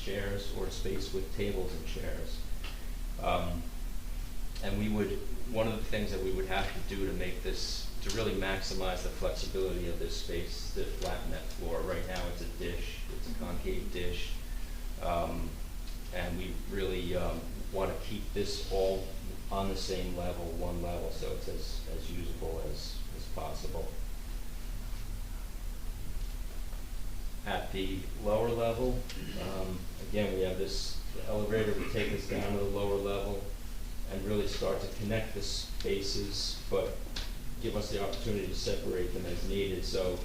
chairs or space with tables and chairs. And one of the things that we would have to do to make this, to really maximize the flexibility of this space, to flatten that floor. Right now it's a dish, it's a concave dish. And we really want to keep this all on the same level, one level, so it's as usable as possible. At the lower level, again, we have this elevator to take us down to the lower level and really start to connect the spaces, but give us the opportunity to separate them as needed. So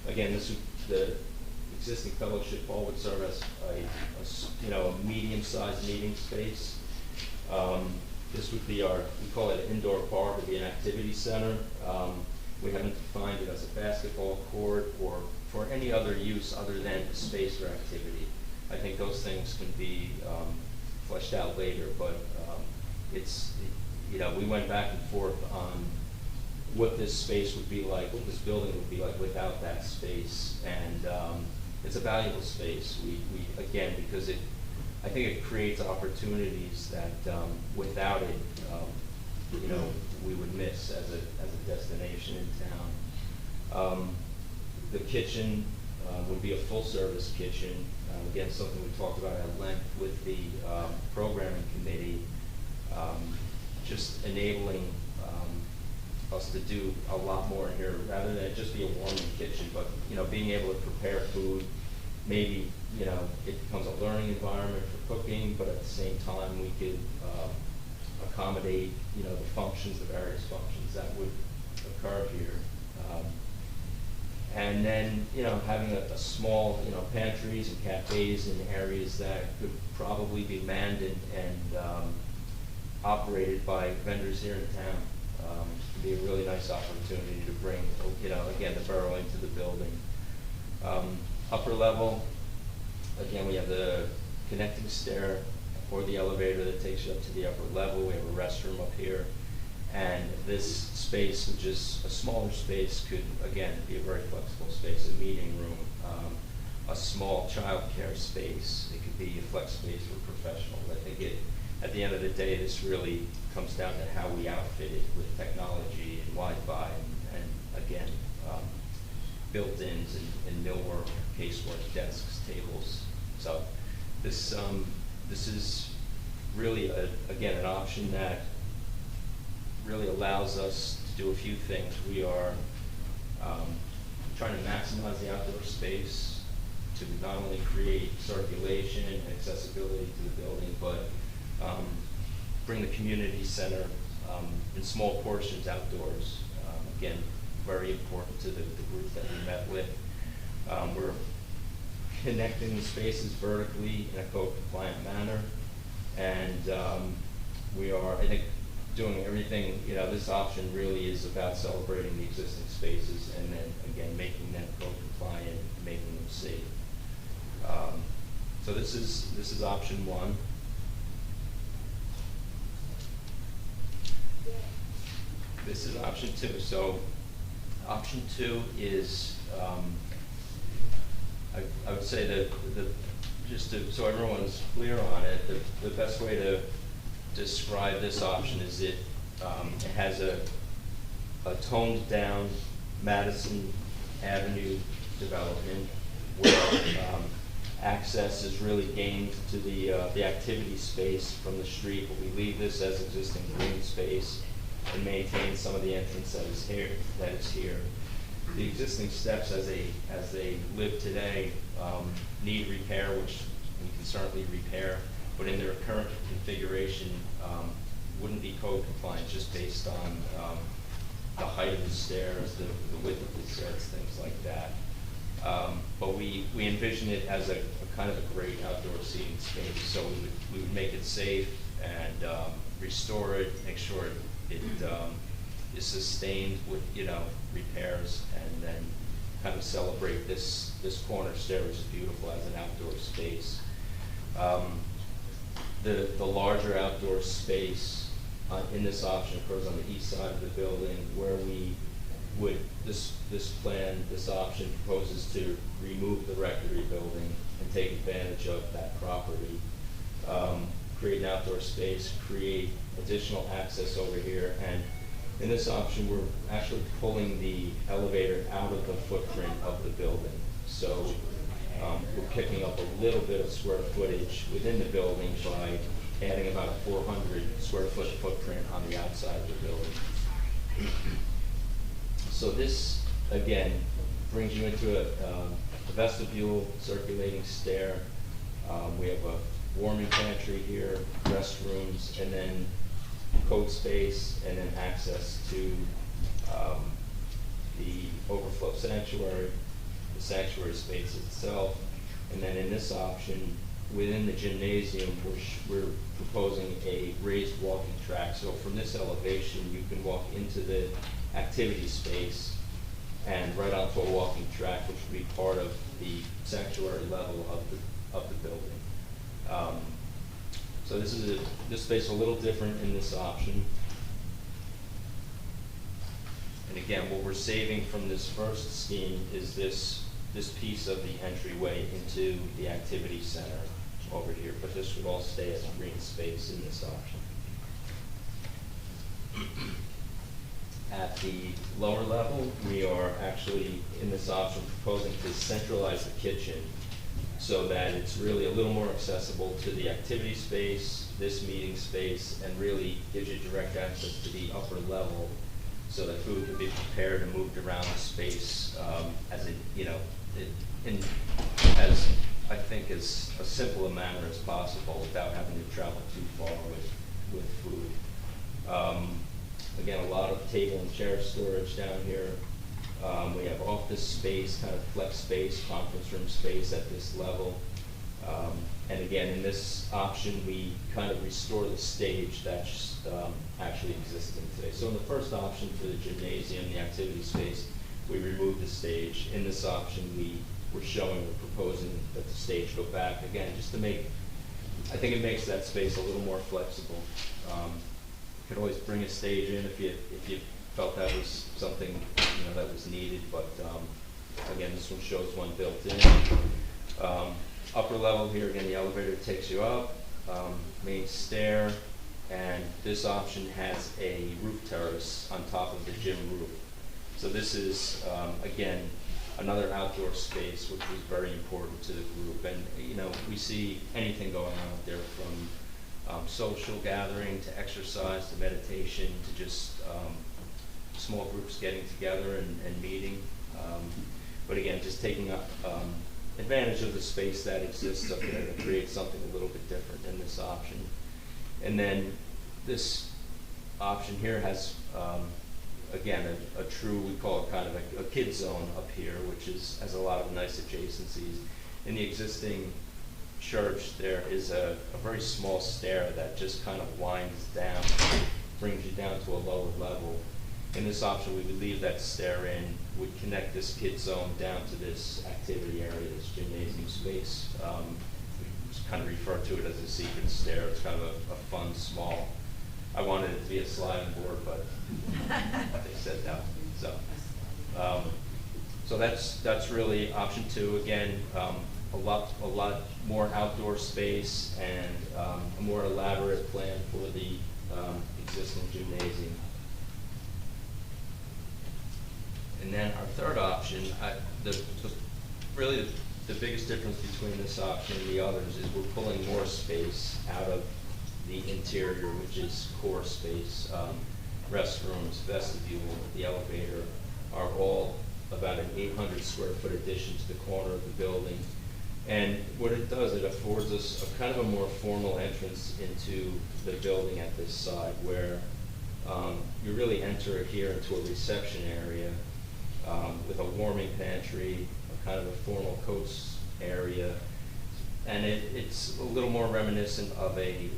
again, the existing fellowship hall would serve as a medium-sized meeting space. This would be we call it an indoor bar, it would be an activity center. We haven't defined it as a basketball court or for any other use other than a space for activity. I think those things can be fleshed out later, but we went back and forth on what this space would be like, what this building would be like without that space, and it's a valuable space. We again, because I think it creates opportunities that without it, we would miss as a destination in town. The kitchen would be a full-service kitchen. Again, something we talked about at length with the programming committee, just enabling us to do a lot more in here, rather than it just be a warming kitchen, but being able to prepare food. Maybe it becomes a learning environment for cooking, but at the same time we could accommodate the various functions that would occur here. And then, having a small, pantries and cafes in areas that could probably be manned and operated by vendors here in town. It'd be a really nice opportunity to bring, again, the borough into the building. Upper level, again, we have the connecting stair or the elevator that takes you up to the upper level. We have a restroom up here. And this space, which is a smaller space, could, again, be a very flexible space, a meeting room, a small child care space. It could be a flex space for professionals. I think at the end of the day, this really comes down to how we outfit it with technology and Wi-Fi and again, built-ins and millwork, casework, desks, tables. So this is really, again, an option that really allows us to do a few things. We are trying to maximize the outdoor space to not only create circulation and accessibility to the building, but bring the community center in small portions outdoors. Again, very important to the group that we met with. We're connecting the spaces vertically in a code-compliant manner, and we are, I think, doing everything. This option really is about celebrating the existing spaces and then again making them code-compliant, making them safe. So this is option one. This is option two. So option two is, I would say that so everyone's clear on it, the best way to describe this option is it has a toned down Madison Avenue development where access is really gained to the activity space from the street, but we leave this as existing green space and maintain some of the entrance that is here. The existing steps as they live today need repair, which we can certainly repair, but in their current configuration wouldn't be code compliant just based on the height of the stairs, the width of the stairs, things like that. But we envision it as a kind of a great outdoor seating space, so we would make it safe and restore it, make sure it is sustained with repairs, and then kind of celebrate this corner stair, which is beautiful as an outdoor space. The larger outdoor space in this option occurs on the east side of the building, where we this option proposes to remove the rectory building and take advantage of that property, create an outdoor space, create additional access over here, and in this option, we're actually pulling the elevator out of the footprint of the building. So we're picking up a little bit of square footage within the building by adding about a 400 square foot footprint on the outside of the building. So this, again, brings you into a vestibule, circulating stair. We have a warming pantry here, restrooms, and then coat space, and then access to the overflow sanctuary, the sanctuary space itself. And then in this option, within the gymnasium, we're proposing a raised walking track. So from this elevation, you can walk into the activity space and right onto a walking track, which will be part of the sanctuary level of the building. So this space is a little different in this option. And again, what we're saving from this first scheme is this piece of the entryway into the activity center over here, but this would all stay as green space in this option. At the lower level, we are actually, in this option, proposing to centralize the kitchen so that it's really a little more accessible to the activity space, this meeting space, and really gives you direct access to the upper level so that food can be prepared and moved around the space as I think as simple a manner as possible without having to travel too far with food. Again, a lot of table and chair storage down here. We have office space, kind of flex space, conference room space at this level. And again, in this option, we kind of restore the stage that's actually existing today. So in the first option for the gymnasium, the activity space, we removed the stage. In this option, we're proposing that the stage go back. Again, just to I think it makes that space a little more flexible. You could always bring a stage in if you felt that was something that was needed, but again, this one shows one built in. Upper level here, again, the elevator takes you up, main stair, and this option has a roof terrace on top of the gym roof. So this is, again, another outdoor space, which was very important to the group. And we see anything going on out there, from social gathering to exercise to meditation to just small groups getting together and meeting. But again, just taking up advantage of the space that exists up there to create something a little bit different in this option. And then this option here has, again, a true, we call it kind of a kid zone up here, which has a lot of nice adjacencies. In the existing church, there is a very small stair that just kind of winds down, brings you down to a lower level. In this option, we would leave that stair in, would connect this kid zone down to this activity area, this gymnasium space. We just kind of refer to it as a secret stair. It's kind of a fun, small, I wanted it to be a sliding board, but they said no. So that's really option two. Again, a lot more outdoor space and a more elaborate plan for the existing gymnasium. And then our third option, really the biggest difference between this option and the others is we're pulling more space out of the interior, which is core space. Restrooms, vestibule, the elevator are all about an 800 square foot addition to the corner of the building. And what it does, it affords us a kind of a more formal entrance into the building at this side, where you really enter here into a reception area with a warming pantry, a kind of a formal coats area, and it's a little more reminiscent of a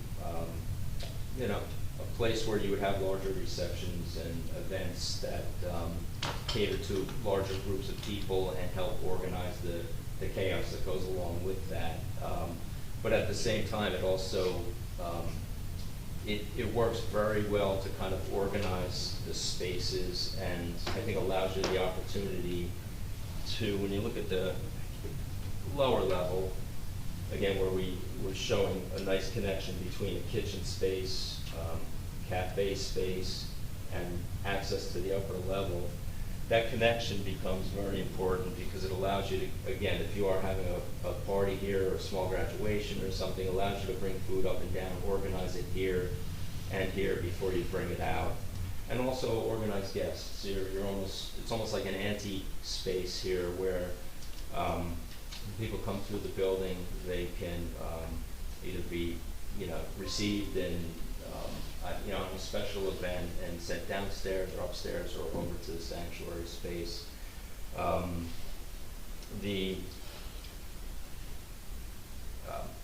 place where you would have larger receptions and events that cater to larger groups of people and help organize the chaos that goes along with that. But at the same time, it also it works very well to kind of organize the spaces, and I think allows you the opportunity to, when you look at the lower level, again, where we're showing a nice connection between a kitchen space, cafe space, and access to the upper level. That connection becomes very important because it allows you to, again, if you are having a party here or a small graduation or something, allows you to bring food up and down, organize it here and here before you bring it out. And also organize guests. It's almost like an anti-space here where when people come through the building, they can either be, received in on a special event and sent downstairs or upstairs or over to the sanctuary space. The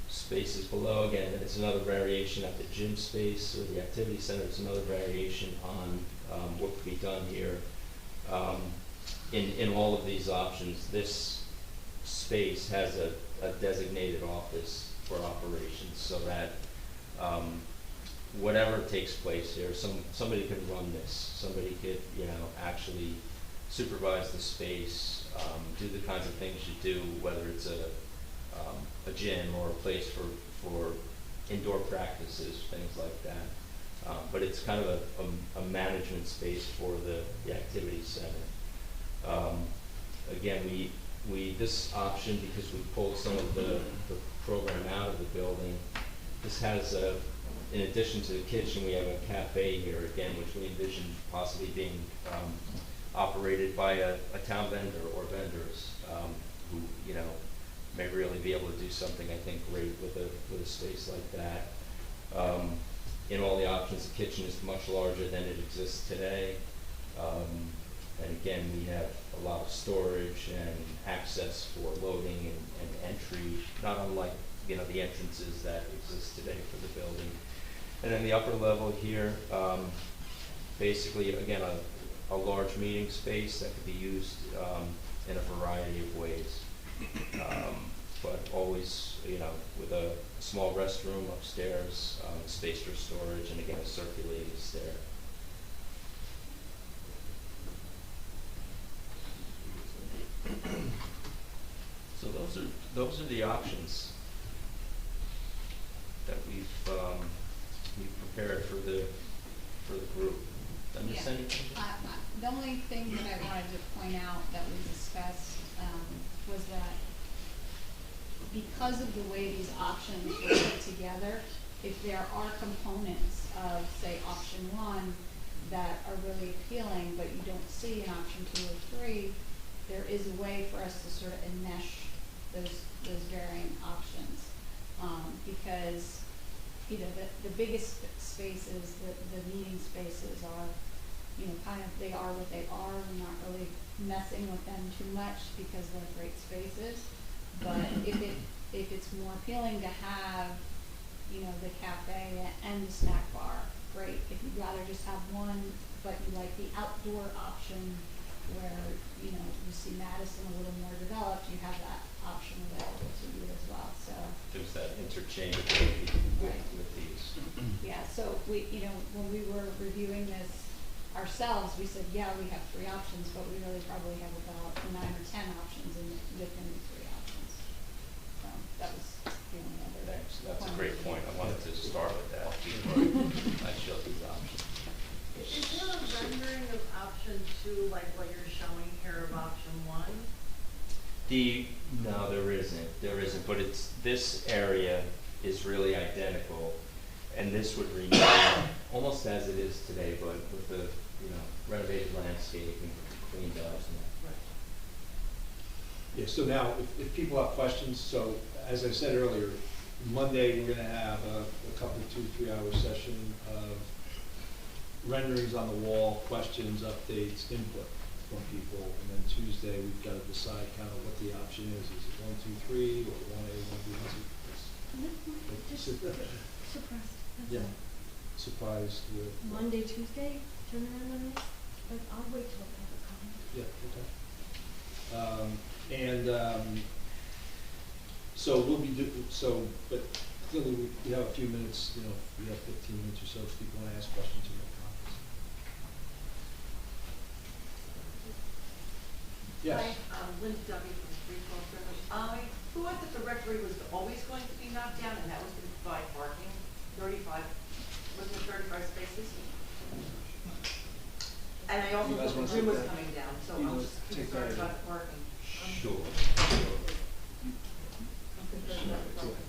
spaces below, again, it's another variation at the gym space or the activity center. It's another variation on what could be done here. In all of these options, this space has a designated office for operations, so that whatever takes place here, somebody could run this. Somebody could, actually supervise the space, do the kinds of things you do, whether it's a gym or a place for indoor practices, things like that. But it's kind of a management space for the activity center. Again, this option, because we pulled some of the program out of the building, this has in addition to the kitchen, we have a cafe here again, which we envision possibly being operated by a town vendor or vendors who may really be able to do something, I think, great with a space like that. In all the options, the kitchen is much larger than it exists today. And again, we have a lot of storage and access for loading and entry, not unlike the entrances that exist today for the building. And then the upper level here, basically, again, a large meeting space that could be used in a variety of ways. But always, with a small restroom upstairs, space for storage, and again, a circulating stair. So those are the options that we've prepared for the group. Did I miss anything? The only thing that I wanted to point out that we discussed was that because of the way these options were put together, if there are components of, say, option 1 that are really appealing, but you don't see in option 2 or 3, there is a way for us to sort of enmesh those varying options, because the biggest spaces, the meeting spaces are, they are what they are. We're not really messing with them too much because they're great spaces. But if it's more appealing to have, the cafe and the snack bar, great. If you'd rather just have one, but you like the outdoor option where, you see Madison a little more developed, you have that option available to you as well. So there's that interchangeability with these. Yeah, so we, when we were reviewing this ourselves, we said, yeah, we have 3 options, but we really probably have about 9 or 10 options within the 3 options. So that was the only other. Thanks. That's a great point. I wanted to start with that before I showed these options. Is there a rendering of option 2 like what you're showing here of option 1? No, there isn't. There isn't. But this area is really identical, and this would remain almost as it is today, but with the renovated landscape and cleaned up. Right. Yeah. So now, if people have questions, so as I said earlier, Monday we're going to have a couple 2-3 hour session of renderings on the wall, questions, updates, input from people, and then Tuesday we've got to decide kind of what the option is. Is it 1, 2, 3 or 1A, 1B, 1C? Just surprised. Yeah. Surprised with Monday, Tuesday, turn around on this? But I'll wait till public comment. Yeah. Okay. So we'll be but Clearly, we have a few minutes, you know, we have 15 minutes or so if people want to ask questions or make comments. Yes. Hi, Linda W. from 312 Privilege. I thought that the rectory was always going to be knocked down and that was going to provide parking, 35, wasn't it 35 spaces? And I also You guys thought wanna the gym take was that? coming down, so You I'm wanna just take concerned that? about the parking. Sure. I'm concerned about the parking.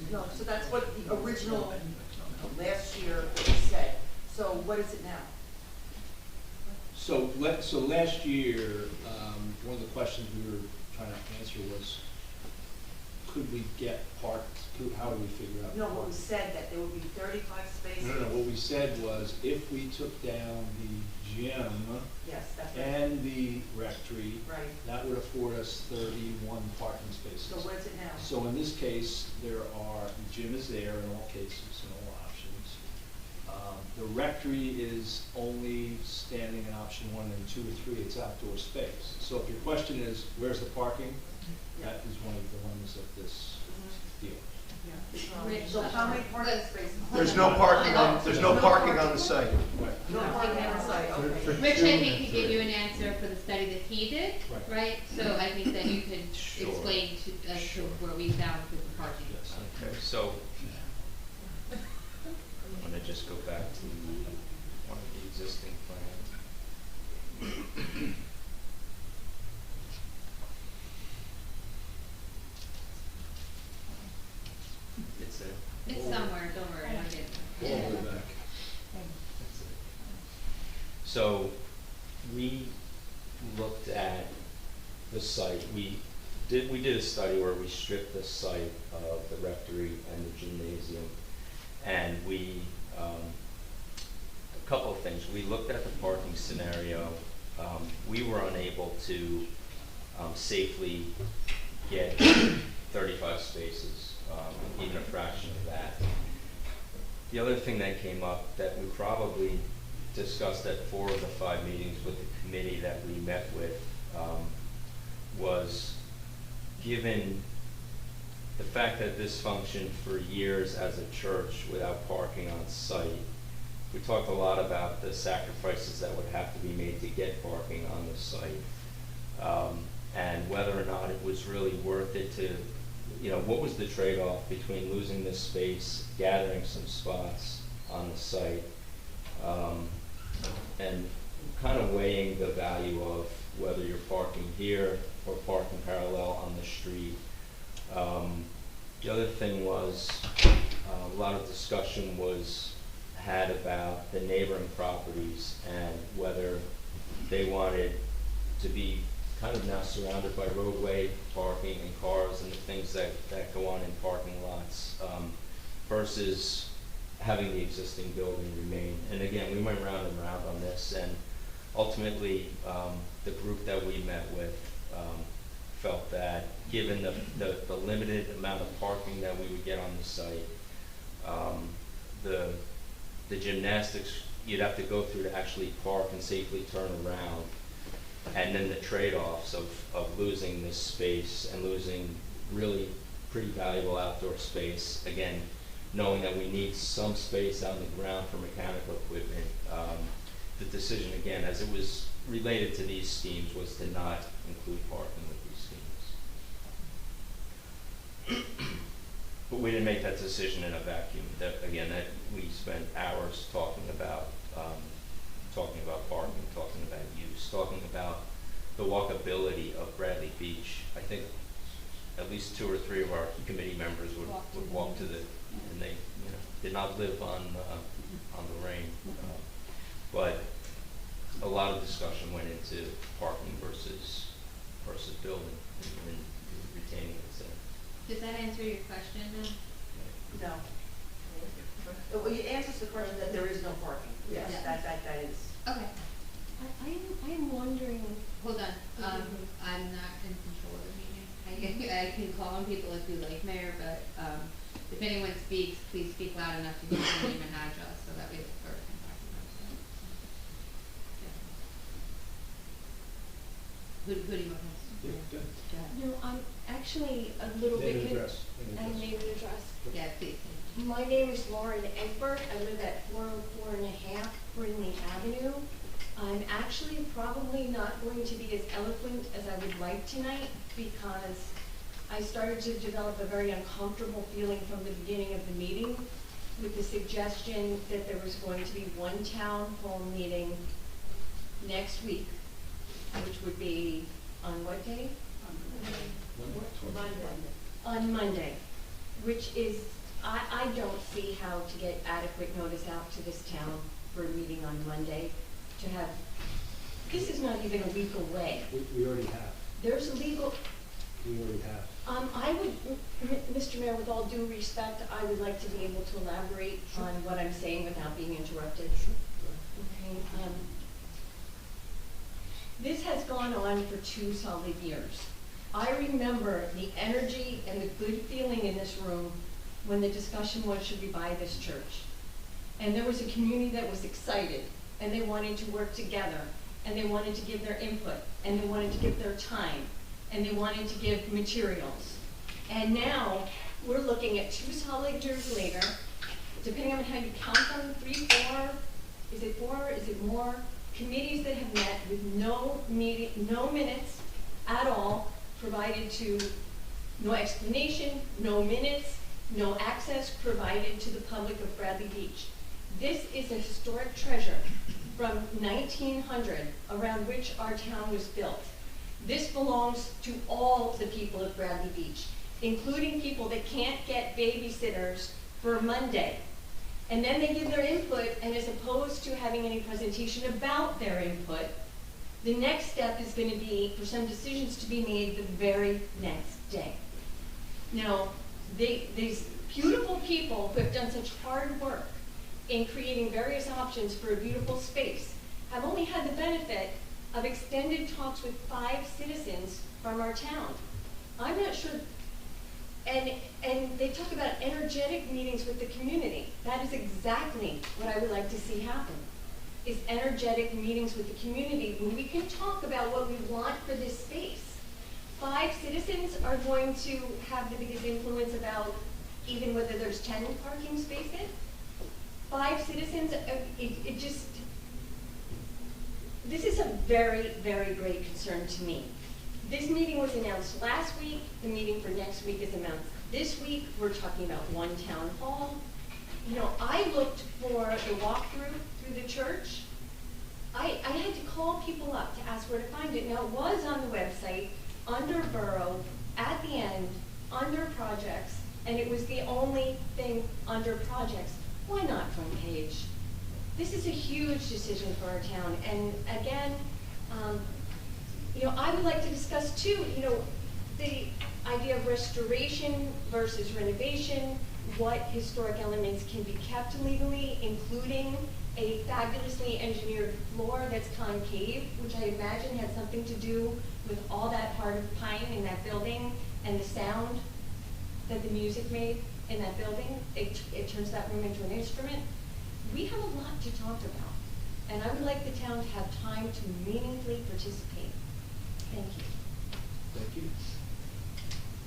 No, so that's what the original last year it said. So what is it now? So last year, one of the questions we were trying to answer was, could we get parked, how do we figure out? No, what parking? was said that there would be 35 spaces. No, what we said was, if we took down the gym Yes, that's right. and the rectory, Right. that would afford us 31 parking spaces. So what is it now? So in this case, the gym is there in all cases, in all options. The rectory is only standing in option 1 and 2 or 3, it's outdoor space. So if your question is, where's the parking? That is one of the ones of this deal. So how many parking spaces? There's no parking on the site. Right. No parking on the site, okay. Rich, I think, could give you an answer for the study that he did, Right. right? So I think that you could Sure. explain to Sure. where we found with the parking. Yes, okay, so I'm gonna just go back to one of the existing plans. It's there. It's somewhere, don't worry, I'll get it. All the way back. That's it. So, we looked at the site, we did a study where we stripped the site of the rectory and the gymnasium, and a couple of things, we looked at the parking scenario, we were unable to safely get 35 spaces, even a fraction of that. The other thing that came up that we probably discussed at 4 of the 5 meetings with the committee that we met with was, given the fact that this functioned for years as a church without parking on site, we talked a lot about the sacrifices that would have to be made to get parking on the site, and whether or not it was really worth it to, you know, what was the trade-off between losing this space, gathering some spots on the site, and kind of weighing the value of whether you're parking here or parking parallel on the street. The other thing was, a lot of discussion was had about the neighboring properties and whether they wanted to be kind of now surrounded by roadway parking and cars and the things that go on in parking lots, versus having the existing building remain. And again, we went round and round on this, and ultimately, the group that we met with felt that given the limited amount of parking that we would get on the site, the gymnastics you'd have to go through to actually park and safely turn around, and then the trade-offs of losing this space and losing really pretty valuable outdoor space, again, knowing that we need some space on the ground for mechanical equipment. The decision, again, as it was related to these schemes, was to not include parking with these schemes. But we didn't make that decision in a vacuum. That we spent hours talking about parking, talking about use, talking about the walkability of Bradley Beach. I think at least 2 or 3 of our committee members would walk to the, and they, you know, did not live on the range. But a lot of discussion went into parking versus building and retaining it. So. Does that answer your question then? No. Well, it answers the question that there is no parking. Yes, Yeah. that is. Okay, I am wondering, hold on, I'm not in control of the meeting. I can call on people if you like, Mayor, but, if anyone speaks, please speak loud enough to give your name and address, so that we the clerk can talk about it. Who do you want to? Yeah, good. Go ahead. No, actually a little bit. Name and address. And name and address. Yeah, please. My name is Lauren Egbert. I live at 404.5 Brindley Avenue. I'm actually probably not going to be as eloquent as I would like tonight because I started to develop a very uncomfortable feeling from the beginning of the meeting with the suggestion that there was going to be one town hall meeting next week, which would be on what day? On Monday, which is, I don't see how to get adequate notice out to this town for a meeting on Monday to have, this is not even a week away. We already have. There's a legal, We already have. I would, Mr. Mayor, with all due respect, I would like to be able to elaborate on what I'm saying without being interrupted. Okay, this has gone on for 2 solid years. I remember the energy and the good feeling in this room when the discussion was, should we buy this church? And there was a community that was excited, and they wanted to work together, and they wanted to give their input, and they wanted to give their time, and they wanted to give materials. And now, we're looking at 2 solid years later, depending on how you count them, 3, 4, is it 4, is it more? Committees that have met with no meeting, no minutes at all provided to, no explanation, no minutes, no access provided to the public of Bradley Beach. This is a historic treasure from 1900 around which our town was built. This belongs to all the people of Bradley Beach, including people that can't get babysitters for Monday. And then they give their input, and as opposed to having any presentation about their input, the next step is going to be for some decisions to be made the very next day. Now, these beautiful people who have done such hard work in creating various options for a beautiful space have only had the benefit of extended talks with 5 citizens from our town. I'm not sure, and they talk about energetic meetings with the community. That is exactly what I would like to see happen, is energetic meetings with the community where we can talk about what we want for this space. 5 citizens are going to have the biggest influence about even whether there's 10 parking spaces. 5 citizens, this is a very, very great concern to me. This meeting was announced last week. The meeting for next week is announced this week. We're talking about one town hall. You know, I looked for the walkthrough through the church. I had to call people up to ask where to find it. Now, it was on the website, under Borough, at the end, under projects, and it was the only thing under projects. Why not front page? This is a huge decision for our town. And again, you know, I would like to discuss too, you know, the idea of restoration versus renovation, what historic elements can be kept legally, including a fabulously engineered floor that's concave, which I imagine had something to do with all that hard pine in that building and the sound that the music made in that building. It turns that room into an instrument. We have a lot to talk about, and I would like the town to have time to meaningfully participate. Thank you. Thank you.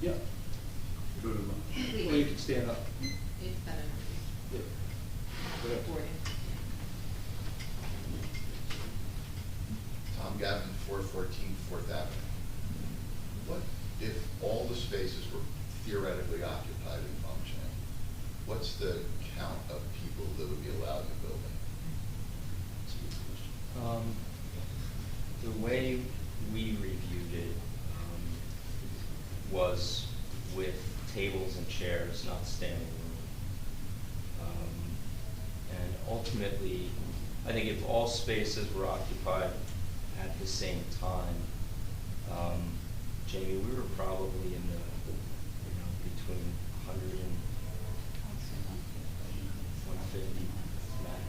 Yeah. Go to Please. Well, you can stand up. It's better. Yeah. Go ahead. Recording. Tom Gavin, 414 4th Avenue. What if all the spaces were theoretically occupied and functioning? What's the count of people that would be allowed in the building? The way we reviewed it was with tables and chairs, not standing room. And ultimately, I think if all spaces were occupied at the same time, Jamie, we were probably in the, you know, between 100 and 150 max.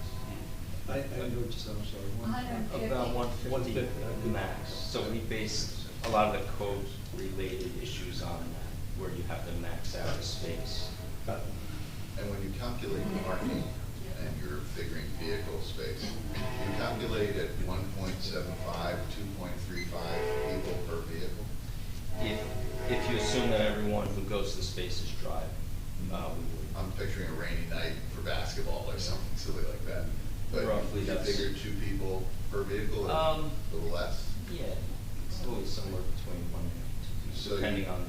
I know what you said, I'm sorry. 150. About 150 150. max. So we based a lot of the code-related issues on that, where you have to max out a space. Got it. And when you calculate parking and you're figuring vehicle space, you calculate at 1.75, 2.35 people per vehicle? If you assume that goes to Spaces Drive. We would. I'm picturing a rainy night for basketball or something silly like that. But Roughly, you that's- figure 2 people per vehicle or a little less? Yeah, it's always somewhere between 1 and 2 So people, depending on,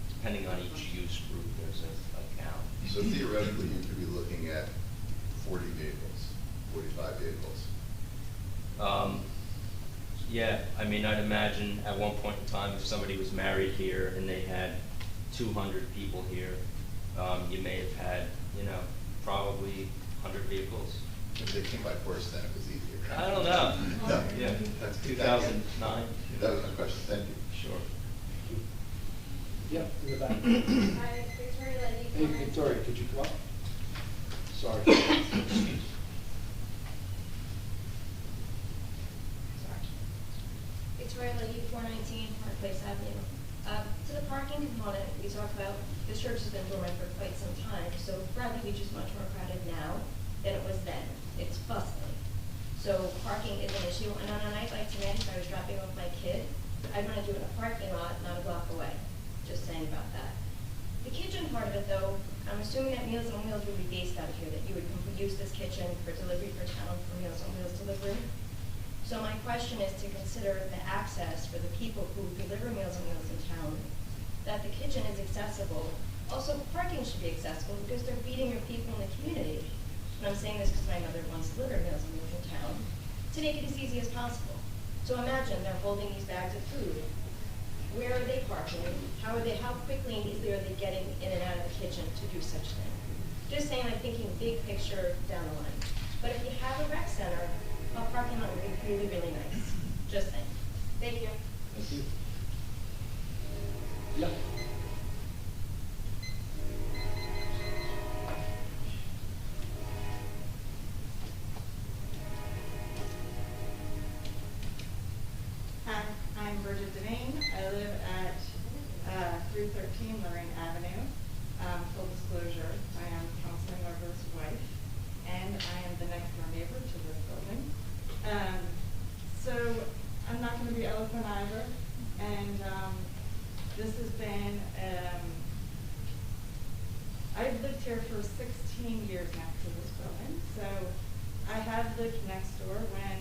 depending on each use group, there's a count. So theoretically, you could be looking at 40 vehicles, 45 vehicles. Yeah, I mean, I'd imagine at one point in time, if somebody was married here and they had 200 people here, you may have had, probably 100 vehicles. If they came by horse, then it was easier. I don't know. No. Yeah, That's good. 2009. That was my question, thank you. Sure. Yep, in the back. Hi, Victoria Lady. Hey, Victoria, could you come up? Sorry. Victoria Lady, 419 Park Place Avenue. To the parking component, we talked about, this church has been dormant for quite some time, so Bradley Beach is much more crowded now than it was then. It's bustling. So parking is an issue, and on a night like tonight, if I was dropping off my kid, I'd want to do it in a parking lot, not a block away. Just saying about that. The kitchen part of it, though, I'm assuming that Meals on Wheels would be based out of here, that you would use this kitchen for delivery for town, for Meals on Wheels delivery. So my question is to consider the access for the people who deliver Meals on Wheels in town, that the kitchen is accessible. Also, parking should be accessible because they're feeding your people in the community. And I'm saying this because my mother once delivered Meals on Wheels in town, to make it as easy as possible. So imagine they're holding these bags of food. Where are they parking? How quickly and easily are they getting in and out of the kitchen to do such thing? Just saying, I'm thinking big picture down the line. But if you have a rec center, a parking lot would be really, really nice. Just saying. Thank you. Thank you. Yeah. Hi, I'm Bridget Devane. I live at 313 Lorraine Avenue. Full disclosure, I am Councilman Weber's wife, and I am the next door neighbor to this building. So I'm not going to be eloquent either, and this has been, I've lived here for 16 years next to this building, so I have lived next door when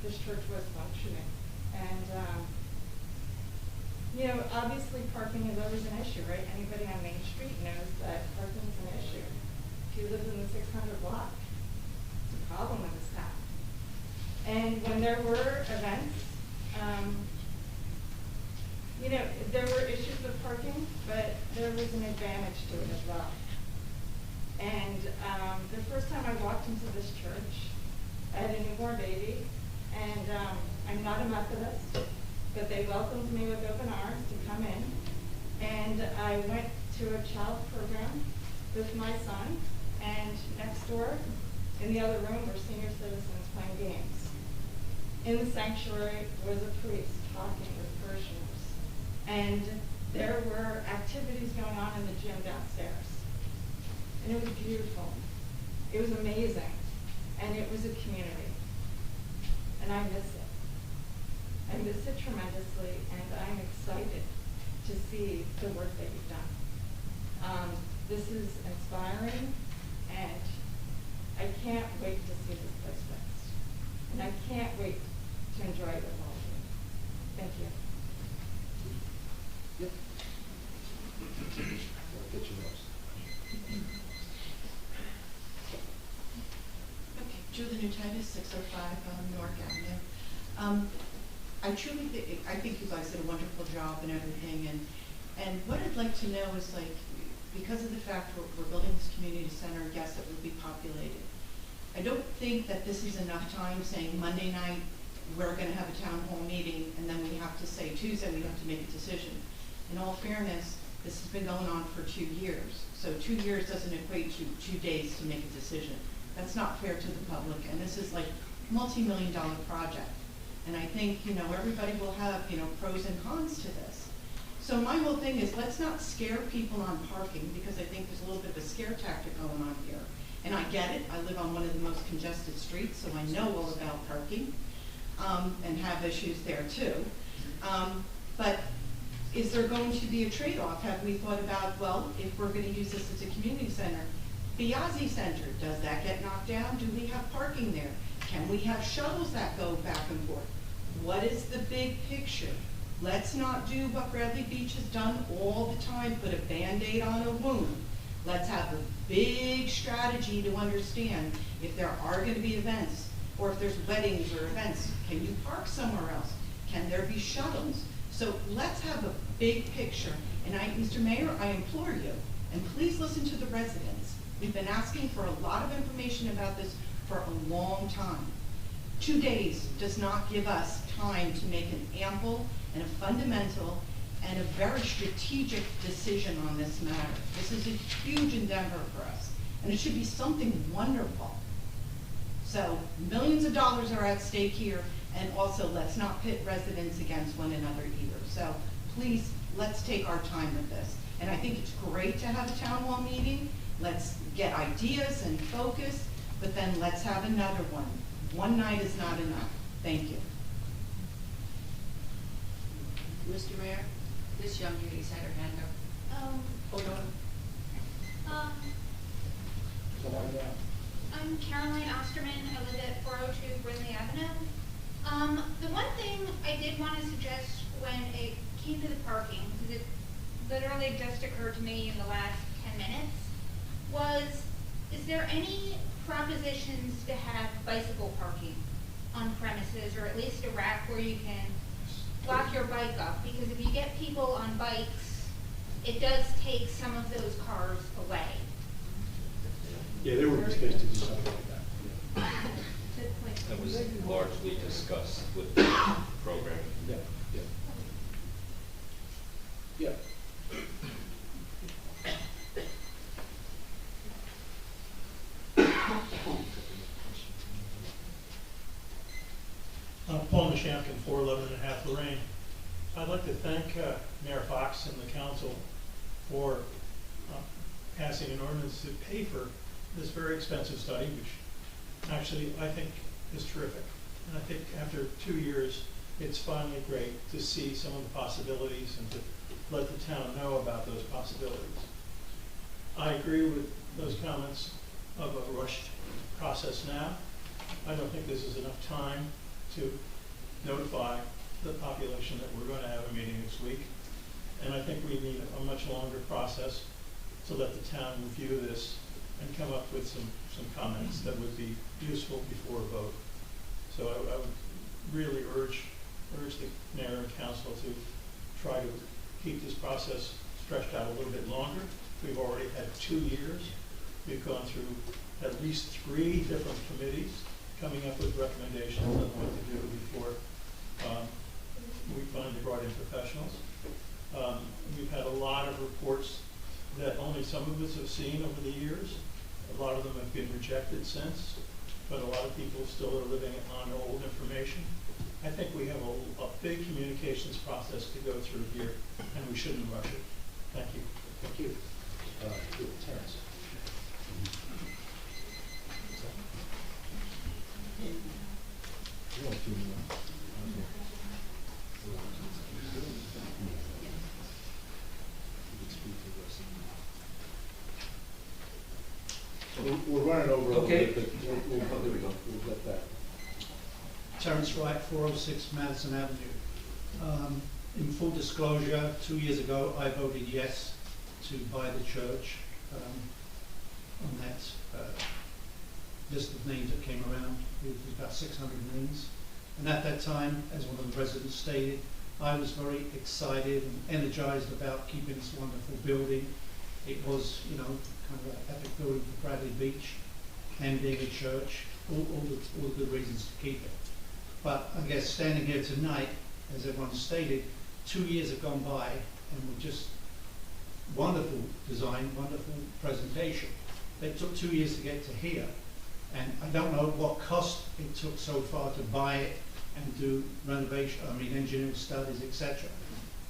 this church was functioning. And, obviously parking is always an issue, right? Anybody on Main Street knows that parking is an issue. If you live in the 600 block, it's a problem in this town. And when there were events, there were issues with parking, but there was an advantage to it as well. And the first time I walked into this church, I had a newborn baby, and I'm not a Methodist, but they welcomed me with open arms to come in. And I went to a child program with my son, and next door, in the other room, were senior citizens playing games. In the sanctuary was a priest talking with parishioners. And there were activities going on in the gym downstairs. And it was beautiful. It was amazing. And it was a community. And I miss it. I miss it tremendously, and I'm excited to see the work that you've done. This is inspiring, and I can't wait to see this place fixed. And I can't wait to enjoy it with all of you. Thank you. Yep. I'll get you those. Okay, Julie Nutitis, 605 Newark Avenue. I think you guys did a wonderful job and everything, and what I'd like to know is, like, because of the fact we're building this community center, yes, it will be populated. I don't think that this is enough time saying Monday night we're going to have a town hall meeting, and then we have to say Tuesday we have to make a decision. In all fairness, this has been going on for 2 years, so 2 years doesn't equate to 2 days to make a decision. That's not fair to the public, and this is like a multi-million-dollar project. And I think, everybody will have, pros and cons to this. So my whole thing is, let's not scare people on parking, because I think there's a little bit of a scare tactic going on here. And I get it. I live on one of the most congested streets, so I know all about parking, and have issues there too. But is there going to be a trade-off? Have we thought about, well, if we're gonna use this as a community center, Piazzi Center, does that get knocked down? Do we have parking there? Can we have shuttles that go back and forth? What is the big picture? Let's not do what Bradley Beach has done all the time, put a Band-Aid on a wound. Let's have a big strategy to understand if there are gonna be events, or if there's weddings or events, can you park somewhere else? Can there be shuttles? So let's have a big picture. And Mr. Mayor, I implore you, and please listen to the residents. We've been asking for a lot of information about this for a long time. 2 days does not give us time to make an ample and a fundamental and a very strategic decision on this matter. This is a huge endeavor for us, and it should be something wonderful. So millions of dollars are at stake here, and also let's not pit residents against one another either. So please, let's take our time with this. And I think it's great to have a town hall meeting. Let's get ideas and focus, but then let's have another one. One night is not enough. Thank you. Mr. Mayor, this young lady's had her hand up. Hold on. I'm Caroline Osterman. I live at 402 Brindley Avenue. The one thing I did want to suggest when it came to the parking, because it literally just occurred to me in the last 10 minutes, was, is there any propositions to have bicycle parking on premises, or at least a rack where you can lock your bike up? Because if you get people on bikes, it does take some of those cars away. Yeah, there would be space to do something like that. Good point. That was largely discussed with the program. Yeah, yeah. Yeah. Paul Nishampkin, 411 and a half Lorraine. I'd like to thank Mayor Fox and the council for passing an ordinance to pay for this very expensive study, which actually I think is terrific. And I think after 2 years, it's finally great to see some of the possibilities and to let the town know about those possibilities. I agree with those comments of a rushed process now. I don't think this is enough time to notify the population that we're going to have a meeting next week. And I think we need a much longer process to let the town review this and come up with some comments that would be useful before a vote. So I would really urge the mayor and council to try to keep this process stretched out a little bit longer. We've already had 2 years. We've gone through at least 3 different committees coming up with recommendations on what to do before we finally brought in professionals. We've had a lot of reports that only some of us have seen over the years. A lot of them have been rejected since, but a lot of people still are living on old information. I think we have a big communications process to go through here, and we shouldn't rush it. Thank you. Thank you. Terrence. We're running over a little bit, but we'll get that. Terrence Wright, 406 Madison Avenue. In full disclosure, 2 years ago, I voted yes to buy the church on that list of names that came around. It was about 600 names. And at that time, as one of the residents stated, I was very excited and energized about keeping this wonderful building. It was, you know, kind of an epic building for Bradley Beach, and being a church, all the good reasons to keep it. But I guess standing here tonight, as everyone stated, 2 years have gone by, and we're just wonderful design, wonderful presentation. It took 2 years to get to here, and I don't know what cost it took so far to buy it and do renovation, engineering studies, etc.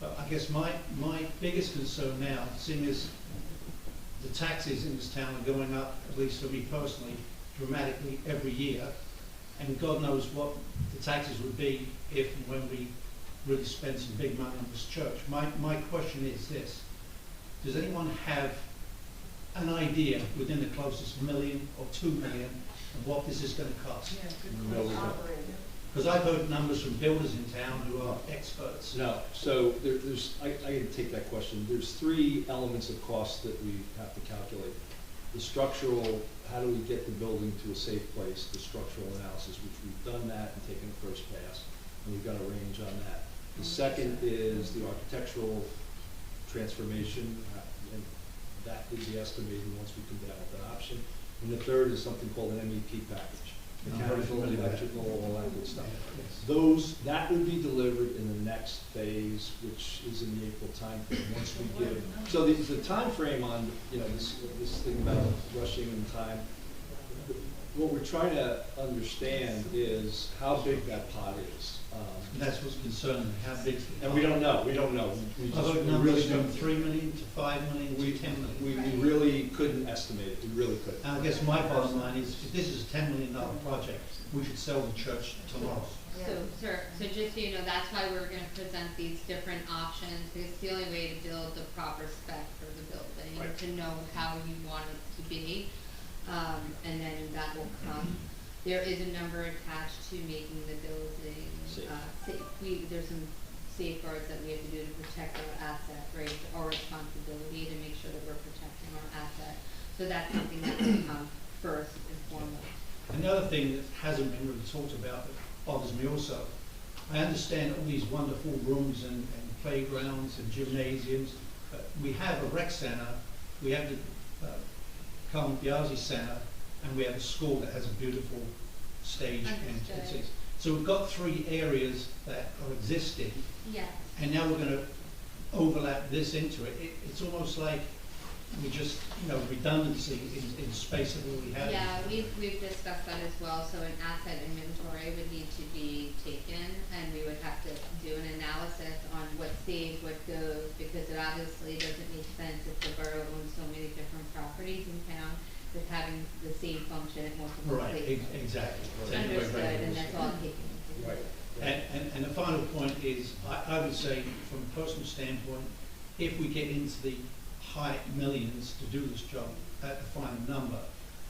But I guess my biggest concern now, seeing as the taxes in this town are going up, at least for me personally, dramatically every year, and God knows what the taxes would be if and when we really spend some big money on this church. My question is this: does anyone have an idea within the closest million or 2 million of what this is going to cost? Yeah, No, good we question. don't. Because I've heard numbers from builders in town who are experts. No, so I can take that question. There's 3 elements of cost that we have to calculate. The structural, how do we get the building to a safe place, the structural analysis, which we've done that and taken the first pass, and we've got a range on that. The second is the architectural transformation, and that is the estimated once we come down with that option. And the third is something called an MEP package. Mechanical, electrical, all that good stuff. That would be delivered in the next phase, which is in the April timeframe, once we give. So the timeframe on, this thing about rushing in time, what we're trying to understand is how big that pot is. And that's what's concerning me, how big. And we don't know. We I've just heard we numbers really from 3 million to 5 million to 10 million. we really couldn't estimate it. We really couldn't. And I guess my bottom line is, if this is a $10 million project, we should sell the church tomorrow. So, sir, so just so you know, that's why we're gonna present these different options, because it's the only way to build the proper spec for the building, Right. to know how you want it to be, and then that will come. There is a number attached to making the building, Safe. safe. There's some safeguards that we have to do to protect our asset, right? It's our responsibility to make sure that we're protecting our asset. So that's something that will come first and foremost. And the other thing that hasn't been really talked about that bothers me also, I understand all these wonderful rooms and playgrounds and gymnasiums, but we have a rec center, we have the Carmen Biasi Center, and we have a school that has a beautiful stage. Understood. So we've got 3 areas that are existing, Yes. and now we're going to overlap this into it. It's almost like we just, redundancy in space that we already have. Yeah, we've discussed that as well, so an asset inventory would need to be taken, and we would have to do an analysis on what stays, what goes, because it obviously doesn't make sense if the borough owns so many different properties in town, with having the same function at multiple Right, places. exactly. Understood, and that's all taken into Right. And the final point is, I would say, from a personal standpoint, if we get into the high millions to do this job at the final number,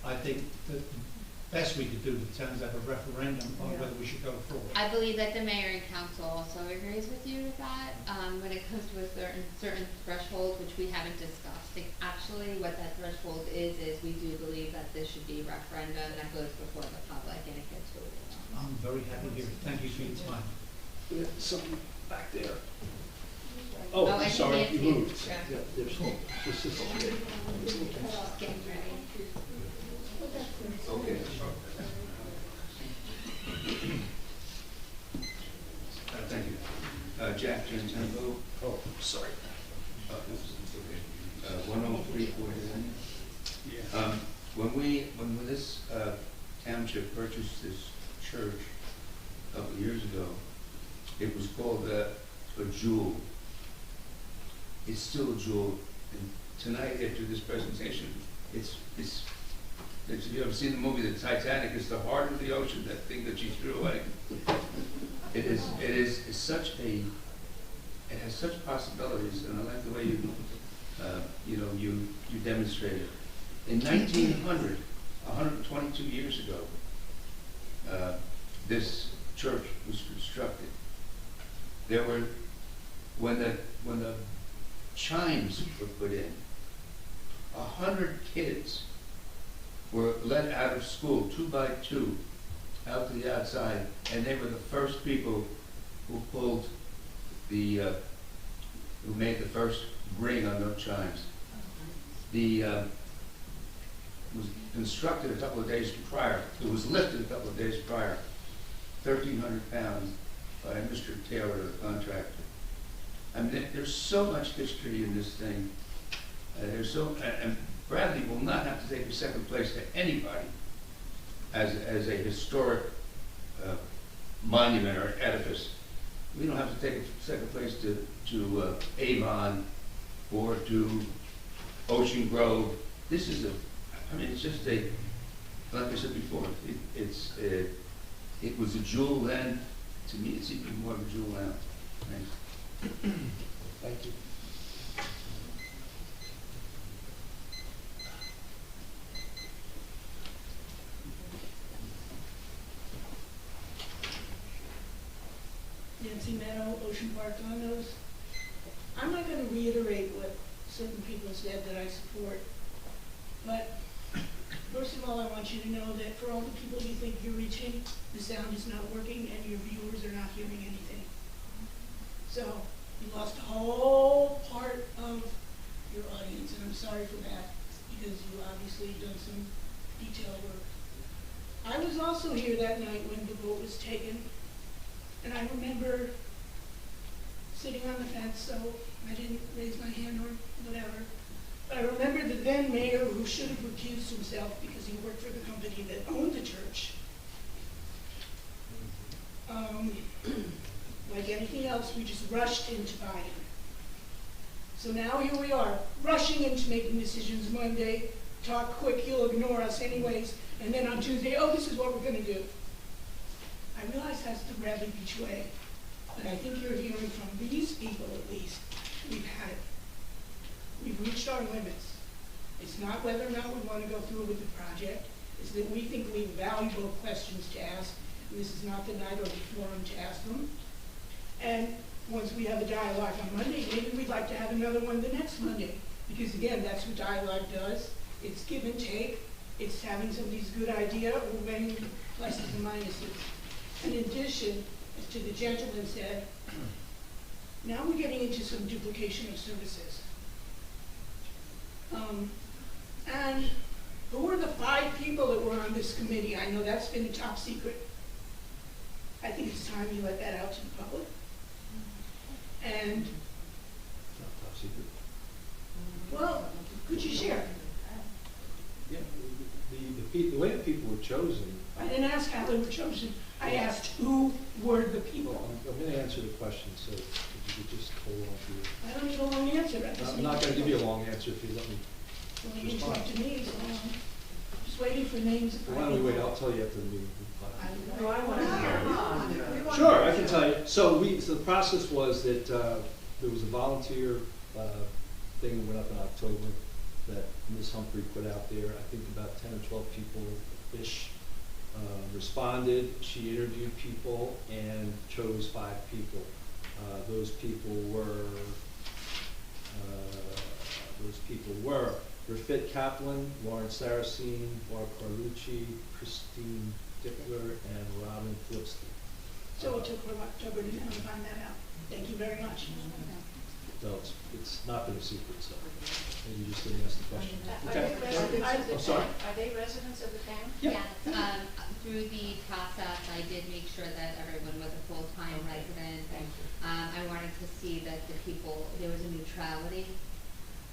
I think that the best we could do with the town is have a referendum on whether we should go forward. I believe that the mayor and council also agrees with you with that, when it comes to a certain threshold, which we haven't discussed. Actually, what that threshold is we do believe that this should be a referendum that goes before the public and it gets voted on. I'm very happy here. Thank you for your time. There's something back there. Oh, Oh, I I'm sorry, can't you see it. moved. Yeah, there's, this is, Just getting ready. Okay. Thank you. Jack Gentempo. oh, sorry. 103 49. When this township purchased this church a couple of years ago, it was called a jewel. It's still a jewel. And tonight, after this presentation, it's if you ever seen the movie The Titanic, it's the heart of the ocean, that thing that she threw away. It has such possibilities, and I like the way you demonstrate it. In 1900, 122 years ago, this church was constructed. There were, when the chimes were put in, 100 kids were let out of school, 2 by 2, out to the outside, and they were the first people who pulled who made the first ring on those chimes. It was constructed a couple of days prior. It was lifted a couple of days prior, 1,300 pounds by Mr. Taylor, the contractor. I mean, there's so much history in this thing. And Bradley will not have to take a second place to anybody as a historic monument or edifice. We don't have to take a second place to Avon or to Ocean Grove. This is it's just like I said before, it was a jewel then. To me, it's even more of a jewel now. Thank you. Nancy Meadow, Ocean Park Condos. I'm not going to reiterate what certain people said that I support, but first of all, I want you to know that for all the people you think you're reaching, the sound is not working and your viewers are not hearing anything. So you lost a whole part of your audience, and I'm sorry for that, because you obviously done some detailed work. I was also here that night when the vote was taken, and I remember sitting on the fence, so I didn't raise my hand or whatever. But I remember the then mayor, who should have recused himself because he worked for the company that owned the church. Like anything else, we just rushed into buying. So now here we are, rushing into making decisions Monday, talk quick, you'll ignore us anyways, and then on Tuesday, oh, this is what we're going to do. I realize that's the rather beach way, but I think you're hearing from these people at least, we've had it. We've reached our limits. It's not whether or not we want to go through with the project, it's that we think we have valuable questions to ask, and this is not the night or the forum to ask them. And once we have a dialogue on Monday, maybe we'd like to have another one the next Monday, because again, that's what dialogue does. It's give and take. It's having somebody's good idea, or weighing pluses and minuses. In addition, as to the gentleman said, now we're getting into some duplication of services. And who are the 5 people that were on this committee? I know that's been a top secret. I think it's time you let that out to the public. And, Not top secret. well, could you share? Yeah, the way the people were chosen. I didn't ask how they were chosen. I asked who were the people. Well, I'm going to answer the question, so if you could just hold on to it. I don't need a long answer. I'm not going to give you a long answer if you let me Well, you respond. interrupted me, so I'm just waiting for names. Why don't we wait? I'll tell you after the meeting. No, I want to hear. Sure, I can tell you. So the process was that there was a volunteer thing that went up in October that Ms. Humphrey put out there. I think about 10 or 12 people-ish responded. She interviewed people and chose 5 people. Those people were Rafit Kaplan, Lawrence Saracine, Mark Carlucci, Christine Dickler, and Robin Flipsky. So it took her October to find that out. Thank you very much. So it's not been a secret, so maybe you just didn't ask the question. Are Okay. they residents of the I'm sorry? town? Are they residents of the town? Yeah. Yes, through the process, I did make sure that everyone was a full-time resident. I wanted to see that the people, there was a neutrality,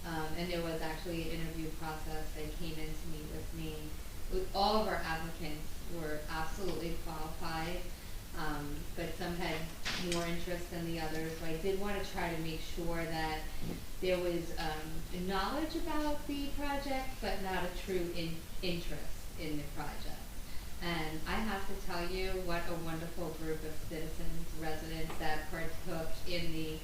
and there was actually an interview process. They came in to meet with me. All of our applicants were absolutely qualified, but some had more interest than the others. So I did want to try to make sure that there was knowledge about the project, but not a true interest in the project. And I have to tell you what a wonderful group of citizens, residents that partook in the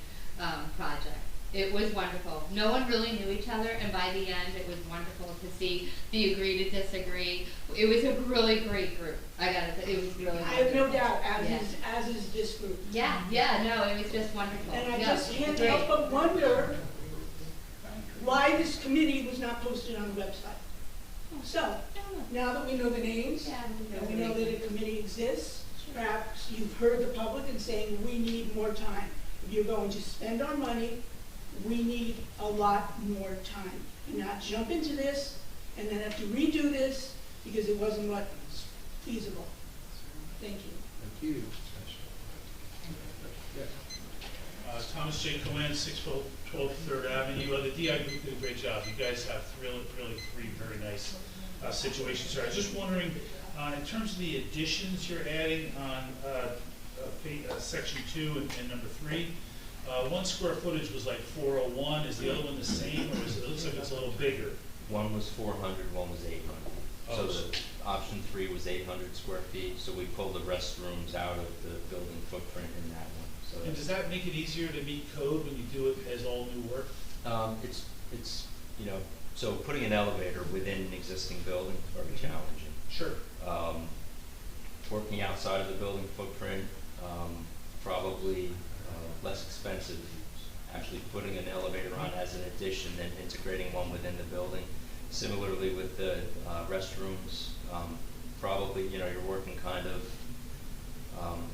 project. It was wonderful. No one really knew each other, and by the end, it was wonderful to see the agree to disagree. It was a really great group. I gotta say, it was really I have no wonderful. doubt, Yeah. as is this group. Yeah, no, it was just wonderful. And I Yeah, just it can't was great. help but wonder why this committee was not posted on the website. So, now that we know the names, Yeah, and we know that a committee exists, perhaps you've heard the public and saying, we need more time. If you're going to spend our money, we need a lot more time. And not jump into this and then have to redo this because it wasn't what was feasible. Thank you. Thank you. Thomas J. Cohen, 612 3rd Avenue. The DI group did a great job. You guys have really 3 very nice situations here. I was just wondering, in terms of the additions you're adding on section 2 and number 3, 1 square footage was like 401. Is the other one the same, or it looks like it's a little bigger? One was 400, one was 800. So the option 3 was 800 square feet, so we pulled the restrooms out of the building footprint in that one. So And does that make it easier to meet code when you do it as all new work? It's, you know, so putting an elevator within an existing building is very challenging. Sure. Working outside of the building footprint, probably less expensive. Actually putting an elevator on as an addition than integrating one within the building. Similarly with the restrooms, probably, you know, you're working kind of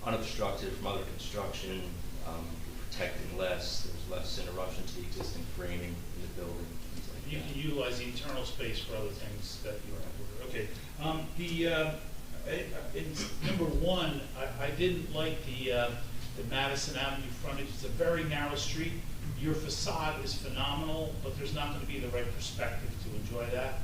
unobstructed from other construction, you're protecting less, there's less interruption to the existing framing in the building, things like You that. can utilize the internal space for other things that you have. Okay. In number one, I didn't like the Madison Avenue frontage. It's a very narrow street. Your facade is phenomenal, but there's not going to be the right perspective to enjoy that.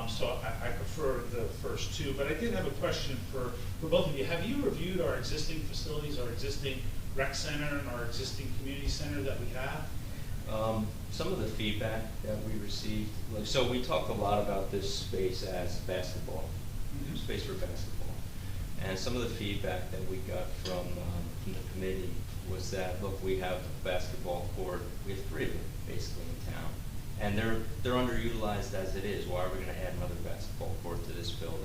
So I prefer the first two. But I did have a question for both of you. Have you reviewed our existing facilities, our existing rec center and our existing community center that we have? Some of the feedback that we received, like, so we talked a lot about this space as basketball, space for basketball. And some of the feedback that we got from the committee was that, look, we have a basketball court, we have 3 of them basically in town. And they're underutilized as it is. Why are we going to add another basketball court to this building?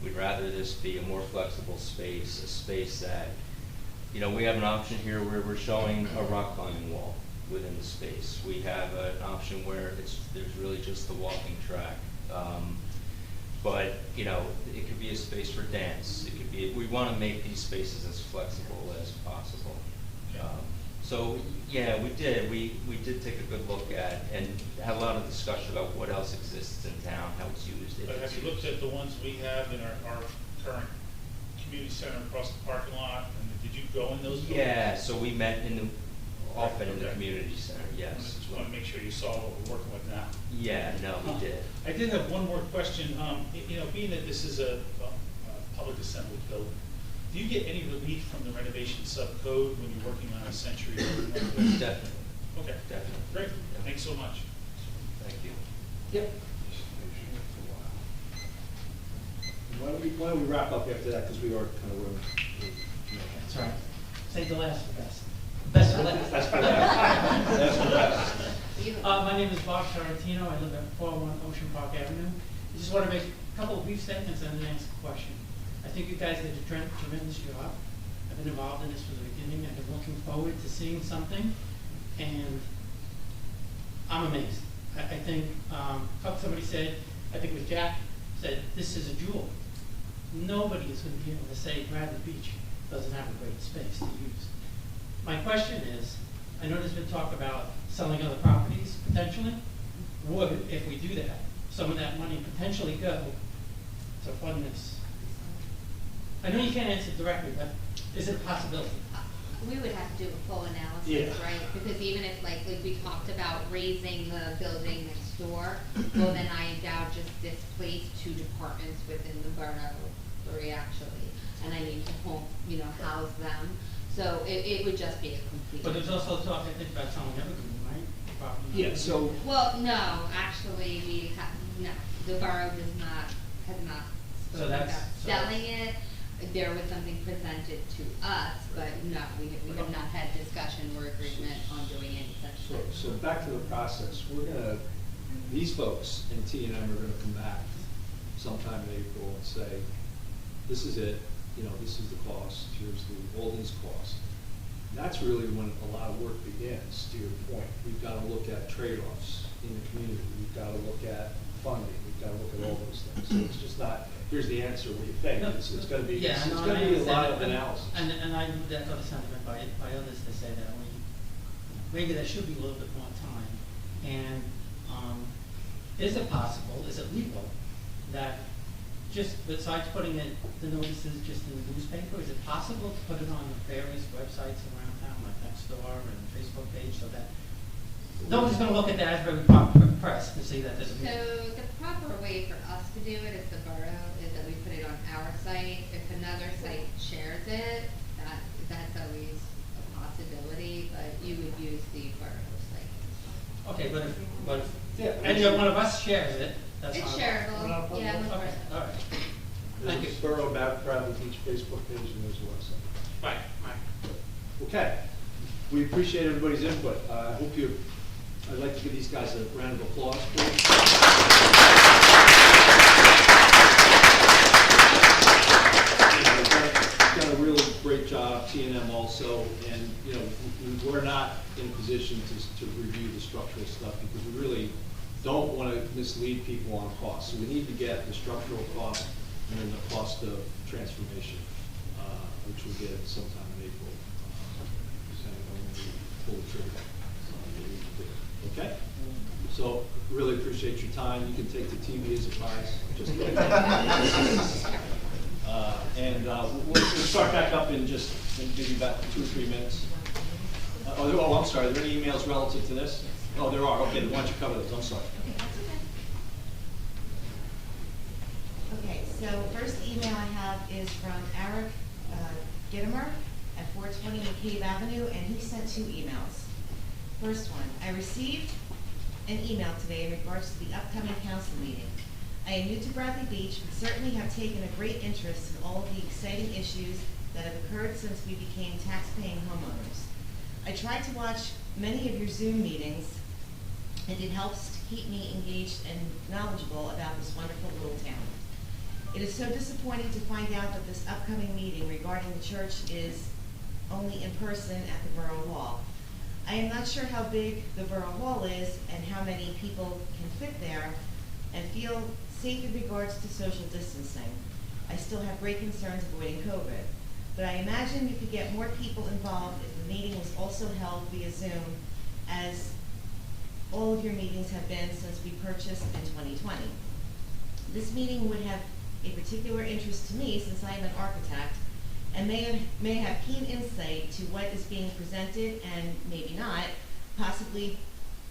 We'd rather this be a more flexible space, a space that, you know, we have an option here where we're showing a rock climbing wall within the space. We have an option where there's really just the walking track. But, you know, it could be a space for dance. It could be, we want to make these spaces as flexible as possible. So, yeah, we did. We did take a good look at and had a lot of discussion about what else exists in town, how it's used. But have you looked at the ones we have in our current community center across the parking lot? And did you go in those buildings? Yeah, so we met often in the community center, I yes. just want to make sure you saw what we're working with now. Yeah, no, we did. I did have one more question. You know, being that this is a public assembly building, do you get any relief from the renovation subcode when you're working on a century? Definitely. Okay. Definitely. Great. Yeah. Thanks so much. Thank you. Yep. Why don't we wrap up after that, because we are kind of running. That's right. Save the last for best. Best for last. That's for last. That's for last. My name is Bob Tarantino. I live at 401 Ocean Park Avenue. I just want to make a couple of brief statements and then ask a question. I think you guys did a tremendous job. I've been involved in this from the beginning. I've been looking forward to seeing something, and I'm amazed. I think somebody said, I think it was Jack, said, this is a jewel. Nobody is going to be able to say Bradley Beach doesn't have a great space to use. My question is, I know there's been talk about selling other properties potentially. Would, if we do that, some of that money potentially go to fund this? I know you can't answer directly, but is it a possibility? We would have to do a full analysis, Yeah. right? Because even if, like we talked about raising the building next door, well, then I doubt just displace 2 departments within the borough, 3 actually, and I need to house them. So it would just be a complete. But there's also talk, I think, about selling everything, right? Property. Yeah, so. Well, no, actually, no, the borough has not So spoken that's- about so selling it. There was something presented to us, but no, we have not had discussion or agreement on doing any such thing. So back to the process, these folks in T&M are gonna come back sometime in April and say, this is it, this is the cost, here's all these costs. That's really when a lot of work begins, to your point. We've gotta look at trade-offs in the community, we've gotta look at funding, we've gotta look at all those things. So it's just not, here's the answer, what do you think? It's gonna be, Yeah, it's no, gonna I be a understand lot that. of analysis. And I would echo the sentiment by others to say that maybe there should be a little bit more time. And is it possible, is it legal, that just besides putting the notices just in the newspaper, is it possible to put it on the various websites around town, like Nextdoor and Facebook page, so that nobody's going to look at the Asbury Park Press to see that there's a meeting? So the proper way for us to do it as the borough is that we put it on our site. If another site shares it, that's always a possibility, but you would use the borough site. Okay, but if any one of us shares it, that's It's not shareable, yeah. Okay, all right. Thank you. There's Borough Bradley Beach Facebook page and there's a website. Right. Okay. We appreciate everybody's input. I hope you, I'd like to give these guys a round of applause, please. Done a really great job, T&M also, and you know, we're not in a position to review the structural stuff because we really don't want to mislead people on costs. So we need to get the structural cost and then the cost of transformation, which we'll get sometime in April, depending on when we pull the trigger. Okay? So really appreciate your time. You can take the TV as advice. Just we'll start back up in just maybe about 2 or 3 minutes. I'm sorry. Are there any emails relative to this? Oh, there are. Okay, then why don't you cover those? I'm sorry. Okay, that's okay. Okay, so first email I have is from Eric Gittimer at 420 McCabe Avenue, and he sent 2 emails. First one, I received an email today in regards to the upcoming council meeting. I am new to Bradley Beach, but certainly have taken a great interest in all of the exciting issues that have occurred since we became tax-paying homeowners. I tried to watch many of your Zoom meetings, and it helps to keep me engaged and knowledgeable about this wonderful little town. It is so disappointing to find out that this upcoming meeting regarding the church is only in person at the Borough Hall. I am not sure how big the Borough Hall is and how many people can fit there and feel safe in regards to social distancing. I still have great concerns avoiding COVID, but I imagine you could get more people involved if the meeting was also held via Zoom, as all of your meetings have been since we purchased in 2020. This meeting would have a particular interest to me since I am an architect and may have keen insight to what is being presented and maybe not, possibly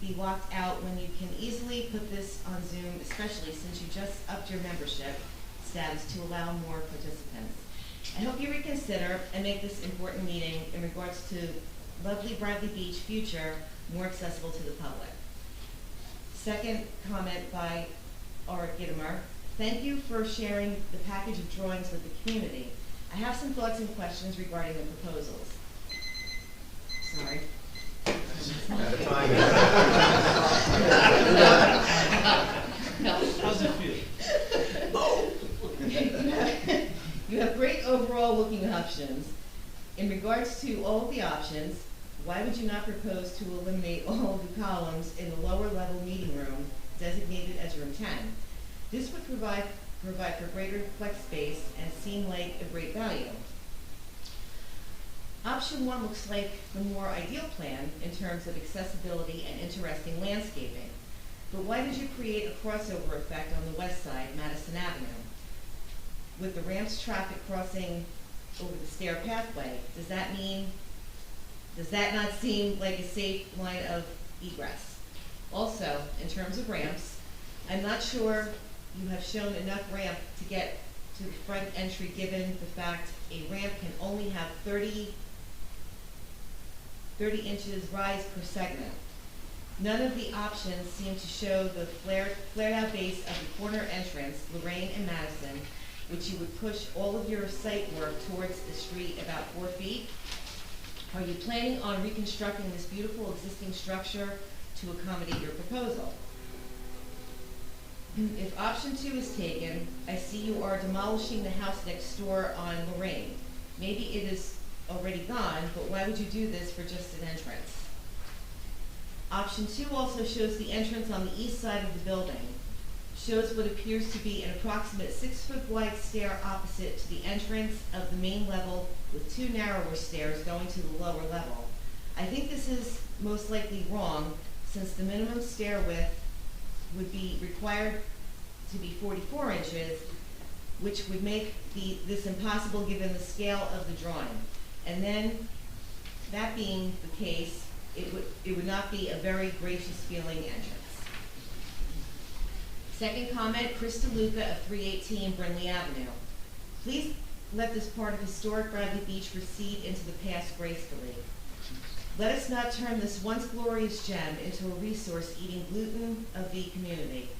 be locked out when you can easily put this on Zoom, especially since you just upped your membership status to allow more participants. I hope you reconsider and make this important meeting in regards to lovely Bradley Beach future more accessible to the public. Second comment by R. Gittimer. Thank you for sharing the package of drawings with the community. I have some thoughts and questions regarding the proposals. Sorry. How's it feel? You have great overall looking options. In regards to all of the options, why would you not propose to eliminate all of the columns in the lower level meeting room designated as room 10? This would provide for greater flex space and seem like a great value. Option 1 looks like the more ideal plan in terms of accessibility and interesting landscaping. But why did you create a crossover effect on the west side, Madison Avenue? With the ramps traffic crossing over the stair pathway, does that not seem like a safe line of egress? Also, in terms of ramps, I'm not sure you have shown enough ramp to get to the front entry, given the fact a ramp can only have 30 inches rise per segment. None of the options seem to show the flared out base of the corner entrance, Lorraine and Madison, which you would push all of your site work towards the street about 4 feet. Are you planning on reconstructing this beautiful existing structure to accommodate your proposal? If option 2 is taken, I see you are demolishing the house next door on Lorraine. Maybe it is already gone, but why would you do this for just an entrance? Option 2 also shows the entrance on the east side of the building. Shows what appears to be an approximate 6-foot wide stair opposite to the entrance of the main level with 2 narrower stairs going to the lower level. I think this is most likely wrong, since the minimum stair width would be required to be 44 inches, which would make this impossible given the scale of the drawing. And then, that being the case, it would not be a very gracious feeling entrance. Second comment, Chris DeLuca of 318 Brinley Avenue. Please let this part of historic Bradley Beach recede into the past gracefully. Let us not turn this once glorious gem into a resource eating gluten of the community.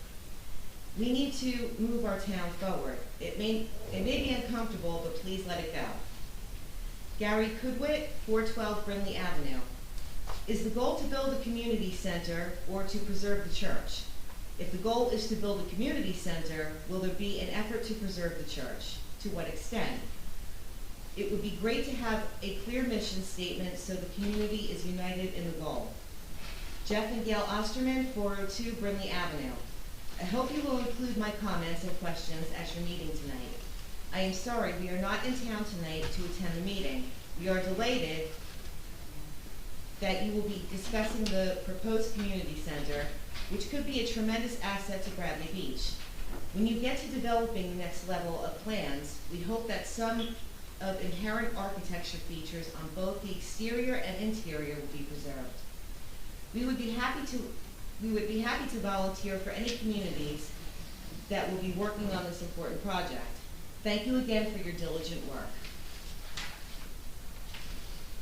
We need to move our town forward. It may be uncomfortable, but please let it go. Gary Kudwit, 412 Brinley Avenue. Is the goal to build a community center or to preserve the church? If the goal is to build a community center, will there be an effort to preserve the church? To what extent? It would be great to have a clear mission statement so the community is united in the goal. Jeff and Gail Osterman, 402 Brinley Avenue. I hope you will include my comments and questions at your meeting tonight. I am sorry we are not in town tonight to attend the meeting. We are delighted that you will be discussing the proposed community center, which could be a tremendous asset to Bradley Beach. When you get to developing the next level of plans, we hope that some of inherent architecture features on both the exterior and interior will be preserved. We would be happy to volunteer for any communities that will be working on this important project. Thank you again for your diligent work.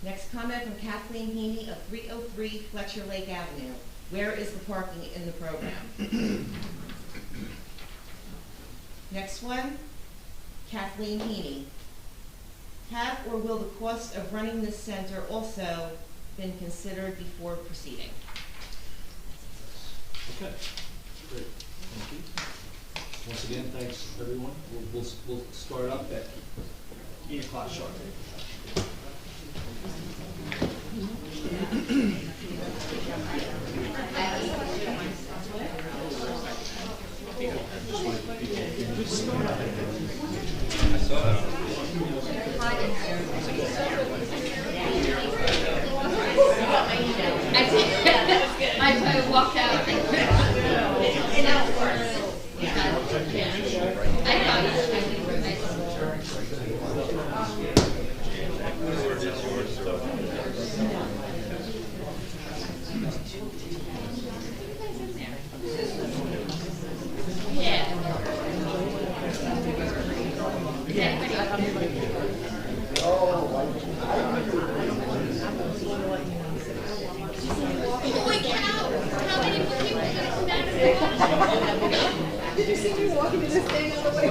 Next comment from Kathleen Heaney of 303 Fletcher Lake Avenue. Where is the parking in the program? Next one, Kathleen Heaney. Have or will the cost of running this center also been considered before proceeding? Okay, great, thank you. Once again, thanks everyone. We'll start up at 8 o'clock sharp. I walked out. Did you see me walking to this thing on the way?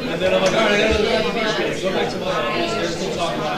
And then I'm like, all right, I gotta go back tomorrow. They're still talking about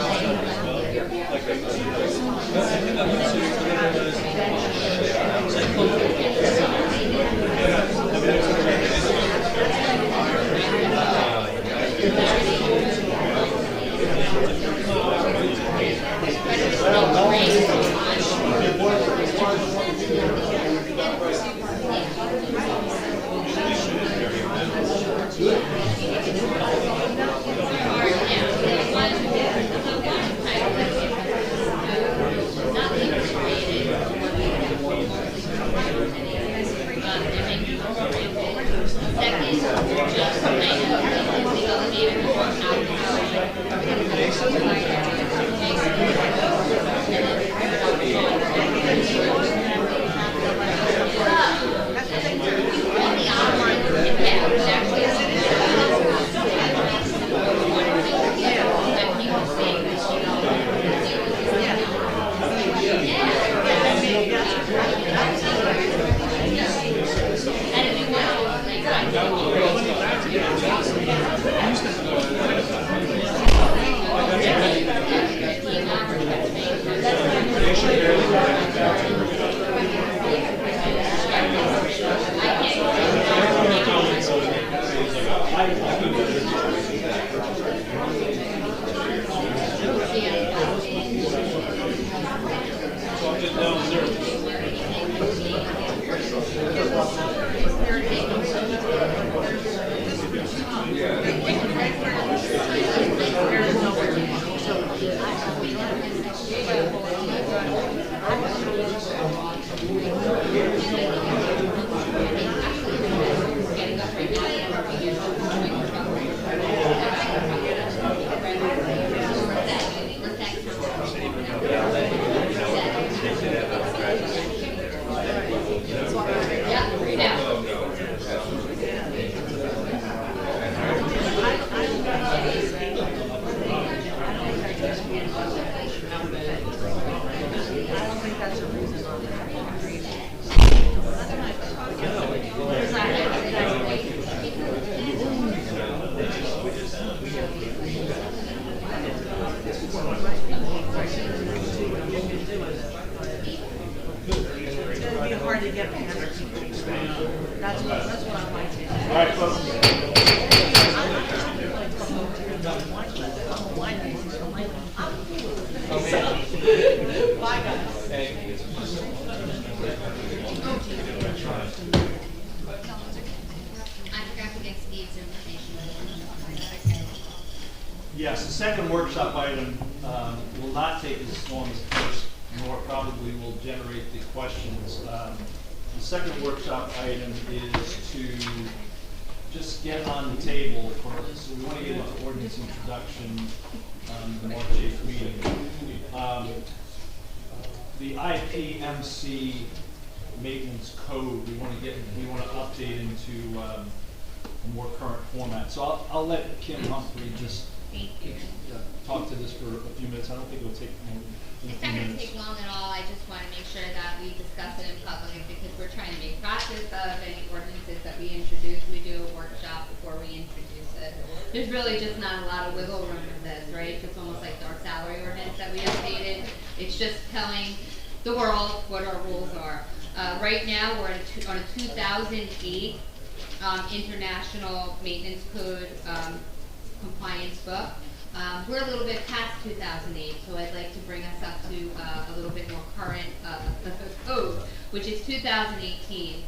don't think that's a reason on there. It'd be hard to get past people. That's what I like to do. All right, folks. Bye, guys. I forgot to get Steve's information. Yes, the second workshop item will not take as long as the first, nor probably will generate the questions. The second workshop item is to just get on the table for, so we want to get into ordinance introduction the March 8th meeting. The IPMC maintenance code, we want to update into a more current format. So I'll let Kim Humphrey just talk to this for a few minutes. I don't think it'll take more than It's a few not going to minutes. take long at all. I just want to make sure that we discuss it in public because we're trying to make practice of any ordinances that we introduce. We do a workshop before we introduce it. There's really just not a lot of wiggle room with this, right? It's almost like our salary ordinance that we updated. It's just telling the world what our rules are. Right now, we're on a 2008 International Maintenance Code compliance book. We're a little bit past 2008, so I'd like to bring us up to a little bit more current code, which is 2018.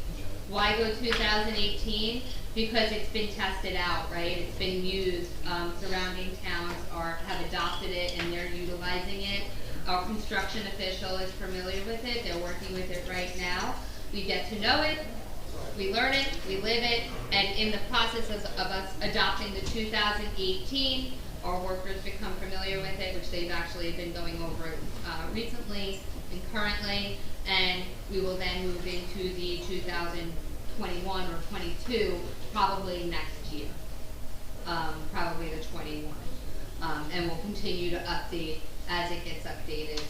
Why go 2018? Because it's been tested out, right? It's been used. Surrounding towns have adopted it and they're utilizing it. Our construction official is familiar with it. They're working with it right now. We get to know it. We learn it, we live it, and in the process of us adopting the 2018, our workers become familiar with it, which they've actually been going over recently and currently, and we will then move into the 2021 or 22, probably next year, probably the 21. And we'll continue to update as it gets updated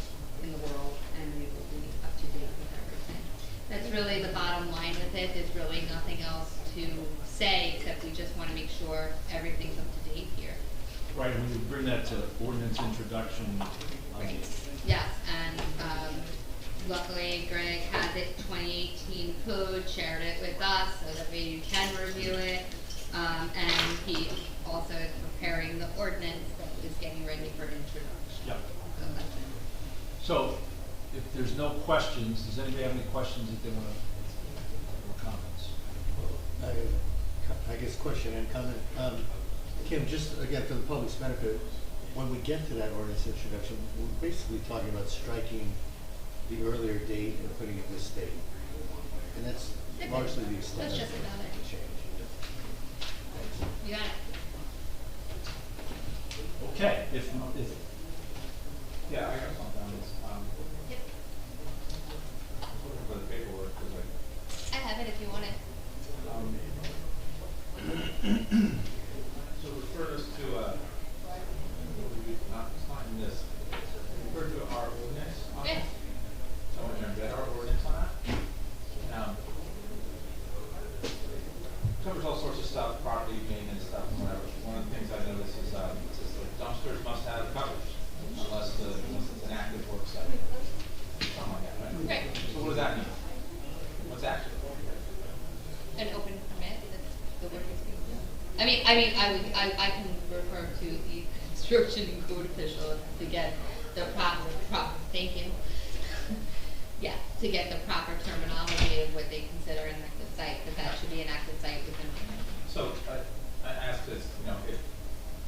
in the world, and we will be up to date with everything. That's really the bottom line with it. There's really nothing else to say, except we just want to make sure everything's up to date here. Right, and we would bring that to ordinance introduction. Yes, and luckily Greg has it 2018 code, shared it with us so that we can review it. And he also is preparing the ordinance that is getting ready for introduction. Yep. So that's it. So, if there's no questions, does anybody have any questions that they want to, or comments? I guess question and comment. Kim, just again for the public's benefit, when we get to that ordinance introduction, we're basically talking about striking the earlier date and putting it this date. And that's largely the extent That's of just about it. the change. You got it. Okay, if yeah, I got something on this. Yep. Looking for the paperwork, because I have it if you want it. so refer us to, it's not in this, refer to our ordinance on Yeah. it. So we're gonna get our ordinance on that. Covers all sorts of stuff, property maintenance stuff, and whatever. One of the things I noticed is, it says the dumpsters must have coverage, unless it's an active work site. Something like that, right? Right. So what does that mean? What's active? An open permit that the work is being done. I can refer to the construction and code official to get the proper, thank you. Yeah, to get the proper terminology of what they consider an active site, because that should be an active site within a permit. So I asked this, if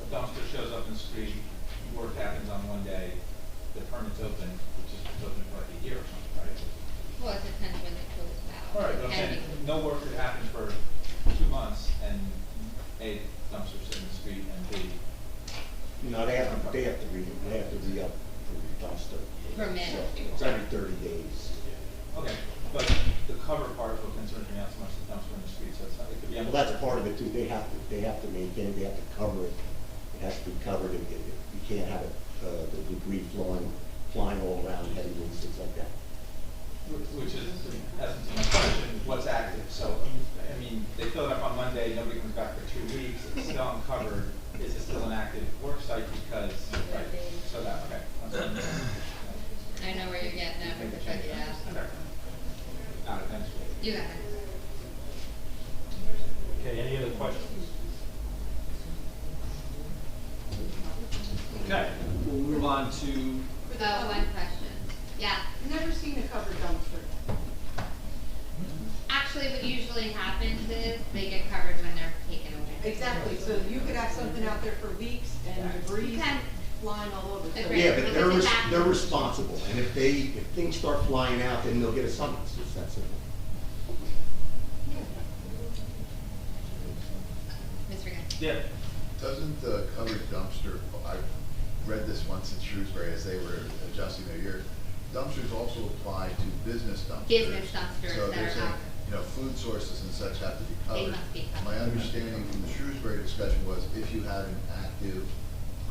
a dumpster shows up in the street, work happens on one day, the permit's open, which is open for like a year or something, right? Well, it depends when they close it out. All right, but I'm Can saying, be- no work could happen for 2 months and A, dumpster sitting in the street, and B. No, they have to re-up for the dumpster. Permit. So it's every 30 days. Okay, but the cover part of what concerns me not so much the dumpster in the street, so it's not, it could be. Well, that's part of it too. They have to maintain it, they have to cover it. It has to be covered, and you can't have it the debris flying all around, heavy winds, things like that. Which is, that's my question, what's active? So, I mean, they fill it up on Monday, nobody comes back for 2 weeks, it's still uncovered. Is it still an active work site because, right, so that, okay. I know where you're getting at, but it's like, yeah. Okay. Got it, thanks. You got it. Okay, any other questions? Okay, we'll move on to, One question. Yeah. Never seen a covered dumpster. Actually, what usually happens is they get covered when they're taken away. Exactly, so you could have something out there for weeks and debris Okay. flying all over. So- Agreed. Yeah, but Because it happens. they're responsible, and if things start flying out, then they'll get a summons, it's that simple. Mr. Gunn. yeah, Doesn't the covered dumpster, I read this once in Shrewsbury as they were adjusting their year, dumpsters also apply to business dumpsters. Business dumpsters So that they're are saying, out. you know, food sources and such have to be They covered. must be covered. My understanding from the Shrewsbury discussion was if you had an active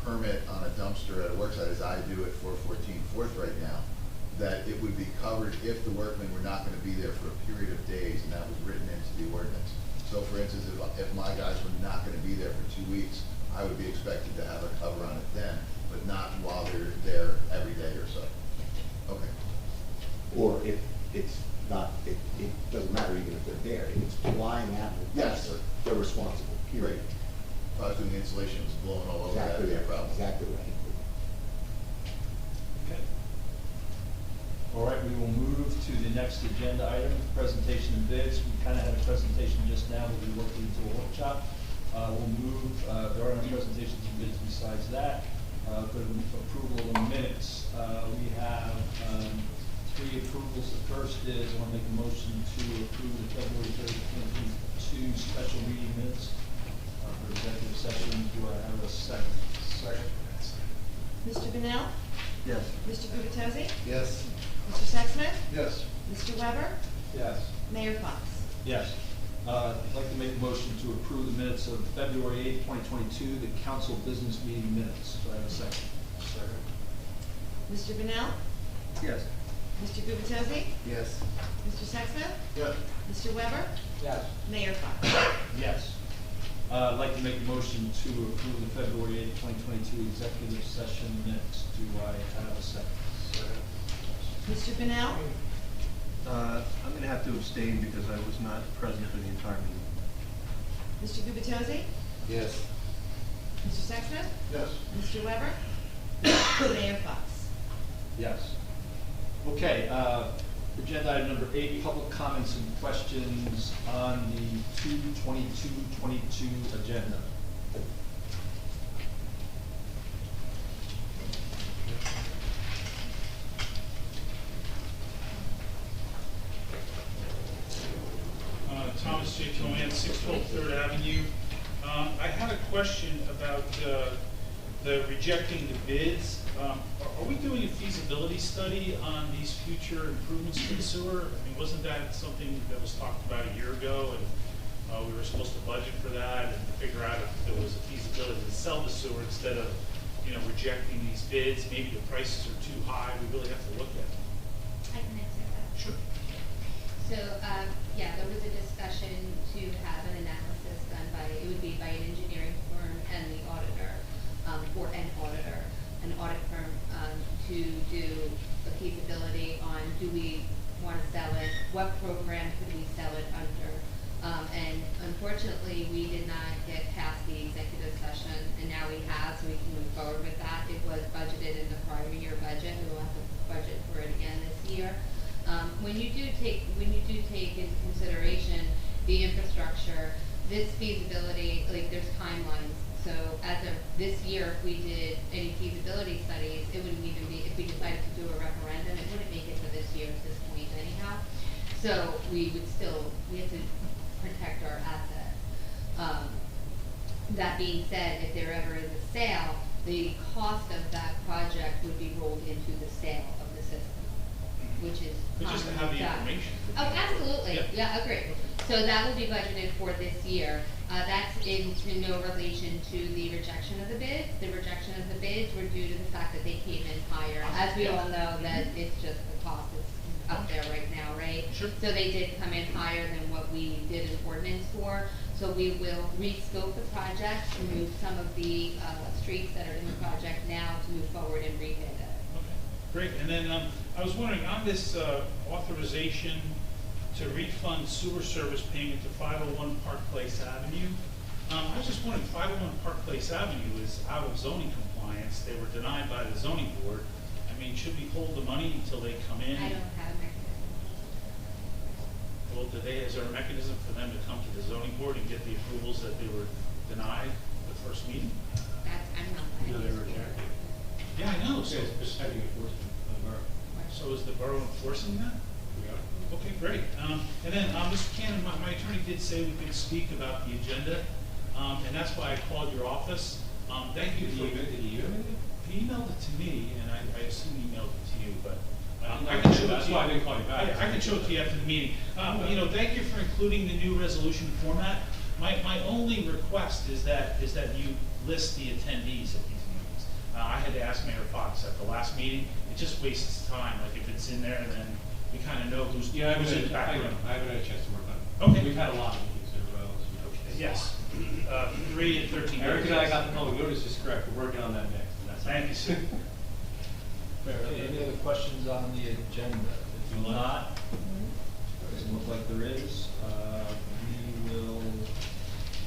permit on a dumpster at a worksite, as I do at 414 Fourth right now, that it would be covered if the workmen were not gonna be there for a period of days, and that was written into the ordinance. So for instance, if my guys were not gonna be there for 2 weeks, I would be expected to have a cover on it then, but not while they're there every day or so. Okay. Or if it's not, it doesn't matter even if they're there, if it's flying out of the Yes. dumpster, they're responsible, period. If I was doing the insulation, it was blowing all over, that'd Exactly be a right, problem. exactly right. okay. All right, we will move to the next agenda item, presentation and bids. We kind of had a presentation just now, but we worked into a workshop. We'll move, there are no presentations and bids besides that. Go to approval of the minutes. We have 3 approvals. The first is, I want to make a motion to approve the February 3rd, 2022 special meeting minutes for executive session. Do I have a second? Second. Mr. Benel? Yes. Mr. Gubatose? Yes. Mr. Sexsmith? Yes. Mr. Weber? Yes. Mayor Fox? Yes. I'd like to make a motion to approve the minutes of February 8th, 2022, the council business meeting minutes. Do I have a second? Second. Mr. Benel? Yes. Mr. Gubatose? Yes. Mr. Sexsmith? Yes. Mr. Weber? Yes. Mayor Fox? Yes. I'd like to make a motion to approve the February 8th, 2022 executive session minutes. Do I have a second? Second. Mr. Benel? I'm going to have to abstain because I was not present for the entire meeting. Mr. Gubatose? Yes. Mr. Sexsmith? Yes. Mr. Weber? Mayor Fox? Yes. Okay, agenda item number 8, public comments and questions on the 2/22/22 agenda. Thomas J. Cohen, 612 Third Avenue. I had a question about the rejecting the bids. Are we doing a feasibility study on these future improvements to the sewer? I mean, wasn't that something that was talked about a year ago, and we were supposed to budget for that and figure out if there was a feasibility to sell the sewer instead of, rejecting these bids? Maybe the prices are too high. We really have to look at them. I can answer that. Sure. So, yeah, there was a discussion to have an analysis done by, it would be by an engineering firm and the auditor, or an auditor, an audit firm, to do a feasibility on, do we want to sell it, what program could we sell it under? And unfortunately, we did not get past the executive session, and now we have, so we can move forward with that. It was budgeted in the prior year budget, we will have to budget for it again this year. When you do take into consideration the infrastructure, this feasibility, like there's timelines. So as of this year, if we did any feasibility studies, it wouldn't even be, if we decided to do a referendum, it wouldn't make it to this year at this point anyhow. So we have to protect our asset. That being said, if there ever is a sale, the cost of that project would be rolled into the sale of the system, which is But just to have the done. information. Oh, absolutely, Yeah. yeah, agreed. So that will be budgeted for this year. That's in no relation to the rejection of the bids. The rejection of the bids were due to the fact that they came in higher. As we all know, that it's just the cost is up there right now, right? Sure. So they did come in higher than what we did an ordinance for. So we will re-scope the project to move some of the streets that are in the project now to move forward and rebid it. Okay, great. And then I was wondering, on this authorization to refund sewer service payment to 501 Park Place Avenue, I was just wondering, 501 Park Place Avenue is out of zoning compliance. They were denied by the zoning board. I mean, should we hold the money until they come in? I don't have a mechanism. Well, is there a mechanism for them to come to the zoning board and get the approvals that they were denied the first meeting? I'm not. No, they were rejected. Yeah, I know. So it's pending enforcement of the borough. So is the borough enforcing that? Yeah. Okay, great. And then, Mr. Cannon, my attorney did say we could speak about the agenda, and that's why I called your office. Thank you for. Did he email it? He emailed it to me, and I assume he emailed it to you, but I can show it to you. That's why I didn't call you back. I can show it to you after the meeting. You know, thank you for including the new resolution format. My only request is that you list the attendees at these meetings. I had to ask Mayor Fox at the last meeting. It just wastes time. Like if it's in there, then we kind of know who's in the background. I haven't had a chance to work on it. Okay. We've had a lot of meetings in a row. Yes. 3 and 13. Eric and I got the public notice is correct. We're working on that next. Thank you, sir. Okay, any other questions on the agenda? If not, doesn't look like there is, we will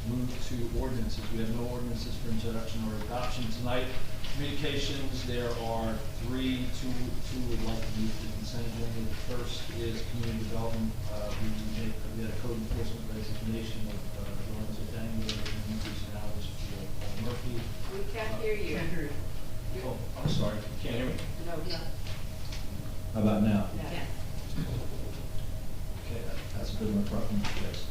move to ordinances. We have no ordinances for introduction or adoption tonight. Communications, there are three, two would like to move to the consent agenda. The first is community development. We had a code enforcement resignation of Lawrence O'Daniel and increase in hours for Paul Murphy. We can't hear you. Can't hear you. Oh, I'm sorry, can't hear me? No. How about now? Yes. Okay, that's a good one, problem, yes.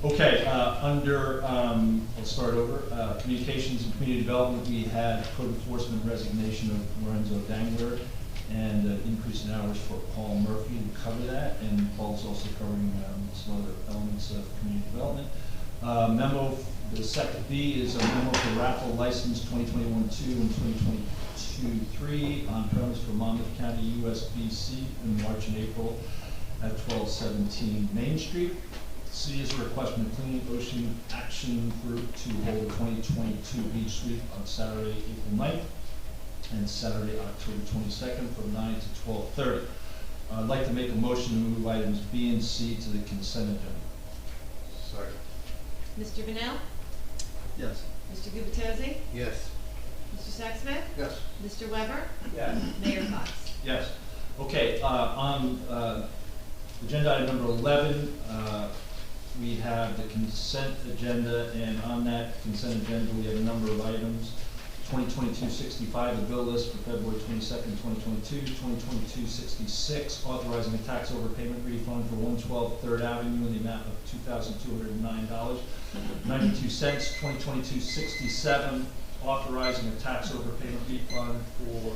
Okay, under, I'll start over, communications and community development, we had code enforcement resignation of Lorenzo Dangler and increase in hours for Paul Murphy to cover that, and Paul's also covering some other elements of community development. Memo, the second B is a memo for raffle license 2021-2 and 2022-3 on premise for Monmouth County USBC in March and April at 1217 Main Street. C is a request from the Clean Ocean Action Group to hold a 2022 beach sweep on Saturday, April 9th and Saturday, October 22nd from 9 to 12:30. I'd like to make a motion to move items B and C to the consent agenda. Sorry. Mr. Vanel? Yes. Mr. Gubatose? Yes. Mr. Sexsmith? Yes. Mr. Weber? Yes. Mayor Fox? Yes. Okay, on agenda item number 11, we have the consent agenda, and on that consent agenda, we have a number of items. 2022-65, the bill list for February 22nd, 2022. 2022-66, authorizing a tax overpayment refund for 112 3rd Avenue in the amount of $2,209.92. 2022-67, authorizing a tax overpayment refund for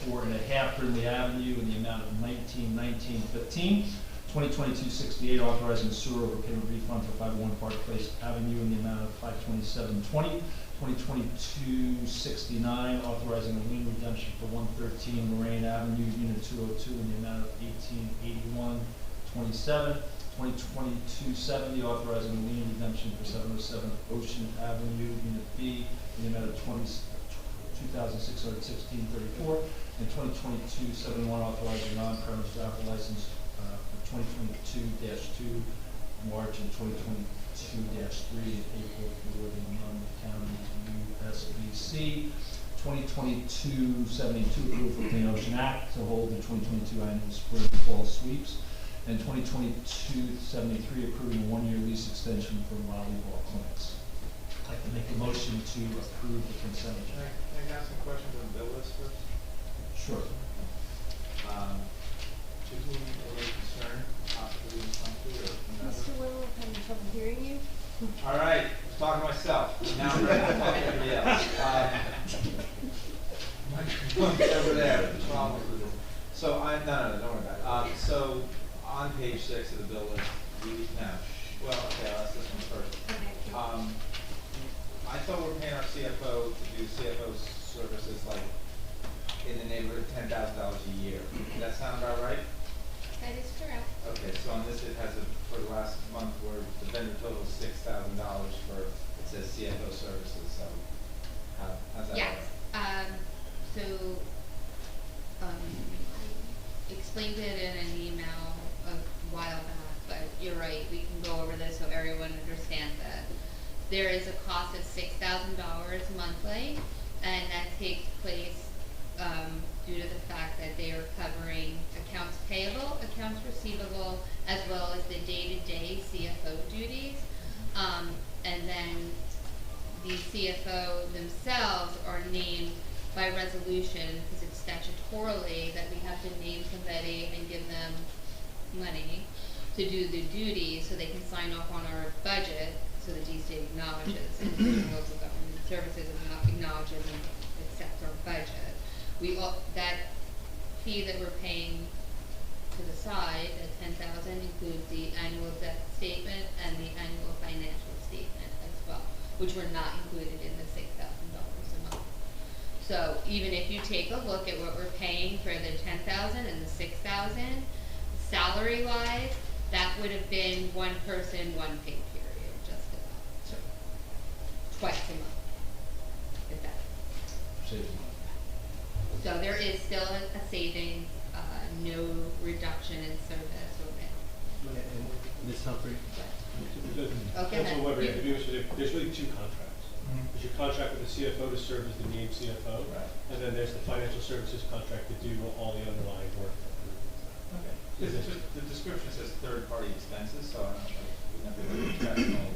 404.5 Brindley Avenue in the amount of $19.15. 2022-68, authorizing a sewer overpayment refund for 501 Park Place Avenue in the amount of $527.20. 2022-69, authorizing a lien redemption for 113 Lorraine Avenue, Unit 202 in the amount of $1881.27. 2022-70, authorizing a lien redemption for 707 Ocean Avenue, Unit B in the amount of $2,616.34. And 2022-71, authorizing non-premise raffle license for 2022-2 March and 2022-3 April for the Monmouth County USBC. 2022-72 approval for Clean Ocean Act to hold the 2022 annual spring and fall sweeps. And 2022-73 approving a one-year lease extension for volleyball clinics. I'd like to make a motion to approve the consent agenda. Can I ask some questions on the bill list first? Sure. To whom are they concerned, possibly in country or whomever? Mr. Willow, I'm having trouble hearing you. All right, I'm talking to myself. Now I'm ready to talk to everybody else. Microphone's over there. The problem with it. So no, don't worry about it. So on page 6 of the bill list, well, okay, I'll ask this one first. Okay, can I thought we were paying our CFO to do CFO services like in the neighborhood of $10,000 a year. Does that sound about right? That is correct. Okay, so on this it has for the last month where the vendor total is $6,000 for, it says CFO services, so how's that? Yes, so, I explained it in an email a while back, but you're right, we can go over this so everyone understands that. There is a cost of $6,000 monthly, and that takes place, due to the fact that they are covering accounts payable, accounts receivable, as well as the day-to-day CFO duties. And then the CFO themselves are named by resolution, because it's statutorily that we have to name somebody and give them money to do the duties so they can sign off on our budget, so the DC acknowledges, and the local government services acknowledges and accepts our budget. That fee that we're paying to the side, at $10,000, includes the annual debt statement and the annual financial statement as well, which were not included in the $6,000 a month. So even if you take a look at what we're paying for the $10,000 and the $6,000, salary-wise, that would have been one person, one pay period, just about. So twice a month, if that. Saves money. So there is still a savings, no reduction in service or rent. Ms. Humphrey? Okay. Council Weber, there's really two contracts. There's your contract with the CFO to serve as the named CFO, and then there's the financial services contract to do all the underlying work. Okay. The description says third-party expenses, so I don't know, we never really professional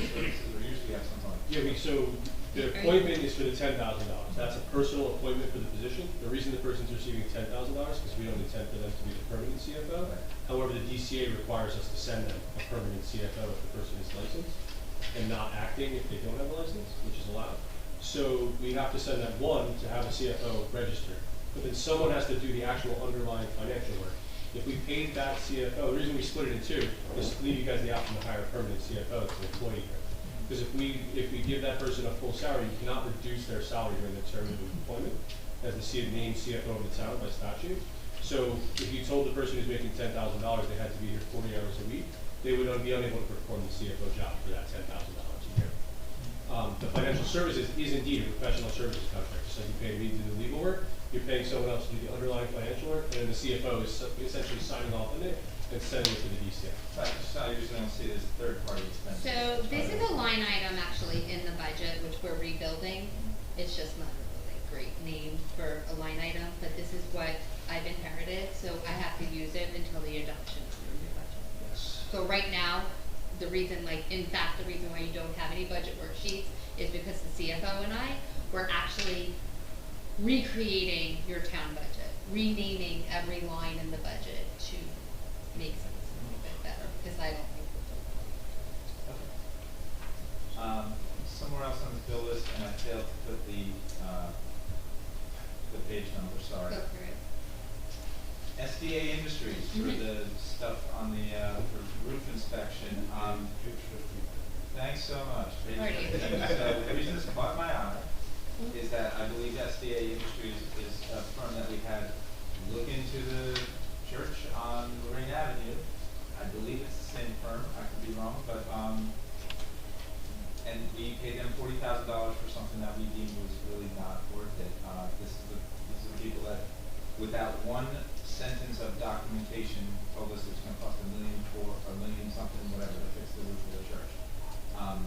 services, or usually have something like. Yeah, so the appointment is for the $10,000. That's a personal appointment for the position. The reason the person's receiving $10,000 is because we don't intend for them to be the permanent CFO. However, the DCA requires us to send them a permanent CFO if the person is licensed and not acting if they don't have a license, which is allowed. So we have to send that one to have a CFO registered. But then someone has to do the actual underlying financial work. If we paid that CFO, the reason we split it in two is to leave you guys the option to hire a permanent CFO to an employee here. Because if we give that person a full salary, you cannot reduce their salary during the term of employment as the named CFO of the town by statute. So if you told the person who's making $10,000 they had to be here 40 hours a week, they would be unable to perform the CFO job for that $10,000 a year. The financial services is indeed a professional services contract. Just like you pay me to do the legal work, you're paying someone else to do the underlying financial work, and then the CFO is essentially signing off on it and sending it to the DCA. So I usually don't see it as third-party expenses. So this is a line item actually in the budget, which we're rebuilding. It's just not a really great name for a line item, but this is what I've inherited, so I have to use it until the adoption of the new budget. Yes. So right now, the reason why you don't have any budget worksheets is because the CFO and I were actually recreating your town budget, renaming every line in the budget to make sense a little bit better, because I don't think we're doing it. Okay. Somewhere else on the bill list, and I failed to put the page number, sorry. Go for it. SDA Industries for the stuff on the for roof inspection. Thanks so much. Page 15. So the reason this caught my eye is that I believe SDA Industries is a firm that we had look into the church on Lorraine Avenue. I believe it's the same firm. I could be wrong, but and we paid them $40,000 for something that we deemed was really not worth it. This is the people that, without one sentence of documentation, told us it's going to cost $1 million something, whatever, to fix the roof of the church.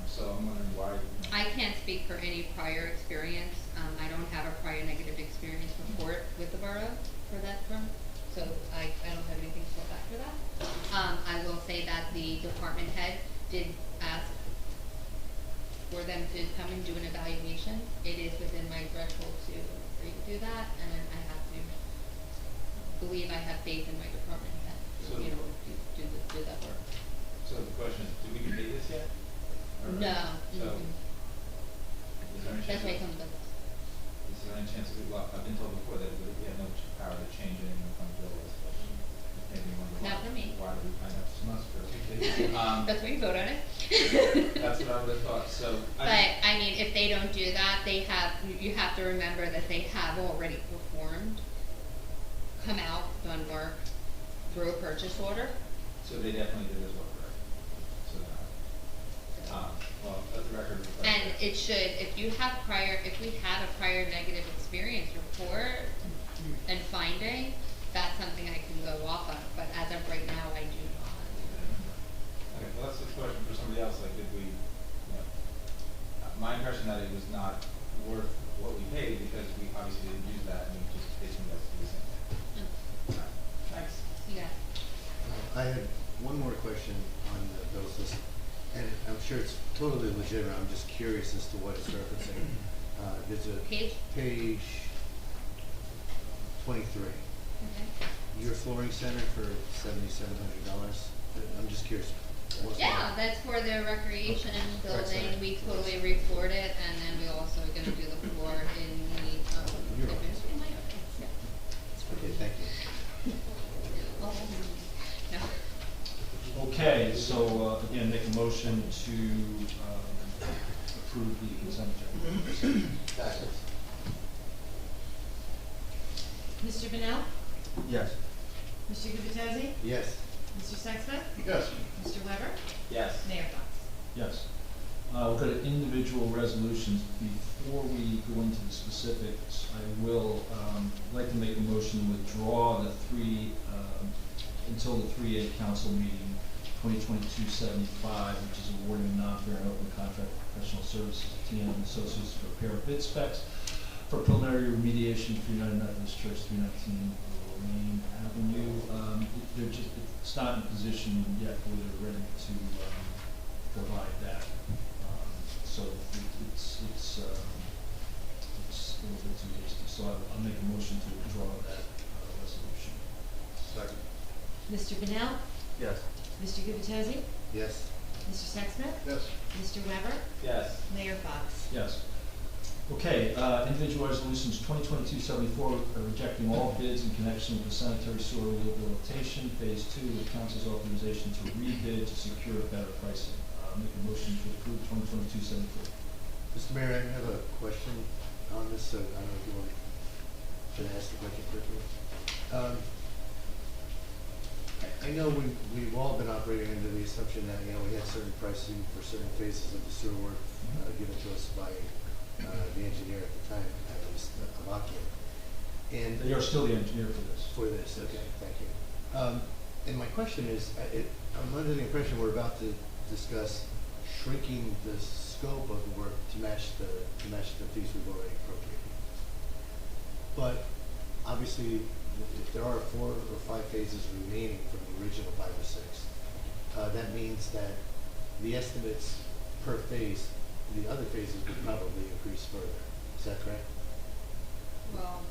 So I'm wondering why. I can't speak for any prior experience. I don't have a prior negative experience report with the borough for that firm, so I don't have anything to go back for that. I will say that the department head did ask for them to come and do an evaluation. It is within my threshold to agree to do that, and I have to believe I have faith in my department head, So do that work. So the question is, do we get paid this yet? Or No. So, is there any chance? That's why it comes with us. Is there any chance I've been told before that we have no power to change anything on the bill list, but maybe wonder Not for me. why do we find out from us for That's where you vote on it. That's what what I would have thought, so. But, I mean, if they don't do that, you have to remember that they have already performed, come out, done work through a purchase order. So they definitely did this work, right? So, well, let the record reflect. And it should, if we had a prior negative experience report and finding, that's something I can go off of, but as of right now, I do not. Okay, well, that's a question for somebody else, like, did we, my impression that it was not worth what we paid, because we obviously didn't use that, and we just basically got to do the same thing. Alright, thanks. Yeah. I had one more question on the bills list, and I'm sure it's totally legitimate, I'm just curious as to what it's referencing. There's a Page 23. Okay. Your flooring center for $7,700. I'm just curious. what's Yeah, that? that's for the recreation Rec building. center. We totally refloored it, and then we also are gonna do the floor in the, Your the- office. yeah. Okay, thank you. Oh, no. Okay, so, again, make a motion to, approve the consent agenda. Mr. Bennell? Yes. Mr. Gubatesi? Yes. Mr. Sexsmith? Yes. Mr. Weber? Yes. Mayor Fox? Yes. We'll go to individual resolutions. Before we go into the specifics, I will like to make a motion to withdraw the until the 3A council meeting, 2022-75, which is awarding non-fair and open contract professional services to T&M Associates to prepare bid specs for preliminary remediation for United Methodist Church, 319 Lorraine Avenue. It's not in position yet where they're ready to provide that. So it's a little bit too hasty. So I'll make a motion to withdraw that resolution. Second. Mr. Bennell? Yes. Mr. Gubatesi? Yes. Mr. Sexsmith? Yes. Mr. Weber? Yes. Mayor Fox? Yes. Okay, individual resolutions 2022-74, rejecting all bids in connection with the sanitary sewer rehabilitation, phase 2, with council's authorization to rebid to secure better pricing. Make a motion to approve 2022-74. Mr. Mayor, I have a question on this, so I don't know if you want to ask the question quickly. I know we've all been operating under the assumption that, we had certain pricing for certain phases of the sewer work given to us by the engineer at the time, at least Avakian. And You're still the engineer for this. for this, okay, thank you. And my question is, I'm under the impression we're about to discuss shrinking the scope of the work to match the fees we've already appropriated. But obviously, if there are 4 or 5 phases remaining from the original 5 or 6, that means that the estimates per phase, the other phases would probably increase further. Is that correct? Well,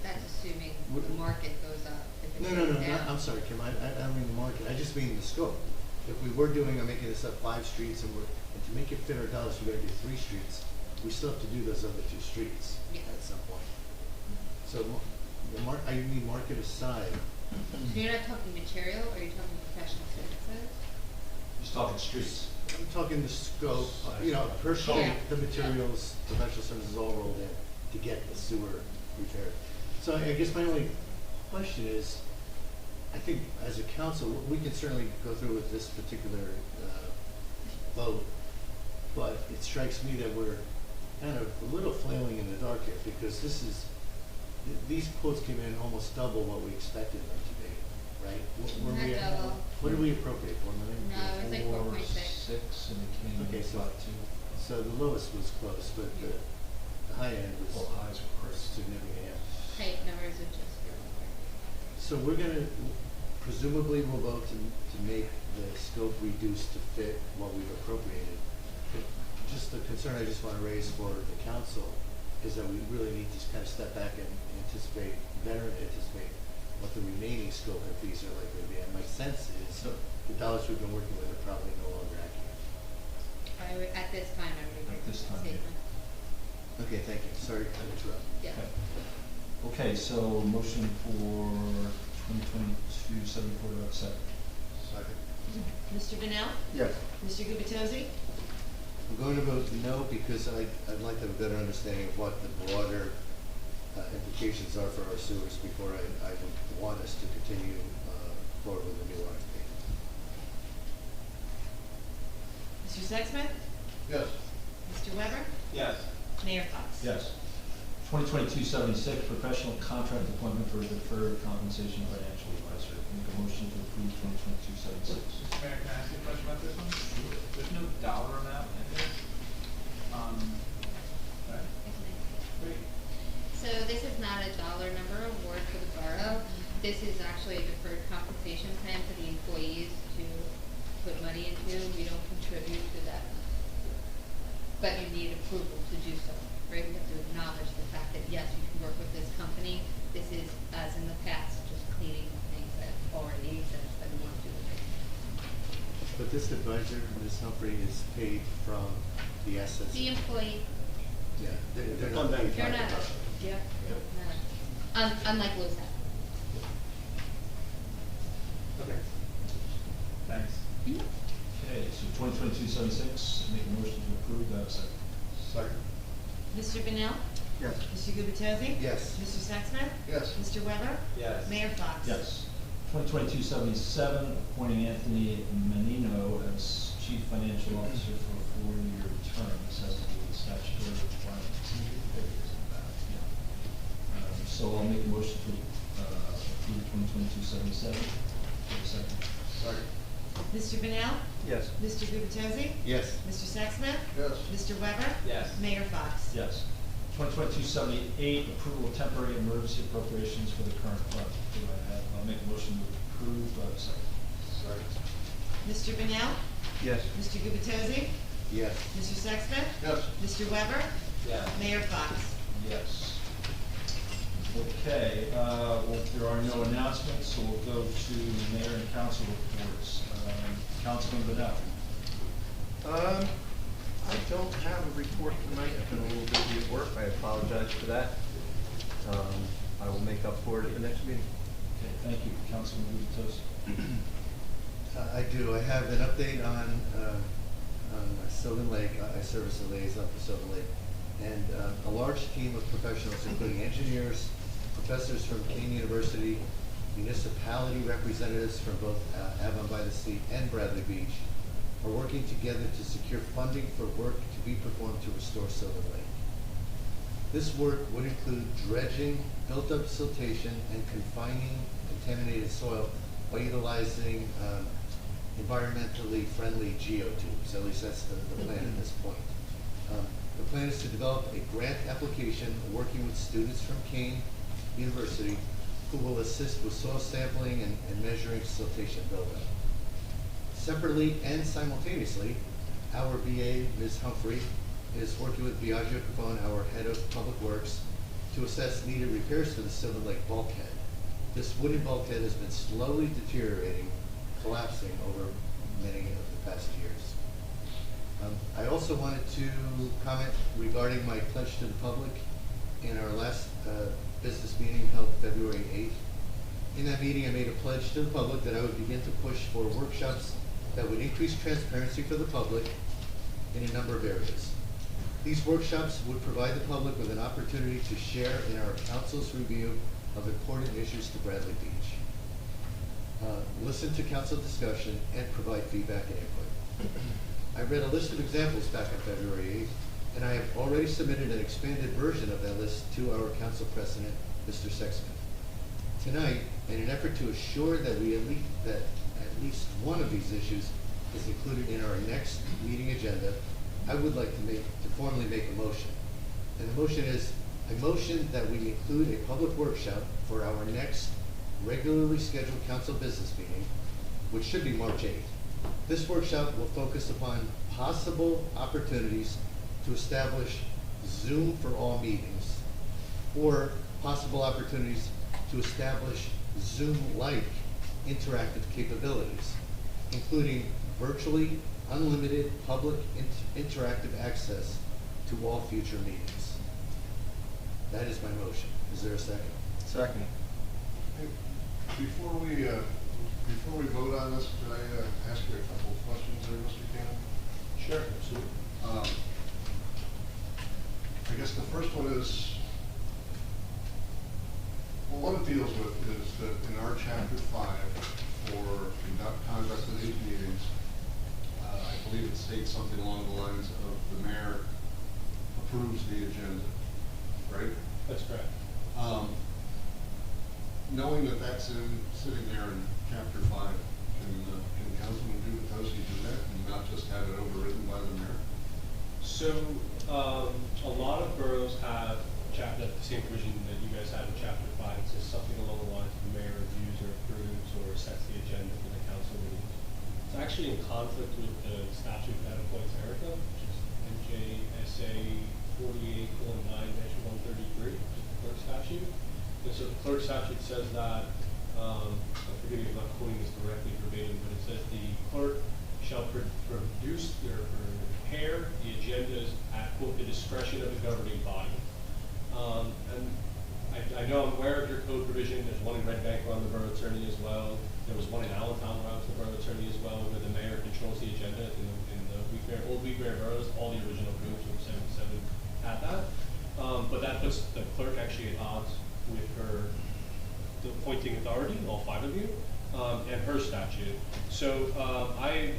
that's assuming the market goes up. If it No, goes down. I'm sorry, Kim, I don't mean the market, I just mean the scope. If we were doing, I'm making this up, 5 streets, and to make it fit our dollars, we're gonna do 3 streets, we still have to do those other 2 streets at some point. So, I mean, market aside. So you're not talking material, or you're talking professional services? Just talking streets. I'm talking the scope, personally, Yeah. the materials, professional services all rolled in to get the sewer repaired. So I guess my only question is, I think as a council, we can certainly go through with this particular vote, but it strikes me that we're kind of a little flailing in the dark here, because these quotes came in almost double what we expected them to be, right? Not double. What did we appropriate, $4 million? No, it was like 4.6. 6, and it came in Okay, so about 2. So the lowest was close, but the high end was Well, highs were close. significant, yeah. Type numbers are just really So we're gonna, presumably we'll vote to make the scope reduced to fit what we've appropriated. But just the concern I just wanna raise for the council is that we really need to kind of step back and better anticipate what the remaining scope and fees are likely to be. And my sense is the dollars we've been working with are probably no longer accurate. At this time, I would agree At this with the time, yeah. statement. Okay, thank you. Sorry to interrupt. Yeah. Okay, so motion for 2022-74 to accept. Second. Mr. Bennell? Yes. Mr. Gubatesi? I'm going to vote no because I'd like to have a better understanding of what the broader implications are for our sewers before I would want us to continue forward with the new RFP. Mr. Sexsmith? Yes. Mr. Weber? Yes. Mayor Fox? Yes. 2022-76, professional contract appointment for a deferred compensation financial advisor. Make a motion to approve 2022-76. Mr. Mayor, can I ask you a question about this one? There's no dollar amount in this. Right? Great. So this is not a dollar number award for the borough. This is actually a deferred compensation plan for the employees to put money into. We don't contribute to that. But you need approval to do so, right? We have to acknowledge the fact that, yes, you can work with this company. This is, as in the past, just cleaning things that already exist that we want to do. But this advisor, Ms. Humphrey, is paid from the assets. The employee. Yeah, they're Fund not paid by They're the not, borough. yeah, unlike LoSAP. Okay. Thanks. Okay, so 2022-76, make a motion to approve. Do I have a second? Second. Mr. Benel? Yes. Mr. Gubatose? Yes. Mr. Sexsmith? Yes. Mr. Weber? Yes. Mayor Fox? Yes. 2022-77, appointing Anthony Menino as Chief Financial Officer for a 4-year term. This has to do with statutory requirements. So I'll make a motion to approve 2022-77. Second. Second. Mr. Benel? Yes. Mr. Gubatose? Yes. Mr. Sexsmith? Yes. Mr. Weber? Yes. Mayor Fox? Yes. 2022-78, approval of temporary emergency appropriations for the current fund. Do I have, I'll make a motion to approve. Do I have a second? Second. Mr. Benel? Yes. Mr. Gubatose? Yes. Mr. Sexsmith? Yes. Mr. Weber? Yes. Mayor Fox? Yes. Okay, well, there are no announcements, so we'll go to mayor and council reports. Councilman Benel. I don't have a report tonight. I've been a little busy at work. I apologize for that. I will make up for it at the next meeting. Okay, thank you. Councilman Gubatose. I do. I have an update on Sylvan Lake. I serve as a liaison for Sylvan Lake. And a large team of professionals, including engineers, professors from Kean University, municipality representatives from both Avon by the Sea and Bradley Beach, are working together to secure funding for work to be performed to restore Sylvan Lake. This work would include dredging, built-up siltation, and confining contaminated soil by utilizing environmentally friendly geotubes. At least that's the plan at this point. The plan is to develop a grant application working with students from Kean University who will assist with soil sampling and measuring siltation buildup. Separately and simultaneously, our VA, Ms. Humphrey, is working with Biagio Capone, our head of public works, to assess needed repairs to the Sylvan Lake bulkhead. This wooden bulkhead has been slowly deteriorating, collapsing over many of the past years. I also wanted to comment regarding my pledge to the public in our last business meeting held February 8th. In that meeting, I made a pledge to the public that I would begin to push for workshops that would increase transparency for the public in a number of areas. These workshops would provide the public with an opportunity to share in our council's review of important issues to Bradley Beach. Listen to council discussion and provide feedback and input. I read a list of examples back on February 8th, and I have already submitted an expanded version of that list to our council president, Mr. Sexsmith. Tonight, in an effort to assure that at least one of these issues is included in our next meeting agenda, I would like to formally make a motion. And the motion is a motion that we include a public workshop for our next regularly scheduled council business meeting, which should be March 8th. This workshop will focus upon possible opportunities to establish Zoom for all meetings, or possible opportunities to establish Zoom-like interactive capabilities, including virtually unlimited public interactive access to all future meetings. That is my motion. Is there a second? Second. Before we vote on this, could I ask you a couple of questions there, Mr. Cannon? Sure, absolutely. I guess the first one is, well, what it deals with is that in our chapter 5 for conduct of these meetings, I believe it states something along the lines of the mayor approves the agenda, right? That's correct. Knowing that that's sitting there in chapter 5, can councilman Dugatossi do that and not just have it overridden by the mayor? So, a lot of boroughs have the same provision that you guys have in chapter 5. It says something along the lines of the mayor reviews or approves or sets the agenda for the council meetings. It's actually in conflict with the statute that appoints Erica, which is NJSA 48:9-133, which is the clerk statute. And so the clerk statute says that, forgive me if I'm not quoting this directly verbatim, but it says the clerk shall produce or prepare the agendas at, quote, the discretion of the governing body. And I know I'm aware of your code provision. There's one in Red Bank where I'm the borough attorney as well. There was one in Allentown where I was the borough attorney as well, where the mayor controls the agenda in the old Wheatberry boroughs. All the original codes from 77 had that. But that puts the clerk actually at odds with the appointing authority, all 5 of you, and her statute. So I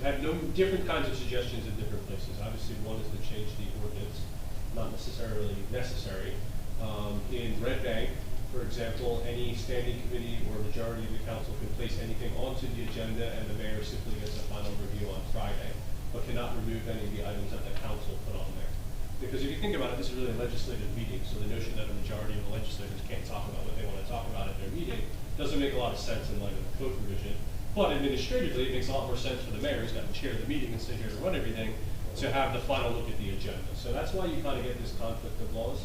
have no different kinds of suggestions in different places. Obviously, one is to change the ordinance, not necessarily necessary. In Red Bank, for example, any standing committee or majority of the council can place anything onto the agenda, and the mayor simply gets a final review on Friday, but cannot remove any of the items that the council put on there. Because if you think about it, this is really a legislative meeting, so the notion that a majority of the legislators can't talk about what they want to talk about at their meeting doesn't make a lot of sense in light of the code provision. But administratively, it makes a lot more sense for the mayor, who's got to chair the meeting and sit here and run everything, to have the final look at the agenda. So that's why you kind of get this conflict of laws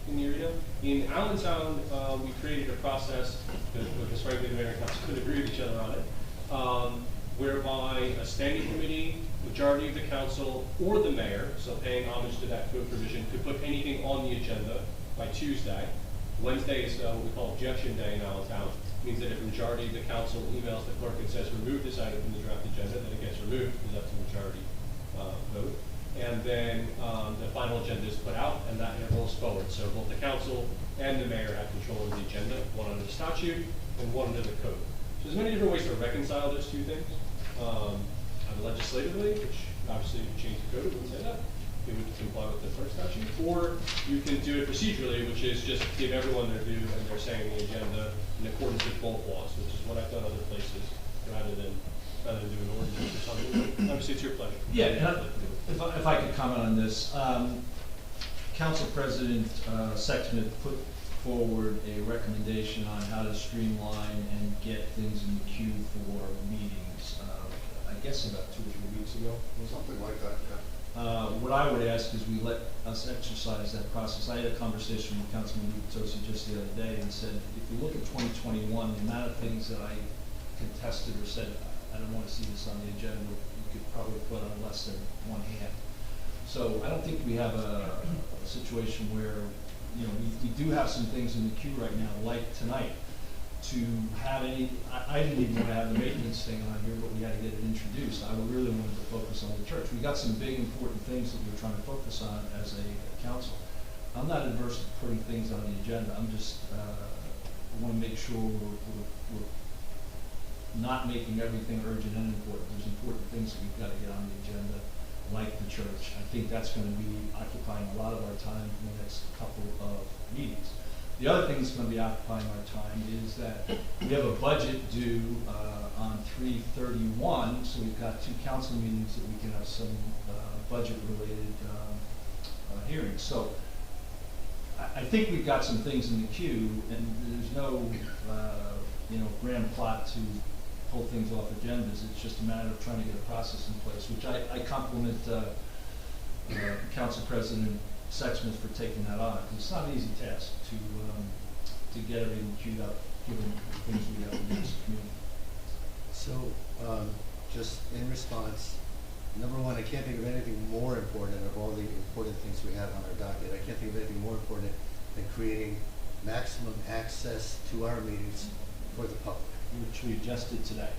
in the arena. In Allentown, we created a process, because frankly the mayor and council couldn't agree with each other on it, whereby a standing committee, majority of the council, or the mayor, so paying homage to that code provision, could put anything on the agenda by Tuesday. Wednesday is what we call objection day in Allentown. It means that if a majority of the council emails the clerk and says remove this item from the draft agenda, then it gets removed because that's a majority vote. And then the final agenda is put out, and that rolls forward. So both the council and the mayor have control of the agenda, one under the statute and one under the code. So there's many different ways to reconcile those two things. Either legislatively, which obviously if you change the code, it wouldn't say that. It would comply with the clerk statute. Or you can do it procedurally, which is just give everyone their due and they're saying the agenda in accordance with both laws, which is what I've done other places, rather than do an ordinance or something. Obviously, it's your pleasure. Yeah, if I could comment on this. Council President Sexsmith put forward a recommendation on how to streamline and get things in the queue for meetings, I guess about 2 or 3 weeks ago. Something like that, yeah. What I would ask is we let us exercise that process. I had a conversation with Councilman Dugatossi just the other day and said, if you look at 2021, the amount of things that I contested or said, I don't want to see this on the agenda, you could probably put on less than one hand. So I don't think we have a situation where, you know, we do have some things in the queue right now, like tonight, to have any, I didn't even want to have the maintenance thing on here, but we had to get it introduced. I really wanted to focus on the church. We got some big important things that we're trying to focus on as a council. I'm not adverse to putting things on the agenda. I'm just, I want to make sure we're not making everything urgent and important. There's important things that we've got to get on the agenda, like the church. I think that's going to be occupying a lot of our time in the next couple of meetings. The other thing that's going to be occupying our time is that we have a budget due on 3/31, so we've got 2 council meetings that we can have some budget-related hearings. So I think we've got some things in the queue, and there's no grand plot to pull things off agendas. It's just a matter of trying to get a process in place, which I compliment Council President Sexsmith for taking that on. It's not an easy task to get everything queued up, given the things we have in this community. So, just in response, number one, I can't think of anything more important of all the important things we have on our docket. I can't think of anything more important than creating maximum access to our meetings for the public. Which we just did today.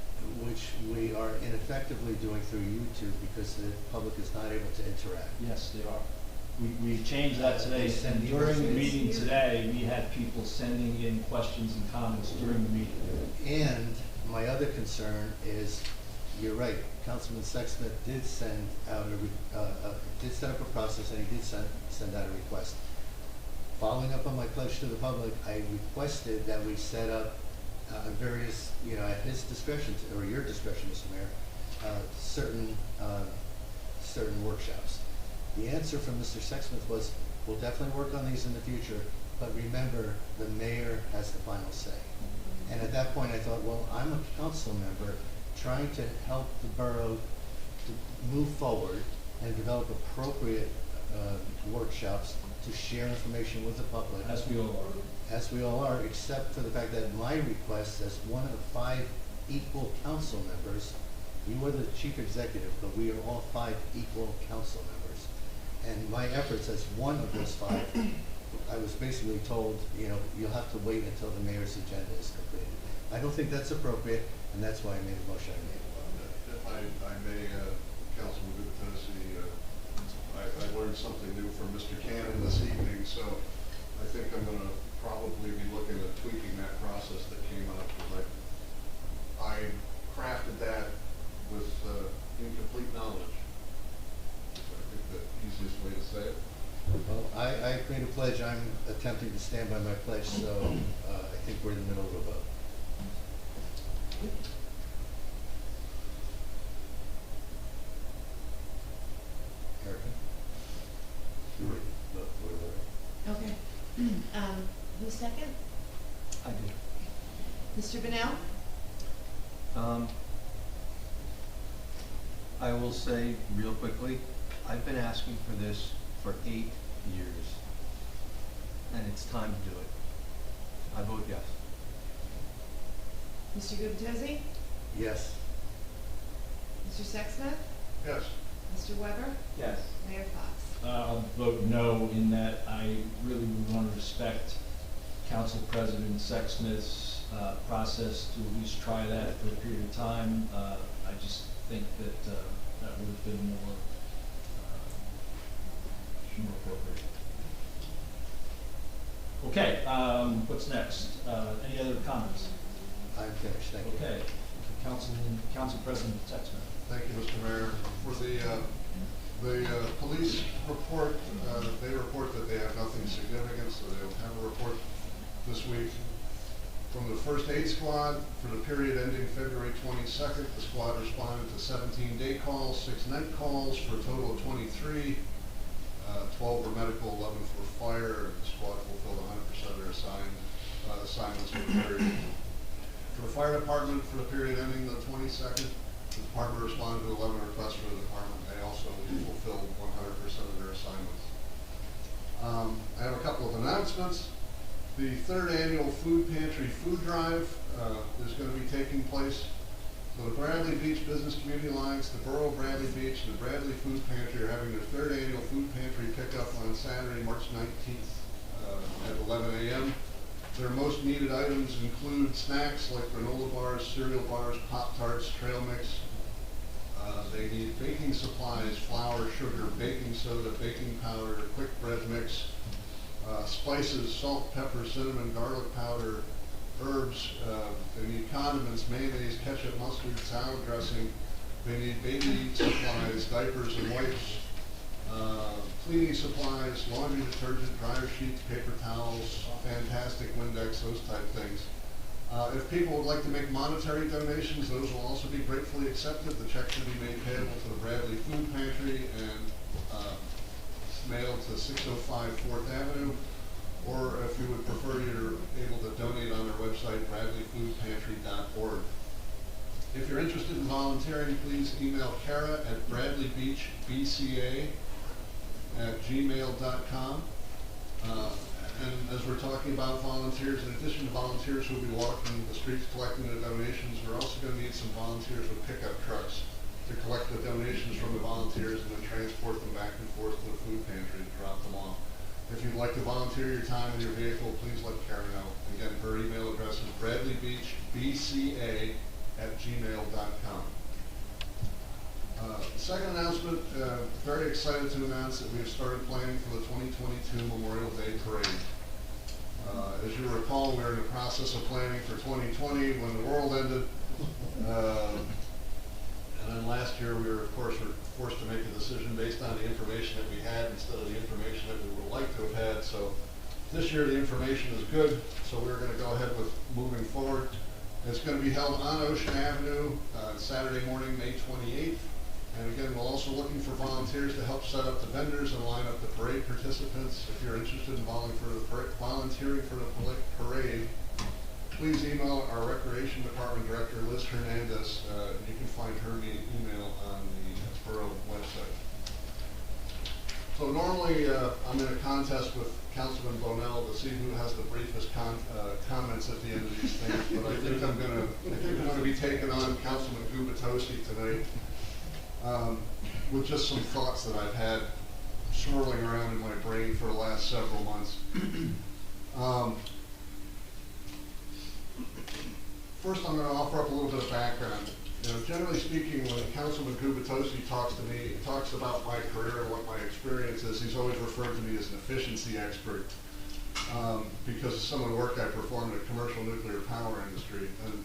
which we are ineffectively doing through YouTube because the public is not able to interact. Yes, they are. We changed that today, They send and during the emails. meeting today, we had people sending in questions and comments during the meeting. And my other concern is, you're right, Councilman Sexsmith did send out did set up a process, and he did send out a request. Following up on my pledge to the public, I requested that we set up various, at his discretion, or your discretion, Mr. Mayor, certain workshops. The answer from Mr. Sexsmith was, we'll definitely work on these in the future, but remember, the mayor has the final say. And at that point, I thought, well, I'm a council member trying to help the borough to move forward and develop appropriate workshops to share information with the public. As we all are. As we all are, except for the fact that my request, as one of 5 equal council members, you are the chief executive, but we are all 5 equal council members. And my efforts as one of those 5, I was basically told, you'll have to wait until the mayor's agenda is completed. I don't think that's appropriate, and that's why I made the motion I made. If I may, Councilman Gutierrez, I learned something new from Mr. Cannon this evening, so I think I'm going to probably be looking at tweaking that process that came out, because I crafted that with incomplete knowledge. I think the easiest way to say it. Well, I made a pledge. I'm attempting to stand by my pledge, so I think we're in the middle of a vote. Erica? You ready? Vote for Okay. Who's second? I did. Mr. Bennell? I will say real quickly, I've been asking for this for 8 years, and it's time to do it. I vote yes. Mr. Gubitose? Yes. Mr. Sexsmith? Yes. Mr. Weber? Yes. Mayor Fox? I'll vote no, in that I really would want to respect Council President Sexsmith's process to at least try that for a period of time. I just think that that would have been more appropriate. Okay, what's next? Any other comments? I'm finished, thank you. Okay, Council President Sexsmith. Thank you, Mr. Mayor. For the police report, they report that they have nothing significant, so they don't have a report this week. From the first aid squad, for the period ending February 22nd, the squad responded to 17 day calls, 6 night calls, for a total of 23. 12 were medical, 11 for fire. The squad fulfilled 100% of their assignments for the period. For the fire department, for the period ending the 22nd, the department responded to 11 requests for the department. They also fulfilled 100% of their assignments. I have a couple of announcements. The 3rd annual food pantry food drive is going to be taking place. So the Bradley Beach Business Community Alliance, the Borough of Bradley Beach, and the Bradley Food Pantry are having their 3rd annual food pantry pickup on Saturday, March 19th at 11 a.m. Their most needed items include snacks like granola bars, cereal bars, Pop-Tarts, trail mix. They need baking supplies, flour, sugar, baking soda, baking powder, quick bread mix, spices, salt, pepper, cinnamon, garlic powder, herbs. They need condiments, mayonnaise, ketchup, mustard, salad dressing. They need baby supplies, diapers and wipes, cleaning supplies, laundry detergent, dryer sheets, paper towels, fantastic Windex, those type things. If people would like to make monetary donations, those will also be gratefully accepted. The check should be made payable to the Bradley Food Pantry and mailed to 605 4th Avenue. Or if you would prefer, you're able to donate on their website, bradleyfoodpantry.org. If you're interested in volunteering, please email Kara at bradleybeachbca@gmail.com. And as we're talking about volunteers, in addition to volunteers who will be walking the streets collecting the donations, we're also going to need some volunteers with pickup trucks to collect the donations from the volunteers and then transport them back and forth to the food pantry to drop them off. If you'd like to volunteer your time in your vehicle, please let Karen know. Again, her email address is bradleybeachbca oceanavenue@gmail.com. Second announcement, very excited to announce that we have started planning for the 2022 Memorial Day Parade. As you recall, we were in the process of planning for 2020 when the world ended. And then last year, we were, of course, forced to make a decision based on the information that we had instead of the information that we would like to have had. So this year, the information is good, so we're going to go ahead with moving forward. It's going to be held on Ocean Avenue Saturday morning, May 28th. And again, we're also looking for volunteers to help set up the vendors and line up the parade participants. If you're interested in volunteering for the parade, please email our Recreation Department Director, Liz Hernandez. You can find her email on the borough website. So normally I'm in a contest with Councilman Bonell to see who has the briefest comments at the end of these things, but I think I'm going to be taking on Councilman Gubitosi tonight. With just some thoughts that I've had swirling around in my brain for the last several months. First, I'm going to offer up a little bit of background. You know, generally speaking, when Councilman Gubitosi talks to me, talks about my career and what my experience is, he's always referred to me as an efficiency expert because of some of the work I performed in the commercial nuclear power industry. And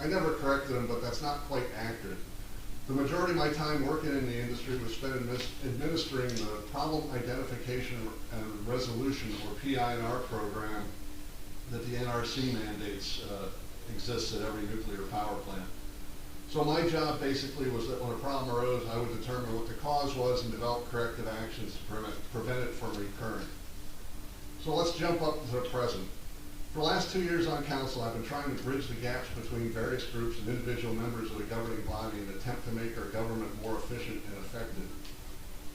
I never corrected him, but that's not quite accurate. The majority of my time working in the industry was spent administering the problem identification and resolution, or PI&R program, that the NRC mandates exists at every nuclear power plant. So my job basically was that when a problem arose, I would determine what the cause was and develop corrective actions to prevent it from recurring. So let's jump up to the present. For the last 2 years on council, I've been trying to bridge the gaps between various groups and individual members of the governing body in an attempt to make our government more efficient and effective.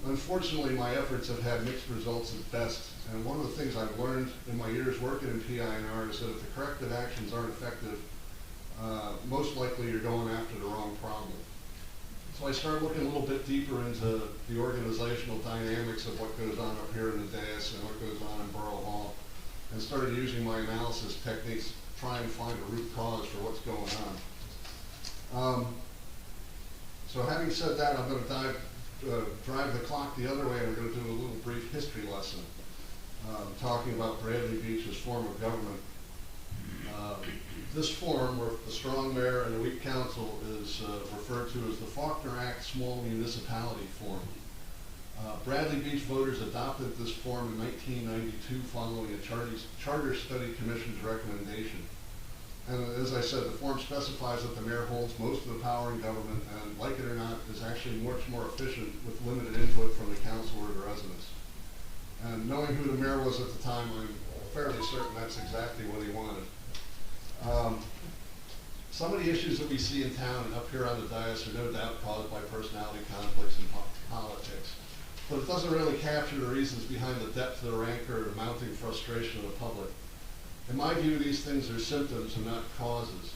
Unfortunately, my efforts have had mixed results at best, and one of the things I've learned in my years working in PI&R is that if the corrective actions aren't effective, most likely you're going after the wrong problem. So I started looking a little bit deeper into the organizational dynamics of what goes on up here in the dais and what goes on in Borough Hall, and started using my analysis techniques to try and find a root cause for what's going on. So having said that, I'm going to drive the clock the other way, and I'm going to do a little brief history lesson, talking about Bradley Beach's form of government. This form, where the strong mayor and the weak council, is referred to as the Faulkner Act Small Municipality Form. Bradley Beach voters adopted this form in 1992 following a Charter Study Commission's recommendation. And as I said, the form specifies that the mayor holds most of the power in government and, like it or not, is actually much more efficient with limited input from the council or the residents. And knowing who the mayor was at the time, I'm fairly certain that's exactly what he wanted. Some of the issues that we see in town and up here on the dais are no doubt caused by personality conflicts and politics. But it doesn't really capture the reasons behind the depth of the rancor or the mounting frustration of the public. In my view, these things are symptoms and not causes.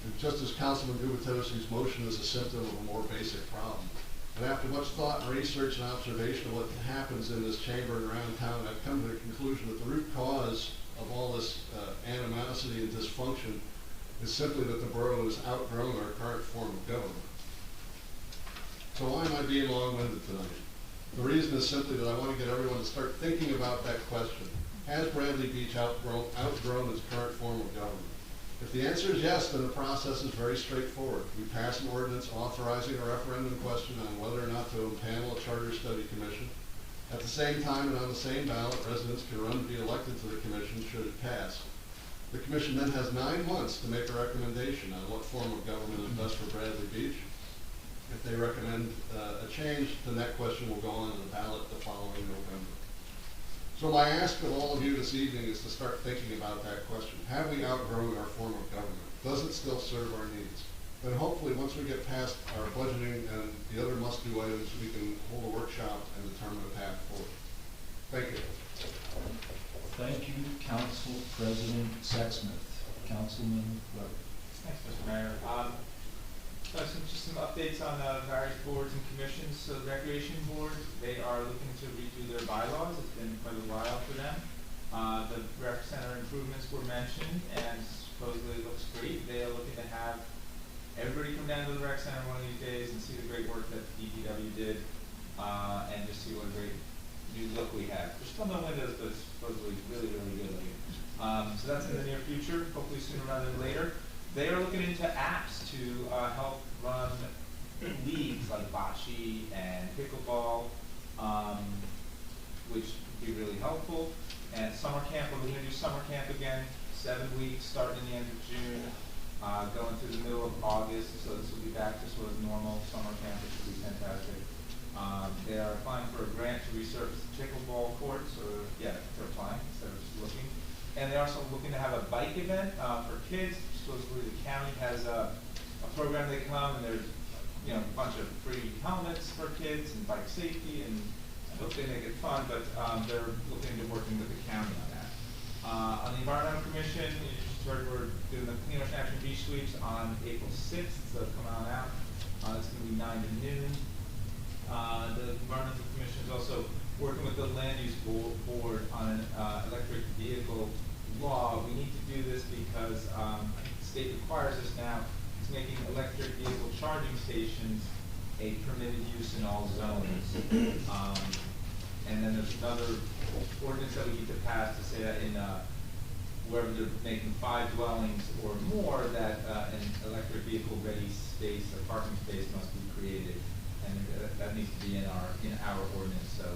And just as Councilman Gubitosi's motion is a symptom of a more basic problem. And after much thought and research and observation of what happens in this chamber and around town, I've come to the conclusion that the root cause of all this animosity and dysfunction is simply that the borough has outgrown our current form of government. So why am I being long-winded tonight? The reason is simply that I want to get everyone to start thinking about that question. Has Bradley Beach outgrown its current form of government? If the answer is yes, then the process is very straightforward. We pass an ordinance authorizing a referendum question on whether or not to impanel a charter study commission. At the same time and on the same ballot, residents can run to be elected to the commission should it pass. The commission then has 9 months to make a recommendation on what form of government is best for Bradley Beach. If they recommend a change, then that question will go on to the ballot the following November. So my ask of all of you this evening is to start thinking about that question. Have we outgrown our form of government? Does it still serve our needs? Then hopefully once we get past our budgeting and the other must-do items, we can hold a workshop and determine a path forward. Thank you. Thank you, Council President Sexsmith. Councilman Weber. Thanks, Mr. Mayor. Just some updates on various boards and commissions. So the Recreation Board, they are looking to redo their bylaws. It's been quite a while for them. The rec center improvements were mentioned and supposedly it looks great. They are looking to have everybody come down to the rec center one of these days and see the great work that DPW did, and just see what a great new look we have. There's still no windows, but it's supposedly really, really good looking. So that's in the near future, hopefully sooner rather than later. They are looking into apps to help run leagues like bocce and pickleball, which would be really helpful. And summer camp, we're going to do summer camp again, 7 weeks, starting in the end of June, going through the middle of August. So this will be back to sort of normal summer camp, which will be fantastic. They are applying for a grant to resurface pickleball courts, or yeah, they're applying instead of just looking. And they're also looking to have a bike event for kids. Supposedly the county has a program they come, and there's a bunch of free helmets for kids and bike safety, and I hope they make it fun, but they're looking into working with the county on that. On the Environmental Commission, you just heard we're doing the Clean Ocean Action Beach Sweeps on April 6th, so come on out. It's going to be 9 to noon. The Environmental Commission is also working with the Land Use Board on an electric vehicle law. We need to do this because the state requires us now. It's making electric vehicle charging stations a permitted use in all zones. And then there's another ordinance that we need to pass to say that in wherever they're making 5 dwellings or more, that an electric vehicle ready space, a parking space must be created. And that needs to be in our ordinance. So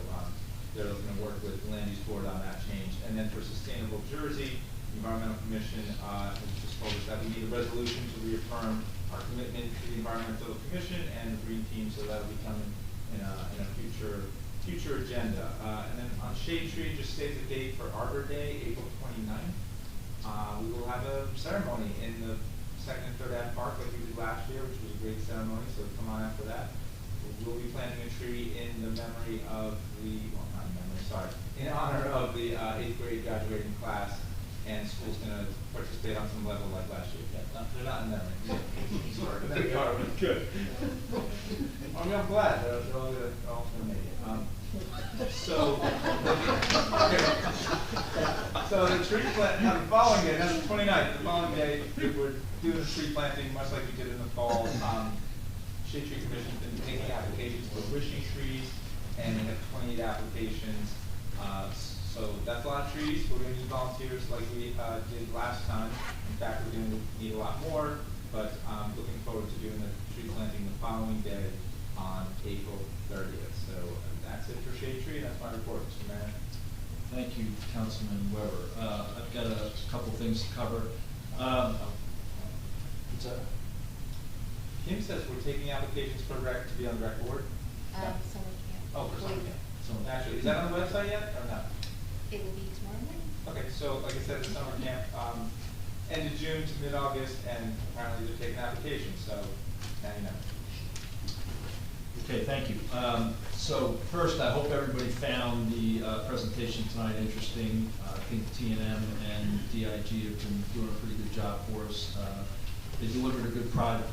they're looking to work with the Land Use Board on that change. And then for Sustainable Jersey, the Environmental Commission has just told us that we need a resolution to reaffirm our commitment to the Environmental Commission and the Green Team, so that'll be coming in a future agenda. And then on Shade Tree, just save the date for Arbor Day, April 29th. We will have a ceremony in the 2nd and 3rd Ave Park like we did last year, which was a great ceremony, so come on after that. We'll be planting a tree in the memory of in honor of the 8th grade graduating class, and school's going to participate on some level like last year. Yeah, they're not in memory. Sorry, they are, but good. I mean, I'm glad they're all going to make it. So the tree plant, now the following day, that's the 29th, the following day, we're doing the tree planting much like we did in the fall. Shade Tree Commission's been taking applications for wishing trees, and they have 28 applications. So that's a lot of trees. We're going to need volunteers like we did last time. In fact, we're going to need a lot more, but I'm looking forward to doing the tree planting the following day on April 30th. So that's it for Shade Tree, and that's my report, Mr. Mayor. Thank you, Councilman Weber. I've got a couple things to cover. What's that? Kim says we're taking applications for rec to be on the rec board. Summer camp. Oh, for summer camp. Actually, is that on the website yet or not? It will be tomorrow morning. Okay, so like I said, the summer camp, end of June to mid-August, and apparently they're taking applications, so now you know. Okay, thank you. So first, I hope everybody found the presentation tonight interesting. I think T&M and DIG have been doing a pretty good job for us. They delivered a good product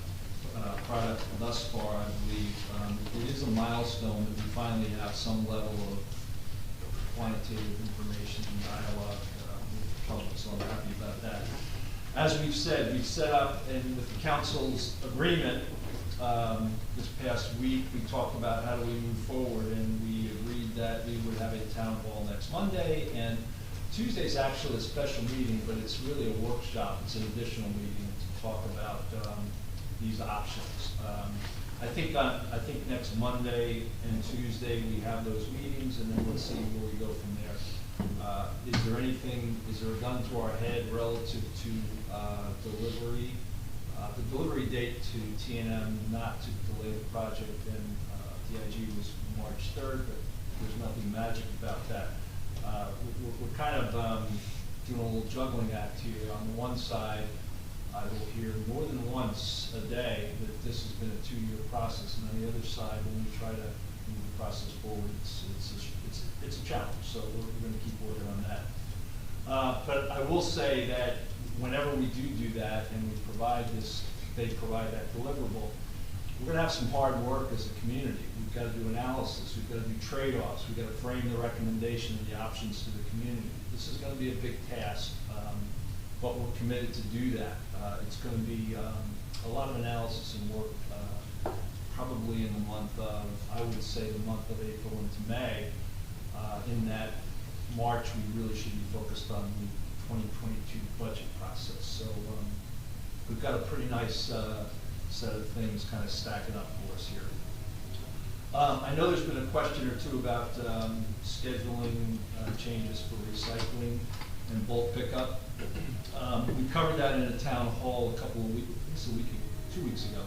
thus far, I believe. It is a milestone that we finally have some level of quantitative information and dialogue with the public, so I'm happy about that. As we've said, we've set up, and with the council's agreement, this past week, we talked about how do we move forward, and we agreed that we would have a town hall next Monday, and Tuesday's actually a special meeting, but it's really a workshop. It's an additional meeting to talk about these options. I think next Monday and Tuesday we have those meetings, and then let's see where we go from there. Is there a gun to our head relative to delivery? The delivery date to T&M not to delay the project, and DIG was March 3rd, but there's nothing magic about that. We're kind of doing a little juggling act here. On the one side, I will hear more than once a day that this has been a 2-year process, and on the other side, when we try to move the process forward, it's a challenge. So we're going to keep working on that. But I will say that whenever we do that, and we provide this, they provide that deliverable, we're going to have some hard work as a community. We've got to do analysis. We've got to do trade-offs. We've got to frame the recommendation and the options to the community. This is going to be a big task. but we're committed to do that. It's going to be a lot of analysis and work, probably in the month of, I would say the month of April into May, in that March we really should be focused on the 2022 budget process. So we've got a pretty nice set of things kind of stacking up for us here. I know there's been a question or two about scheduling changes for recycling and bulk pickup. We covered that in a town hall a couple of weeks, 2 weeks ago.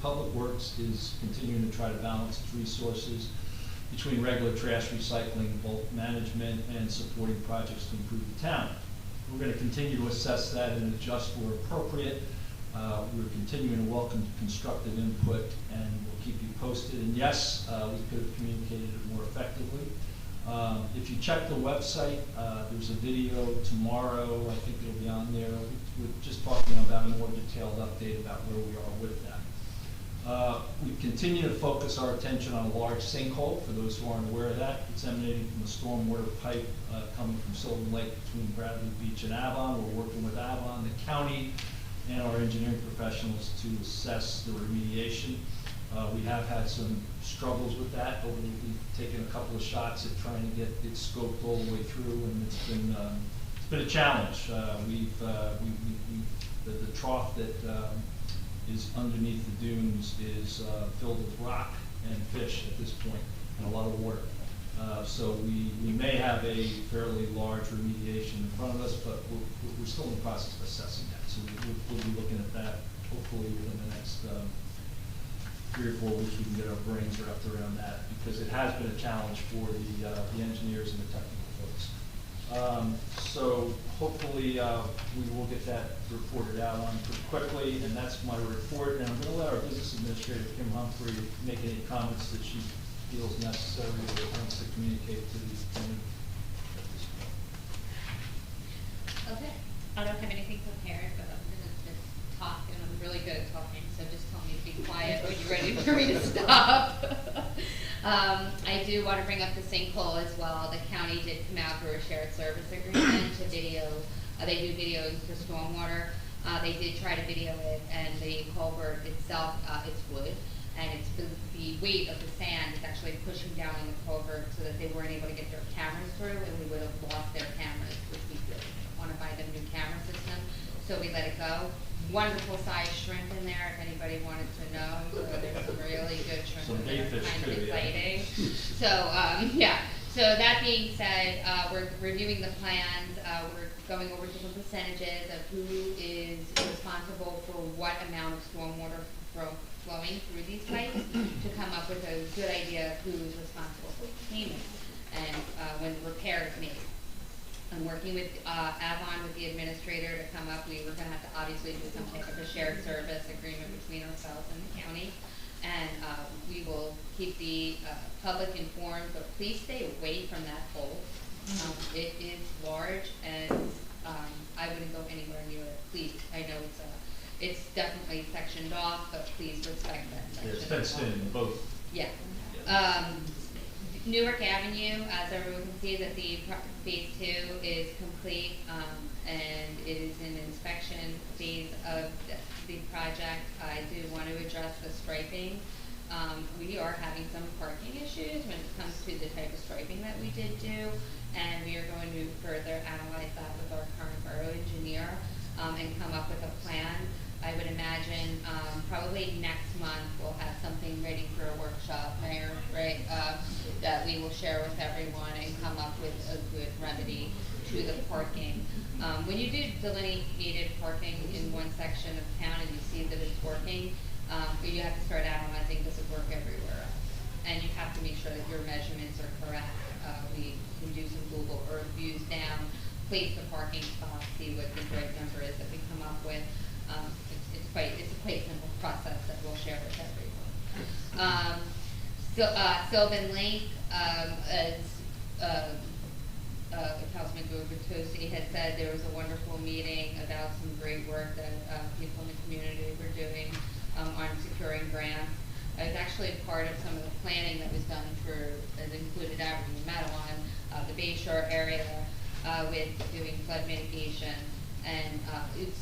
Public Works is continuing to try to balance its resources between regular trash recycling, bulk management, and supporting projects to improve the town. We're going to continue to assess that and adjust where appropriate. We're continuing to welcome constructive input, and we'll keep you posted. And yes, we could have communicated it more effectively. If you check the website, there's a video tomorrow, I think it'll be on there. We're just talking about a more detailed update about where we are with that. We continue to focus our attention on a large sinkhole. For those who aren't aware of that, it's emanating from a stormwater pipe coming from Sylvan Lake between Bradley Beach and Avon. We're working with Avon, the county, and our engineering professionals to assess the remediation. We have had some struggles with that, but we've taken a couple of shots at trying to get it scoped all the way through, and it's been a challenge. The trough that is underneath the dunes is filled with rock and fish at this point, and a lot of water. So we may have a fairly large remediation in front of us, but we're still in the process of assessing that. So we'll be looking at that hopefully within the next 3 or 4 weeks. We can get our brains wrapped around that, because it has been a challenge for the engineers and the technical folks. So hopefully we will get that reported out on pretty quickly, and that's my report. And I'm going to let our business administrator, Kim Humphrey, make any comments that she feels necessary or wants to communicate to the attorney at this point. Okay, I don't have anything prepared, but I'm gonna just talk, and I'm really good at talking, so just tell me to be quiet when you're ready for me to stop. I do want to bring up the sinkhole as well. The county did come out through a shared service agreement to video. They do videos for stormwater. They did try to video it, and the culvert itself, it's wood, and it's the weight of the sand is actually pushing down on the culvert so that they weren't able to get their cameras through, and we would have lost their cameras, which we really want to buy them a new camera system. So we let it go. Wonderful sized shrimp in there, if anybody wanted to know. So there's some really good shrimp Some in there, bait fish kind of too, exciting. So yeah. So that being said, we're reviewing the plans. We're going over different percentages of who is responsible for what amount of stormwater flowing through these pipes to come up with a good idea of who is responsible for payment and when the repair is made. I'm working with Avon, with the administrator, to come up. We were going to have to obviously do some type of a shared service agreement between ourselves and the county, and we will keep the public informed, but please stay away from that hole. It is large, and I wouldn't go anywhere near it. Please, I know it's definitely sectioned off, but please respect that section. Yeah, it's fenced in both. Yeah. Newark Avenue, as everyone can see, that the phase 2 is complete, and it is in inspection phase of the project. I do want to address the striping. We are having some parking issues when it comes to the type of striping that we did do, and we are going to further analyze that with our current borough engineer and come up with a plan. I would imagine probably next month we'll have something ready for a workshop, Mayor, right? That we will share with everyone and come up with a good remedy to the parking. When you do delineated parking in one section of town and you see that it's working, you have to start analyzing, does it work everywhere else? And you have to make sure that your measurements are correct. We can do some Google Earth views down, place the parking spot, see what the right number is that we come up with. It's a quite simple process that we'll share with everyone. Sylvan Lake, as Councilman Gubitosi had said, there was a wonderful meeting about some great work that people in the community were doing on securing grants. I was actually a part of some of the planning that was done for, that included Avenue Matawan, the Bayshore area. with doing flood mitigation, and it's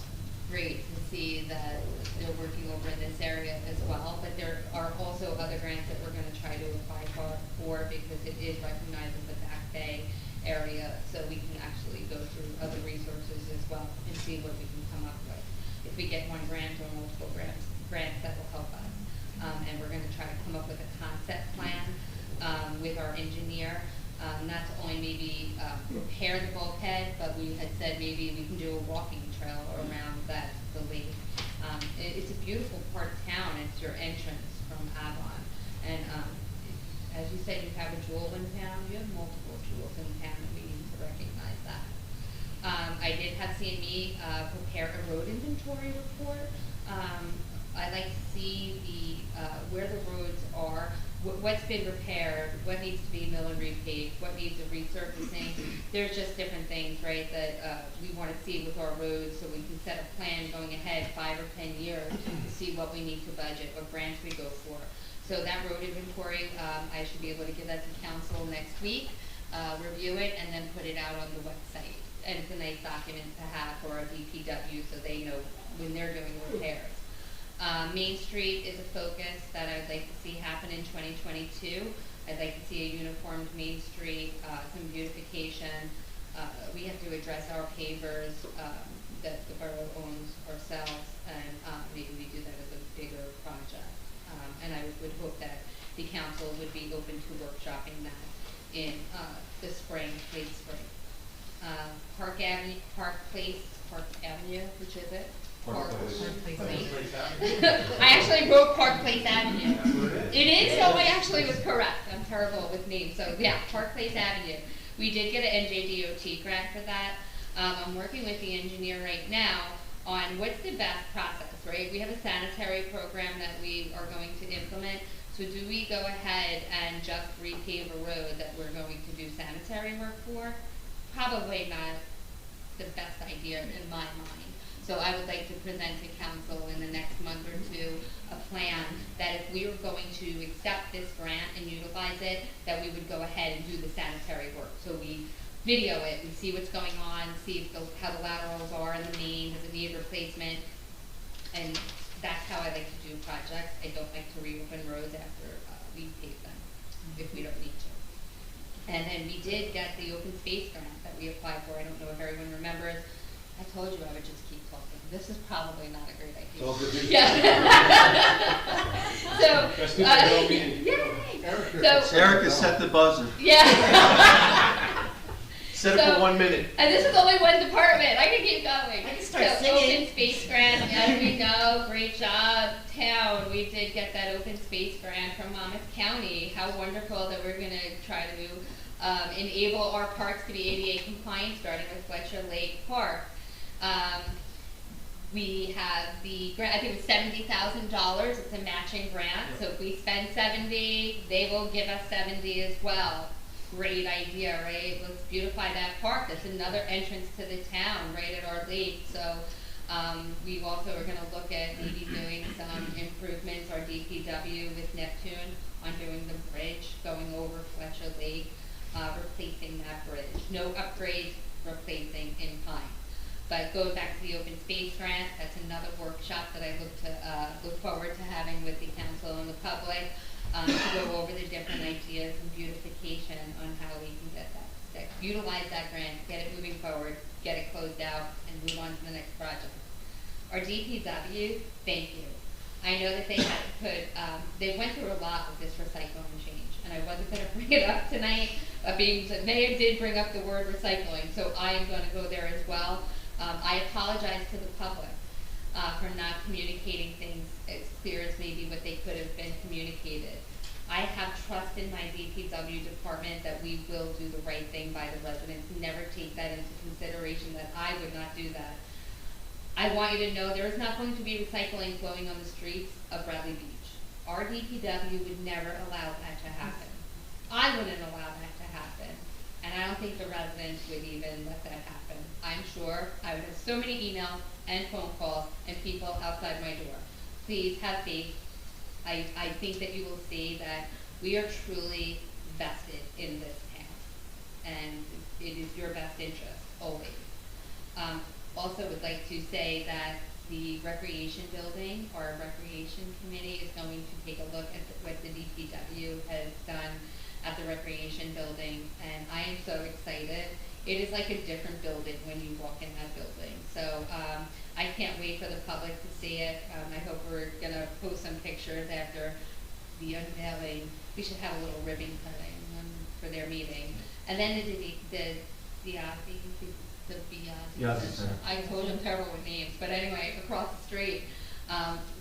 great to see that they're working over in this area as well, but there are also other grants that we're gonna try to apply for because it is recognized as the Back Bay area, so we can actually go through other resources as well and see what we can come up with. If we get one grant or multiple grants that will help us. And we're gonna try to come up with a concept plan with our engineer, not to only maybe repair the bulkhead, but we had said maybe we can do a walking trail around the lake. It's a beautiful part of town. It's your entrance from Avon. And as you said, you have a jewel in town. You have multiple jewels in town, and we need to recognize that. I did have CME prepare a road inventory report. I like to see where the roads are, what's been repaired, what needs to be mill and repaved, what needs a resurfacing. There's just different things, right, that we want to see with our roads, so we can set a plan going ahead 5 or 10 years to see what we need to budget, what grants we go for. So that road inventory, I should be able to give that to council next week, review it, and then put it out on the website. And it's a nice document to have for our DPW so they know when they're doing repairs. Main Street is a focus that I would like to see happen in 2022. I'd like to see a uniformed Main Street, some beautification. We have to address our pavers that the borough owns ourselves, and maybe we do that as a bigger project. And I would hope that the council would be open to workshopping that in the spring, late spring. Park Avenue, which is it? Park Place Lane. I actually wrote Park Place Avenue. It is, so I actually was correct. I'm terrible with names. So yeah, Park Place Avenue. We did get an NJDOT grant for that. I'm working with the engineer right now on what's the best process, right? We have a sanitary program that we are going to implement. So do we go ahead and just repave a road that we're going to do sanitary work for? Probably not the best idea in my mind. So I would like to present to council in the next month or two a plan that if we were going to accept this grant and utilize it, that we would go ahead and do the sanitary work. So we video it, we see what's going on, see if how the laterals are in the main, does it need replacement, and that's how I like to do projects. I don't like to reopen roads after we pave them, if we don't need to. And then we did get the open space grant that we applied for. I don't know if everyone remembers. I told you I would just keep talking. This is probably not a great idea. Well, good. Yeah. So, Erica set the buzzer. Yeah. Set it for 1 minute. And this is only one department. I can keep going. I can start singing. Open space grant, as we know, great job, town. We did get that open space grant from Monmouth County. How wonderful that we're going to try to enable our parks to be ADA compliant, starting with Fletcher Lake Park. We have the grant, I think it's $70,000. It's a matching grant. So if we spend 70, they will give us 70 as well. Great idea, right? Let's beautify that park. That's another entrance to the town, right at our lake. So we also are going to look at maybe doing some improvements, our DPW with Neptune, on doing the bridge going over Fletcher Lake, replacing that bridge. No upgrades, replacing in kind. But going back to the open space grant, that's another workshop that I look forward to having with the council and the public to go over the different ideas and beautification on how we can get that utilize that grant, get it moving forward, get it closed out, and move on to the next project. Our DPW, thank you. I know that they had to put, they went through a lot with this recycling change, and I wasn't going to bring it up tonight, being the mayor did bring up the word recycling, so I am going to go there as well. I apologize to the public for not communicating things as clear as maybe what they could have been communicated. I have trust in my DPW department that we will do the right thing by the residents. Never take that into consideration that I would not do that. I want you to know there is not going to be recycling flowing on the streets of Bradley Beach. Our DPW would never allow that to happen. I wouldn't allow that to happen. And I don't think the residents would even let that happen. I'm sure I would have so many emails and phone calls and people outside my door. Please have faith. I think that you will see that we are truly vested in this town. and it is your best interest, always. Also would like to say that the recreation building, or recreation committee, is going to take a look at what the DPW has done at the recreation building, and I am so excited. It is like a different building when you walk in that building. So I can't wait for the public to see it. I hope we're gonna post some pictures after the unveiling. We should have a little ribbon cutting for their meeting. And then I told you I'm terrible with names, but anyway, across the street.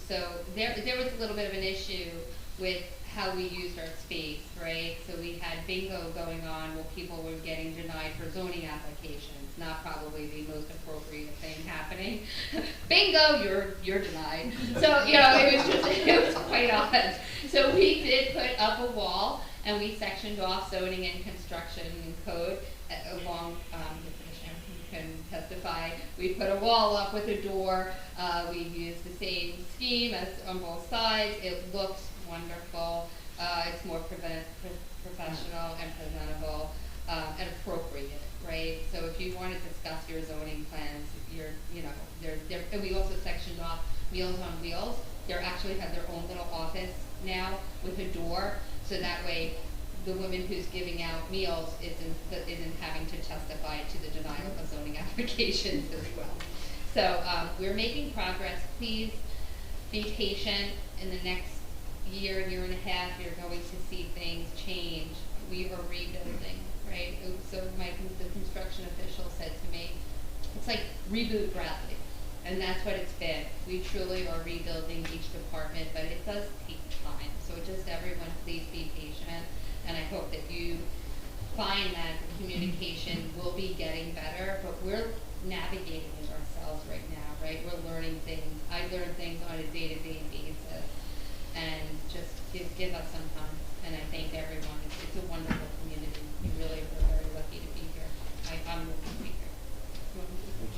So there was a little bit of an issue with how we used our space, right? So we had bingo going on while people were getting denied for zoning applications. Not probably the most appropriate thing happening. Bingo, you're denied. So it was quite odd. So we did put up a wall, and we sectioned off zoning and construction and code along. Can testify. We put a wall up with a door. We used the same scheme as on both sides. It looks wonderful. It's more professional and presentable and appropriate, right? So if you want to discuss your zoning plans, and we also sectioned off Meals on Wheels. They actually have their own little office now with a door, so that way the woman who's giving out meals isn't having to testify to the denial of zoning applications as well. So we're making progress. Please be patient. In the next year and a half, you're going to see things change. We are rebuilding, right? So the construction official said to me, it's like reboot Bradley. And that's what it's been. We truly are rebuilding each department, but it does take time. So just everyone, please be patient. And I hope that you find that the communication will be getting better, but we're navigating it ourselves right now, right? We're learning things. I learn things on a day-to-day basis, and just give us some time. And I thank everyone. It's a wonderful community. We really are very lucky to be here. I'm lucky to be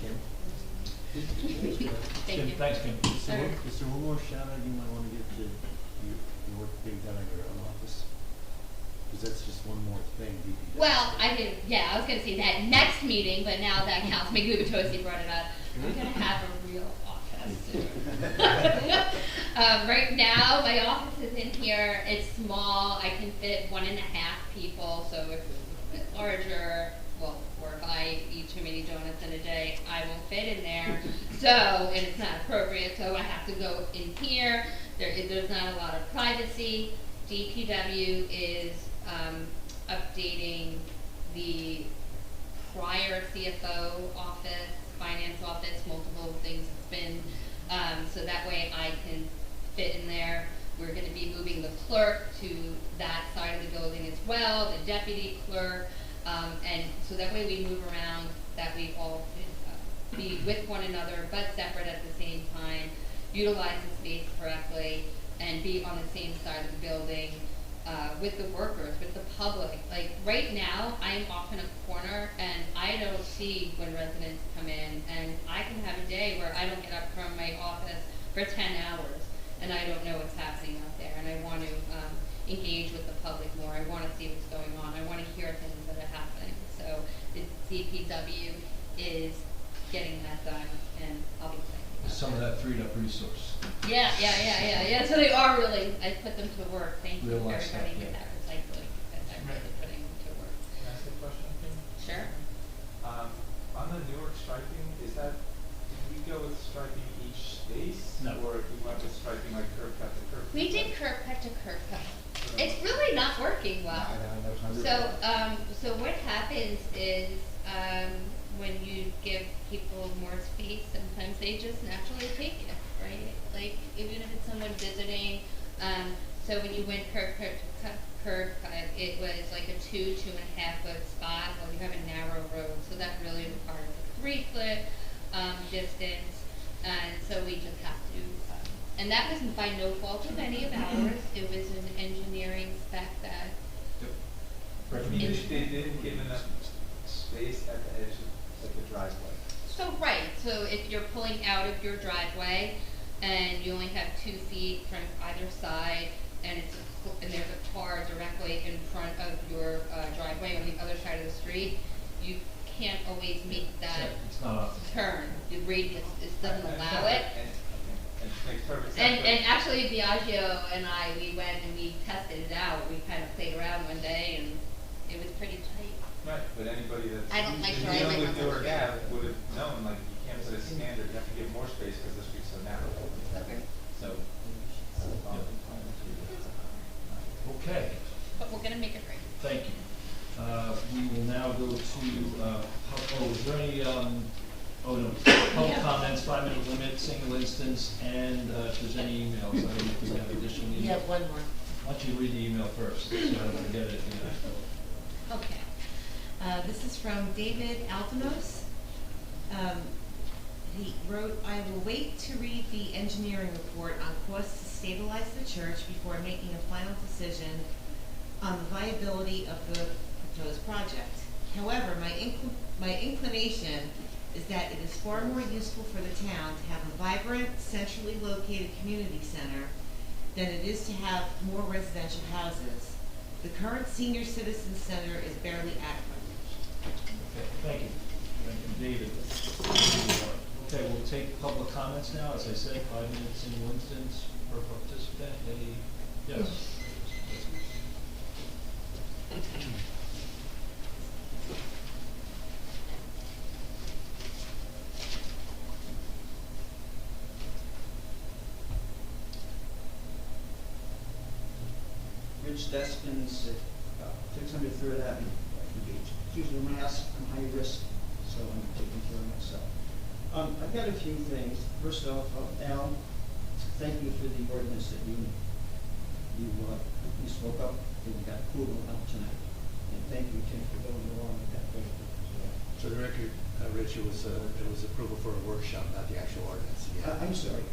here. Thank you. Thanks, Kim. Is there one more shout out you might want to give to your work being done in your own office? Because that's just one more thing. Well, I was going to say that next meeting, but now that Councilman Gubitosi brought it up, we're going to have a real office. Right now, my office is in here. It's small. I can fit 1.5 people, so if it's a bit larger, well, or if I eat too many donuts in a day, I won't fit in there. So, and it's not appropriate, so I have to go in here. There's not a lot of privacy. DPW is updating the prior CFO office, finance office, multiple things it's been, so that way I can fit in there. We're going to be moving the clerk to that side of the building as well, the deputy clerk, and so that way we move around, that we all can be with one another but separate at the same time, utilize the space correctly, and be on the same side of the building. With the workers, with the public. Like right now, I'm off in a corner and I don't see when residents come in, and I can have a day where I don't get up from my office for 10 hours and I don't know what's happening out there, and I want to engage with the public more. I want to see what's going on. I want to hear things that are happening. So the DPW is getting that done, and I'll be playing. Some of that freed up resource. Yeah. So they are really, I put them to work. Thank you Real for life everybody stuff, with that recycling, because I'm really putting them to work. Can I ask a question, Kim? Sure. On the Newark striping, did we go with striping each space? No. Or we went with striping like curb cut to curb cut? We did curb cut to curb cut. It's really not working well. So what happens is, when you give people more space, sometimes they just naturally take it, right? Like, even if it's someone visiting, so when you went curb cut, it was like a 2.5 foot spot. Well, you have a narrow road, so that really requires a 3 foot distance, and so we just have to, and that was by no fault of any of ours. It was an engineering spec that. They didn't give enough space at the edge of the driveway. So if you're pulling out of your driveway and you only have 2 feet from either side, and and there's a car directly in front of your driveway on the other side of the street, you can't always make that It's not up. turn. The radius doesn't allow it. And it makes perfect sense. And actually, Biagio and we went and we tested it out. We kind of played around one day, and it was pretty tight. Right, but anybody that's I don't like sure I dealing like with my Newark work. Ave would have known, like, you can't put a standard, you have to give more space because the street's so narrow. Okay. So. Okay, But we're gonna make it right. thank you. We will now go to, is there any, public comments, 5-minute limit, single instance, and if there's any emails, I don't know if we have additional emails. We have one more. Why don't you read the email first, so I don't forget it, Okay. This is from David Altimos. He wrote, I will wait to read the engineering report on costs to stabilize the church before making a final decision on the viability of the proposed project. However, my inclination is that it is far more useful for the town to have a vibrant, centrally located community center than it is to have more residential houses. The current senior citizen center is barely adequate. Okay, thank you. Thank you, David. Okay, we'll take public comments now. As I said, 5 minutes single instance per participant. Any, yes? Rich Despins at 600 Third Avenue, Brighton Beach. Usually when I ask, I'm high risk, so I'm taking care of myself. I've got a few things. First off, Al, thank you for the ordinance that you spoke up and got approval of tonight. And thank you, Tim, for going along with that. For the record, Rich, it was approval for a workshop, not the actual ordinance. Yeah. I'm sorry.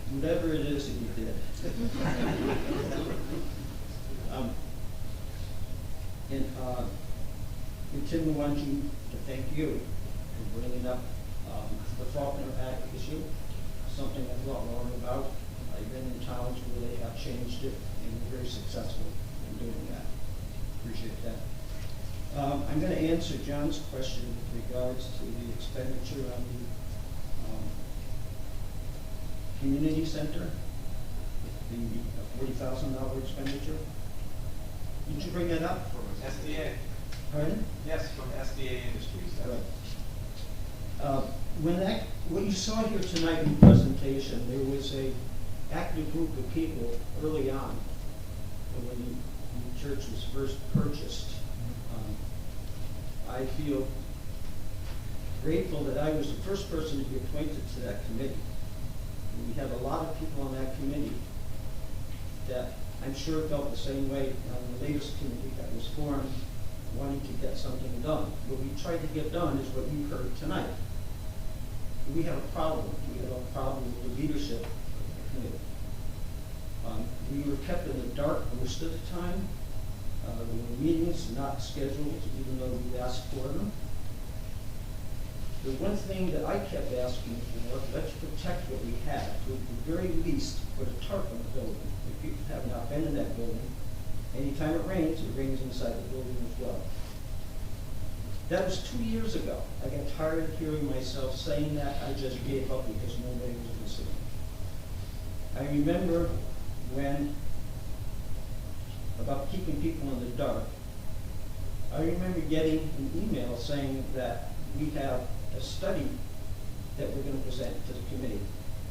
Whatever it is that you did. And Tim, I want you to thank you for bringing up the Faulkner Act issue, something I've thought long about. I've been in towns where they have changed it and were very successful in doing that. Appreciate that. I'm going to answer John's question with regards to the expenditure on the community center, the $40,000 expenditure. Did you bring that up? From SDA. Pardon? Yes, from SDA Industries. Right. What you saw here tonight in the presentation, there was a active group of people early on when the church was first purchased. I feel grateful that I was the first person to be appointed to that committee. And we had a lot of people on that committee that I'm sure felt the same way on the latest committee that was formed, wanting to get something done. What we tried to get done is what you heard tonight. We have a problem. We have a problem with the leadership of the committee. We were kept in the dark most of the time. There were meetings not scheduled, even though we asked for them. The one thing that I kept asking for, let's protect what we have. To the very least, put a tarp on the building. If people have not been in that building, anytime it rains inside the building as well. That was 2 years ago. I got tired of hearing myself saying that. I just gave up because nobody was listening. I remember about keeping people in the dark. I remember getting an email saying that we have a study that we're going to present to the committee.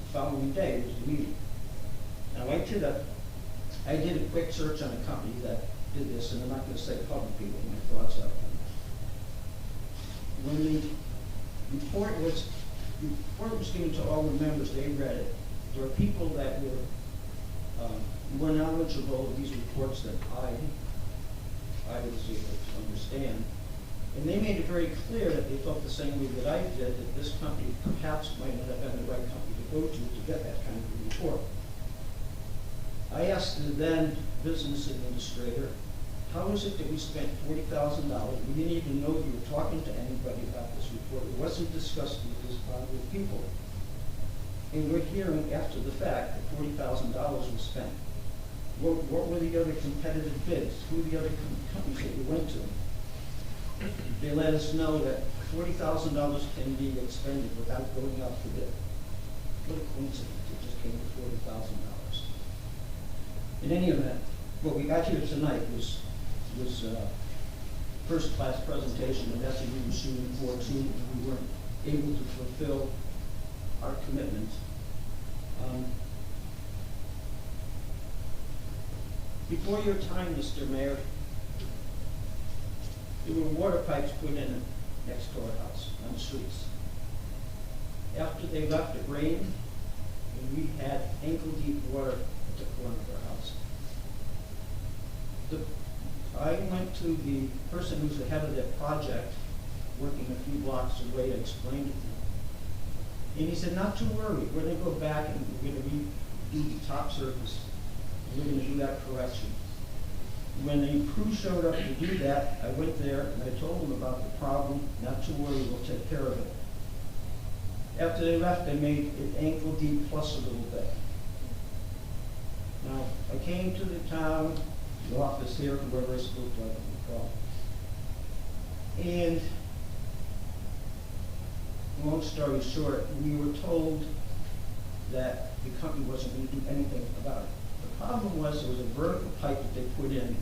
The following day was the meeting. Now I did a quick search on a company that did this, and I'm not going to say publicly what my thoughts are. When the report was given to all the members, they read it. There were people that were more knowledgeable of these reports than I was able to understand. And they made it very clear that they felt the same way that I did, that this company perhaps might not have been the right company to go to get that kind of a report. I asked the then business administrator, how is it that we spent $40,000? We didn't even know we were talking to anybody about this report. It wasn't discussed with people. And we're hearing after the fact that $40,000 was spent. what were the other competitive bids? Who were the other companies that we went to? They let us know that $40,000 can be expended without going out for bid. What a coincidence, it just came to $40,000. In any event, what we got here tonight was first-class presentation, and that's what we were shooting for, too. We weren't able to fulfill our commitment. Before your time, Mr. Mayor, there were water pipes put in next to our house on the streets. After they left, it rained, and we had ankle-deep water at the corner of our house. I went to the person who's the head of that project, working a few blocks away, to explain it to him. And he said, not to worry, we're going to go back and we're going to redo the top surface. And we're going to do that correction. When the crew showed up to do that, I went there and I told them about the problem. Not to worry, we'll take care of it. After they left, they made it ankle deep plus a little bit. Now, I came to the town, the office here, whoever I spoke to, I don't recall. And long story short, we were told that the company wasn't going to do anything about it. The problem was there was a vertical pipe that they put in.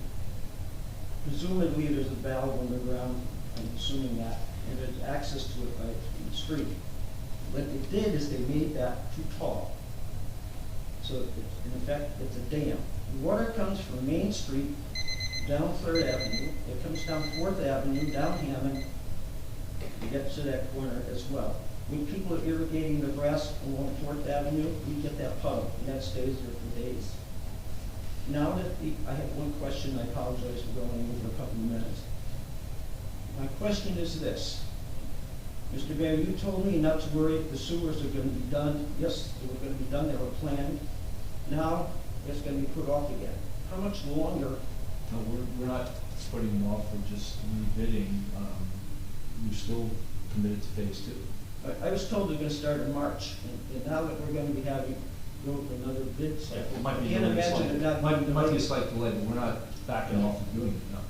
Presumably there's a valve on the ground, I'm assuming that, and there's access to it right from the street. What they did is they made that too tall. So in effect, it's a dam. Water comes from Main Street down 3rd Avenue. It comes down 4th Avenue, down Hammond, and gets to that corner as well. When people are irrigating the grass along 4th Avenue, we get that puddle, and that stays there for days. Now that I have one question, I apologize for going over a couple of minutes. My question is this. Mr. Mayor, you told me not to worry, the sewers are going to be done. Yes, they were going to be done, they were planned. Now, it's going to be put off again. How much longer? No, we're not putting them off, we're just rebidding. We're still committed to phase 2. I was told they're going to start in March, and now that we're going to be having go for another bid cycle, It might I be can't imagine it not being might be a delayed. slight delay, but we're not backing off and doing it, no.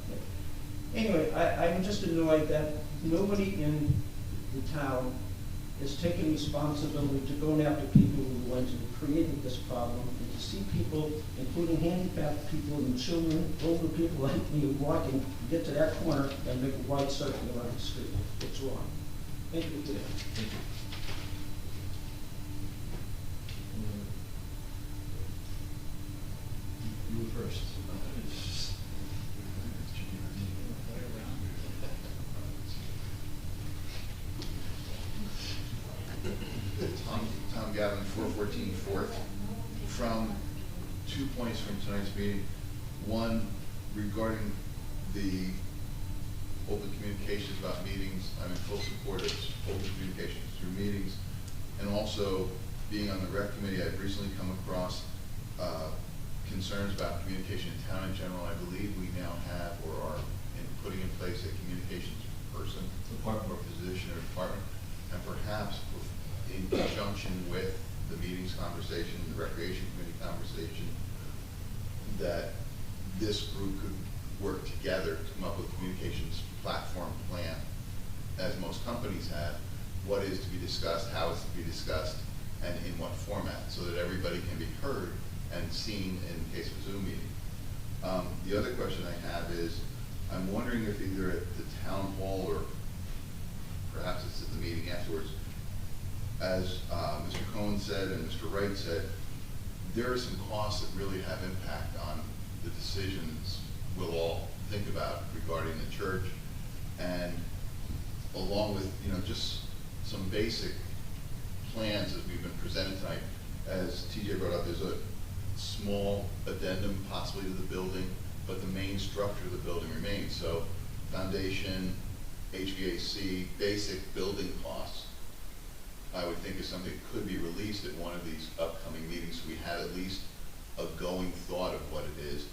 Anyway, I'm just annoyed that nobody in the town is taking responsibility to go after people who went and created this problem, and to see people, including handicapped people and children, older people like me, walking, get to that corner and make a wide circle around the street. It's wrong. Thank you. Thank you. You were first. Tom Gavin, 414 4th. From 2 points from tonight's meeting. One, regarding the open communications about meetings, I'm in full support of open communications through meetings. And also, being on the rec committee, I've recently come across concerns about communication in town in general. I believe we now have, or are putting in place, a communications person, department or position or department, and perhaps in conjunction with the meetings conversation, the recreation committee conversation, that this group could work together to come up with a communications platform plan, as most companies have, what is to be discussed, how it's to be discussed, and in what format, so that everybody can be heard and seen in case of a Zoom meeting. The other question I have is, I'm wondering if either at the town hall or perhaps it's at the meeting afterwards, as Mr. Cohen said and Mr. Wright said, there are some costs that really have impact on the decisions we'll all think about regarding the church, and along with, just some basic plans that we've been presented tonight. As TJ brought up, there's a small addendum possibly to the building, but the main structure of the building remains. So foundation, HVAC, basic building costs, I would think is something that could be released at one of these upcoming meetings, so we have at least a going thought of what it is,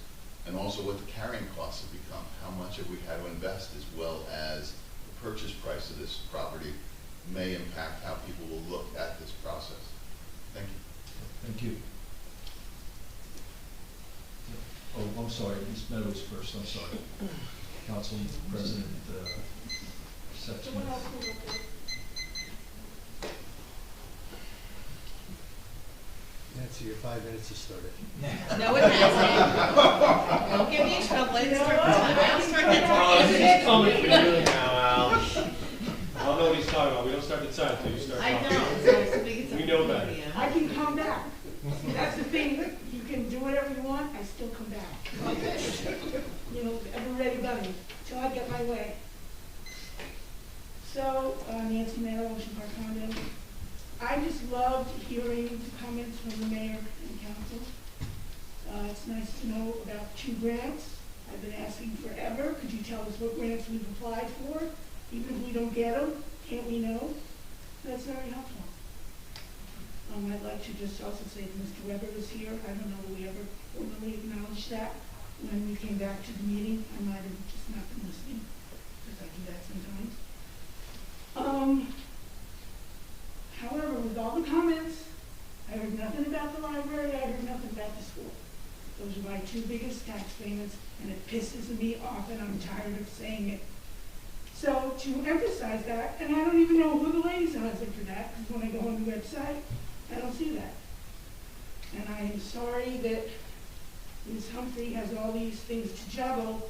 and also what the carrying costs have become. How much have we had to invest, as well as the purchase price of this property may impact how people will look at this process. Thank you. Thank you. Oh, I'm sorry, Ms. Meadows first, I'm sorry. Council President, Sexton. Nancy, your 5 minutes has started. No, it hasn't. Don't get me in trouble. I'll start the time. He's coming for you now, Al. I don't know what he's talking about. We don't start the time until you start I talking. know, so it's a big, We know better. I can come back. That's the thing, you can do whatever you want, I still come back. You know, ever ready bunny, till I get my way. So, Nancy Mayo, Ocean Park Condo. I just loved hearing the comments from the mayor and council. It's nice to know about 2 grants. I've been asking forever, could you tell us what grants we've applied for? Even if we don't get them, can't we know? That's very helpful. I'd like to just also say that Mr. Weber was here. I don't know that we ever formally acknowledged that when we came back to the meeting. I might have just not been listening, because I do that sometimes. However, with all the comments, I heard nothing about the library, I heard nothing about the school. Those are my 2 biggest tax payments, and it pisses me off, and I'm tired of saying it. So to emphasize that, and I don't even know who the liaisons are for that, because when I go on the website, I don't see that. And I am sorry that Ms. Humphrey has all these things to juggle,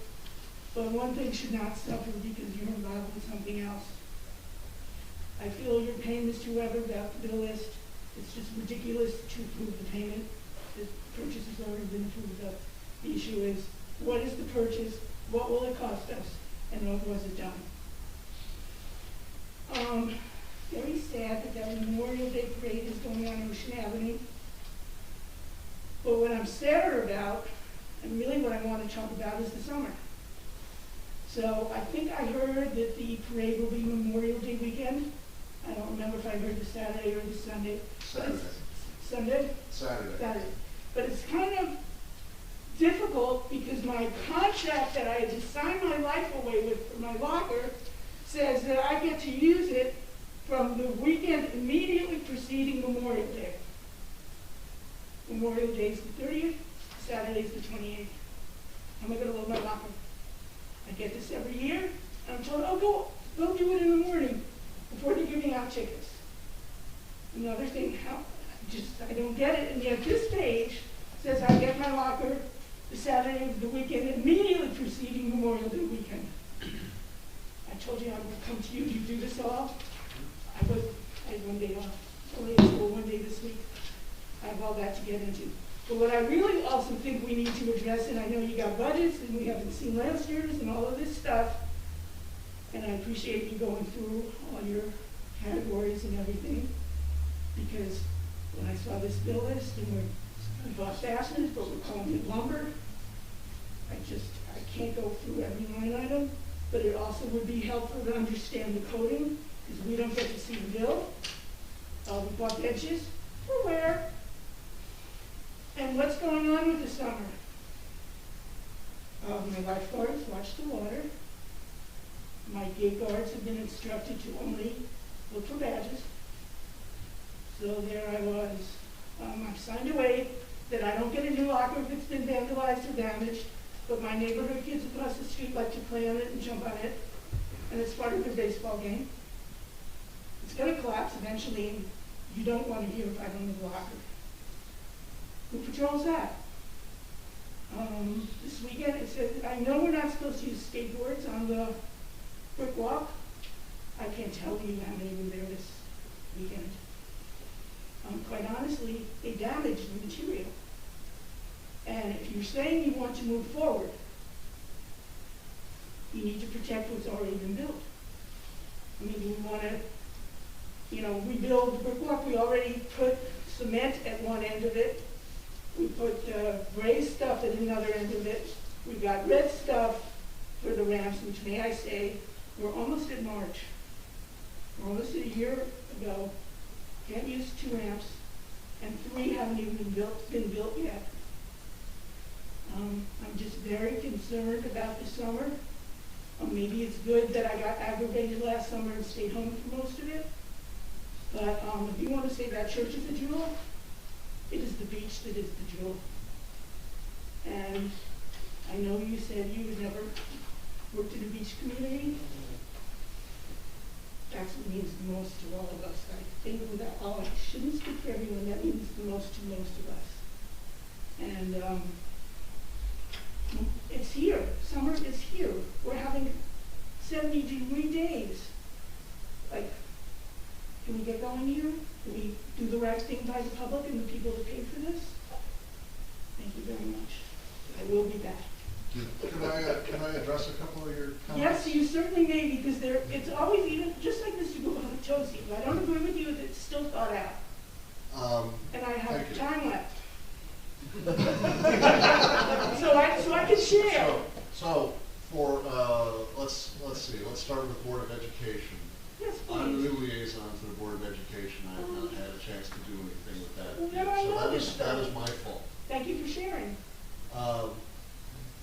but one thing should not suffer because you're involved with something else. I feel you're paying Mr. Weber about the bill list. It's just ridiculous to approve the payment. The purchase has already been approved of. The issue is, what is the purchase? What will it cost us? And what was it done? Very sad that that Memorial Day parade is going on Ocean Avenue. But what I'm sadder about, and really what I want to talk about, is the summer. So I think I heard that the parade will be Memorial Day weekend. I don't remember if I heard the Saturday or the Sunday. Saturday. Sunday? Saturday. Saturday. But it's kind of difficult because my contract that I had to sign my life away with for my locker says that I get to use it from the weekend immediately preceding Memorial Day. Memorial Day is the 30th, Saturday is the 28th. How am I going to load my locker? I get this every year, and I'm told, oh, go do it in the morning before they're giving out tickets. Another thing, I don't get it, and yet this page says I get my locker the Saturday of the weekend immediately preceding Memorial Day weekend. I told you I would come to you. You do this all. I had 1 day off. Only at school 1 day this week. I have all that to get into. But what I really also think we need to address, and I know you got budgets and we haven't seen last year's and all of this stuff, and I appreciate you going through all your categories and everything, because when I saw this bill list and we bought fasteners, but we're calling it lumber, I can't go through every line item, but it also would be helpful to understand the coding, because we don't get to see the bill. We bought benches, for where? And what's going on with the summer? My lifeguards watch the water. My gate guards have been instructed to only look for badges. So there I was. I've signed away that I don't get a new locker if it's been vandalized or damaged, but my neighborhood kids across the street like to play on it and jump on it, and it's part of their baseball game. It's going to collapse eventually, and you don't want to hear if I don't have a locker. Who patrols that? This weekend it said, I know we're not supposed to use skateboards on the brick walk. I can't tell you how many were there this weekend. Quite honestly, they damaged the material. And if you're saying you want to move forward, you need to protect what's already been built. I mean, we want to, rebuild the brick walk. We already put cement at one end of it. We put gray stuff at another end of it. We got red stuff for the ramps, which may I say, we're almost at March. We're almost a year ago. Can't use 2 ramps, and 3 haven't even been built yet. I'm just very concerned about the summer. Maybe it's good that I got aggravated last summer and stayed home for most of it. But if you want to say that church is a jewel, it is the beach that is the jewel. And I know you said you had never worked in a beach community. That's what means the most to all of us. I think without, I shouldn't speak for everyone, that means the most to most of us. And it's here. Summer is here. We're having 70-degree days. Like, can we get going here? Can we do the right thing by the public and the people that paid for this? Thank you very much. I will be back. Can I address a couple of your comments? Yes, you certainly may, because it's always, even just like Mr. Gubatosi, if I don't agree with you, it's still thought out. And I have time left. so I can share. So for let's see. Let's start with Board of Education. Yes, please. I'm the new liaison to the Board of Education. I have not had a chance to do anything with that. Well, yet. then I So know this that stuff. is my fault. Thank you for sharing.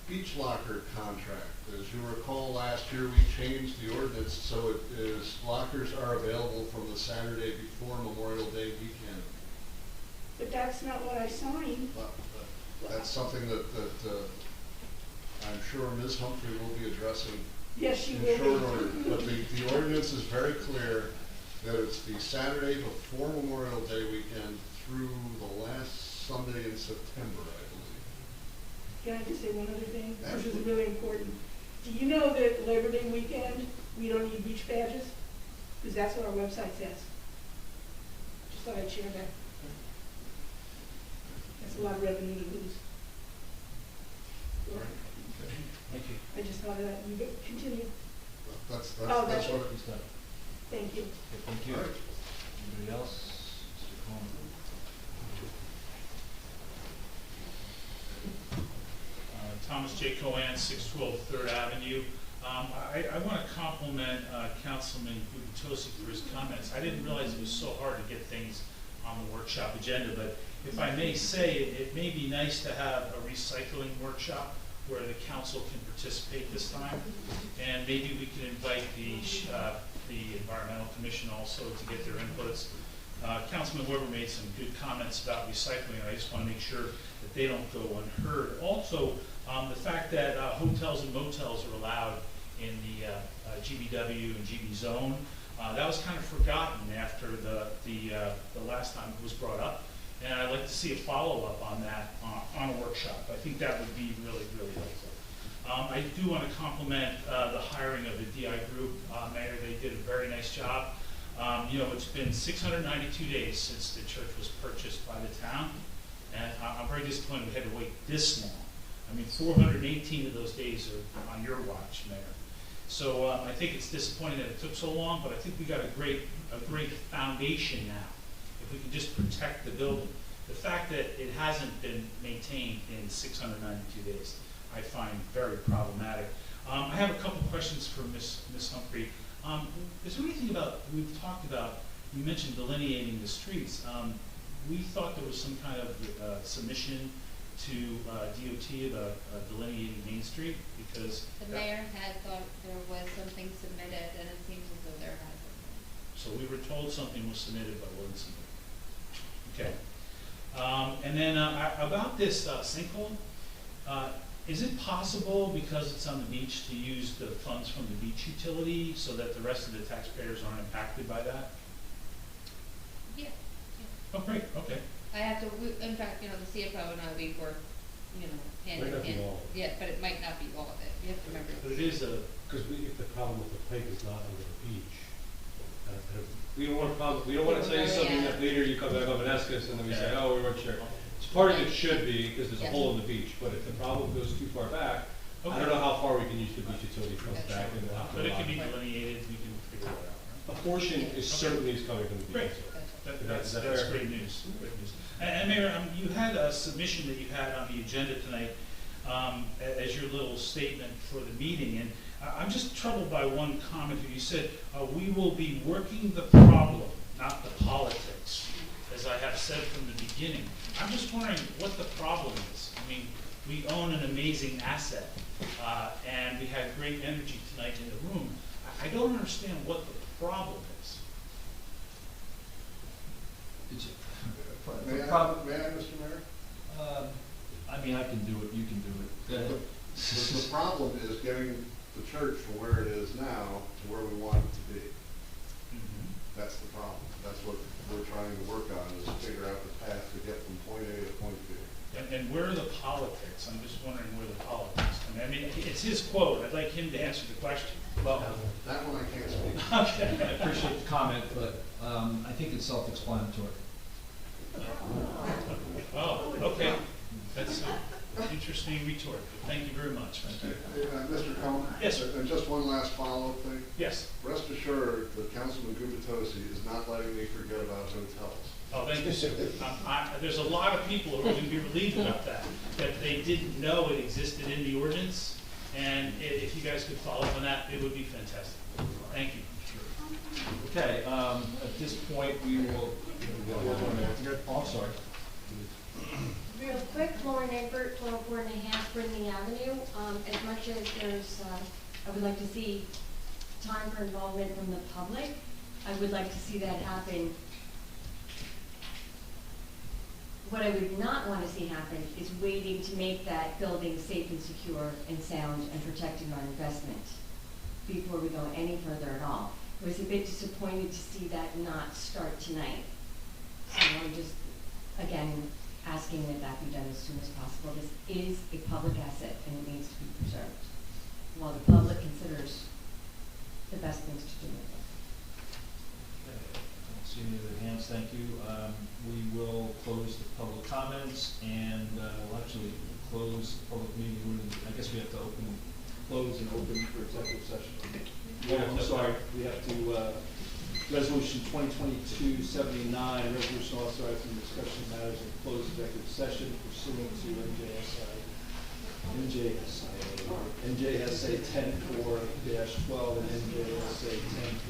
Beach locker contract. As you recall, last year we changed the ordinance so it is lockers are available from the Saturday before Memorial Day weekend. But that's not what I signed. That's something that I'm sure Ms. Humphrey will be addressing Yes, she in will short be. order. But the ordinance is very clear that it's the Saturday before Memorial Day weekend through the last Sunday in September, I believe. Can I just say one other thing? This Absolutely. is really important. Do you know that Labor Day weekend, we don't need beach badges? Because that's what our website says. Just thought I'd share that. That's a lot of revenue to lose. Thank you. I just thought of that. You continue. That's Oh, what that's it it. is. Thank you. Okay, thank you. All right. Anybody else? Mr. Coleman? Thomas J. Cohen, 612 Third Avenue. I want to compliment Councilman Gubatosi for his comments. I didn't realize it was so hard to get things on the workshop agenda, but if I may say, it may be nice to have a recycling workshop where the council can participate this time, and maybe we can invite the Environmental Commission also to get their inputs. Councilman Weber made some good comments about recycling, and I just want to make sure that they don't go unheard. Also, the fact that hotels and motels are allowed in the GBW and GB zone, that was kind of forgotten after the last time it was brought up, and I'd like to see a follow-up on that on a workshop. I think that would be really, really helpful. I do want to compliment the hiring of the DI group. Mayor, they did a very nice job. You know, it's been 692 days since the church was purchased by the town, and I'm very disappointed we had to wait this long. I mean, 418 of those days are on your watch, Mayor. So I think it's disappointing that it took so long, but I think we got a great foundation now. If we can just protect the building. The fact that it hasn't been maintained in 692 days, I find very problematic. I have a couple questions for Ms. Humphrey. Is there anything about, we've talked about, you mentioned delineating the streets. We thought there was some kind of submission to DOT about delineating Main Street, because The mayor had thought there was something submitted, and it seems as though there hasn't been. so we were told something was submitted but wasn't submitted. Okay. And then about this sinkhole, is it possible, because it's on the beach, to use the funds from the beach utility so that the rest of the taxpayers aren't impacted by that? Yeah. Oh, great, okay. I have to, in fact, you know, the CFO and I, we work, you know, hand Might in not be hand. all of it. Yeah, but it might not be all of it. You have to remember. But it is a, Because if the problem with the pipe is not under the beach, we don't want to tell you something that later you come back up and ask us, and then we say, oh, we weren't sure. It's part of it should be, because there's a Yes. hole in the beach, but if the problem goes too far back, I Okay. don't know how far we can use the beach utility funds That's back. And but it can be delineated, we can figure that A out. portion is certainly is coming from the Great. beach. That's That's fair. great news. Great news. And Mayor, you had a submission that you had on the agenda tonight as your little statement for the meeting, and I'm just troubled by one comment here. You said, we will be working the problem, not the politics, as I have said from the beginning. I'm just wondering what the problem is. I mean, we own an amazing asset, and we had great energy tonight in the room. I don't understand what the problem is. May I, Mr. Mayor? I mean, I can do it, you can do it. Go ahead. The problem is getting the church from where it is now to where we want it to be. That's the problem. That's what we're trying to work on, is figure out the path to get from point A to point B. And where are the politics? I'm just wondering where the politics come in. I mean, it's his quote. I'd like him to answer the question. Well, that one I can't speak. Okay. I appreciate the comment, but I think it's self-explanatory. Oh, okay. That's an interesting retort. Thank you very much. Mr. Cohen? Yes, sir. And just one last follow-up thing. Yes. Rest assured that Councilman Gubitosi is not letting me forget about hotels. Oh, thank you, sir. There's a lot of people who are going to be relieved about that they didn't know it existed in the ordinance, and if you guys could follow up on that, it would be fantastic. Thank you. Okay, at this point, we will, oh, I'm sorry. Real quick, Lauren Egbert, 12.5 Brittany Avenue. As much as there's, I would like to see time for involvement from the public, I would like to see that happen. What I would not want to see happen is waiting to make that building safe and secure and sound and protecting our investment before we go any further at all. I was a bit disappointed to see that not start tonight. So I'm just, again, asking that that be done as soon as possible. This is a public asset and it needs to be preserved while the public considers the best things to do with it. Don't see any other hands, thank you. We will close the public comments and we'll actually close the public meeting. I guess we have to close and open for executive session. Yeah, I'm sorry, we have to, Resolution 2022-79, resolution authorizing discussion of matters in closed executive session pursuant to NJSA 10-4-12 and NJSA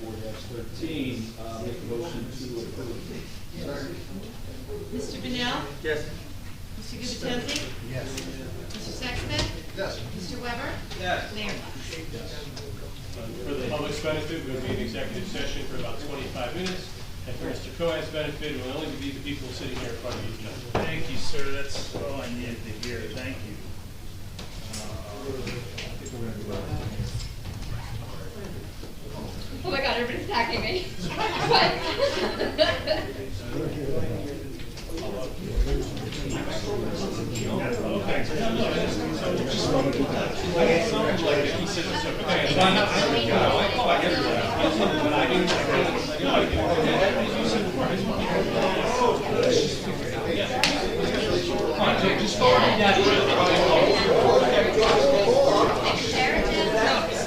10-4-13. Make a motion to approve. Mr. Bunnell? Yes. Mr. Gubitosi? Yes. Mr. Sexsmith? Yes. Mr. Weber? Yes. Mayor Buss? For the public's benefit, we'll be in executive session for about 25 minutes. And for Mr. Cohen's benefit, we'll only be the people sitting here in front of you tonight. Thank you, sir. That's all I needed to hear. Thank you. Oh my God, everybody's attacking me.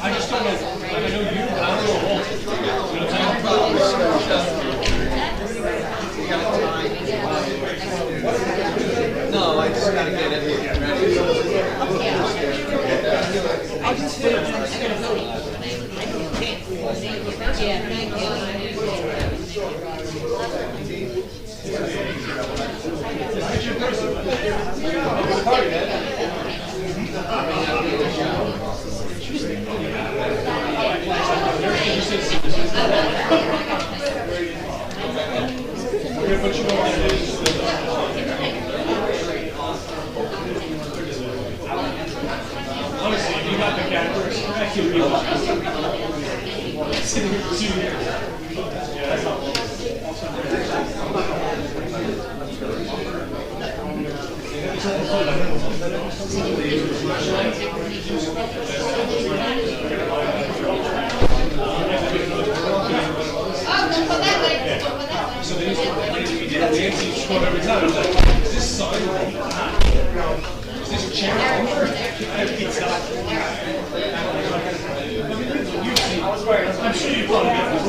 I just don't know. I know you, but I don't know No, I just gotta get it ready. I'll just put it on. Yeah, thank honestly, if you got the categories correct, you'd be sitting here for 2 years. Yeah, that's helpful. So they used to, Nancy quote every time, I was like, is this sign wrong? Is this chair wrong? I'm sure you probably get this.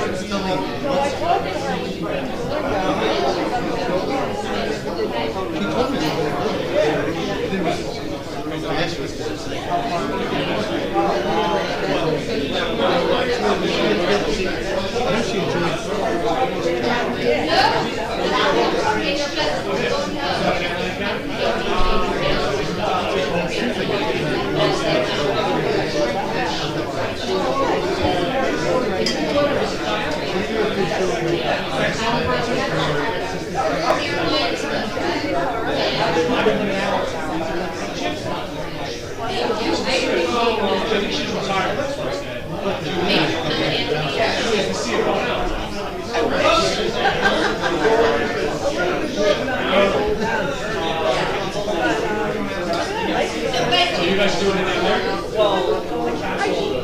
He told me. I think she's retired this first day. She has to see it going out. So you guys doing anything there? Well, the council.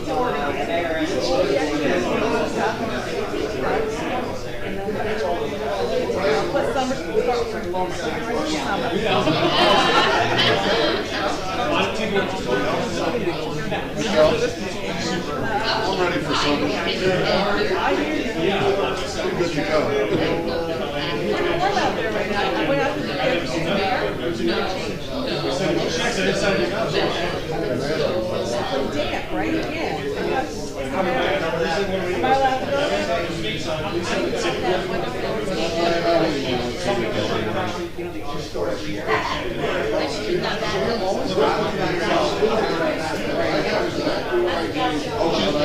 I'm ready for something. Good to go. Damp, right? Yeah. Am I allowed to go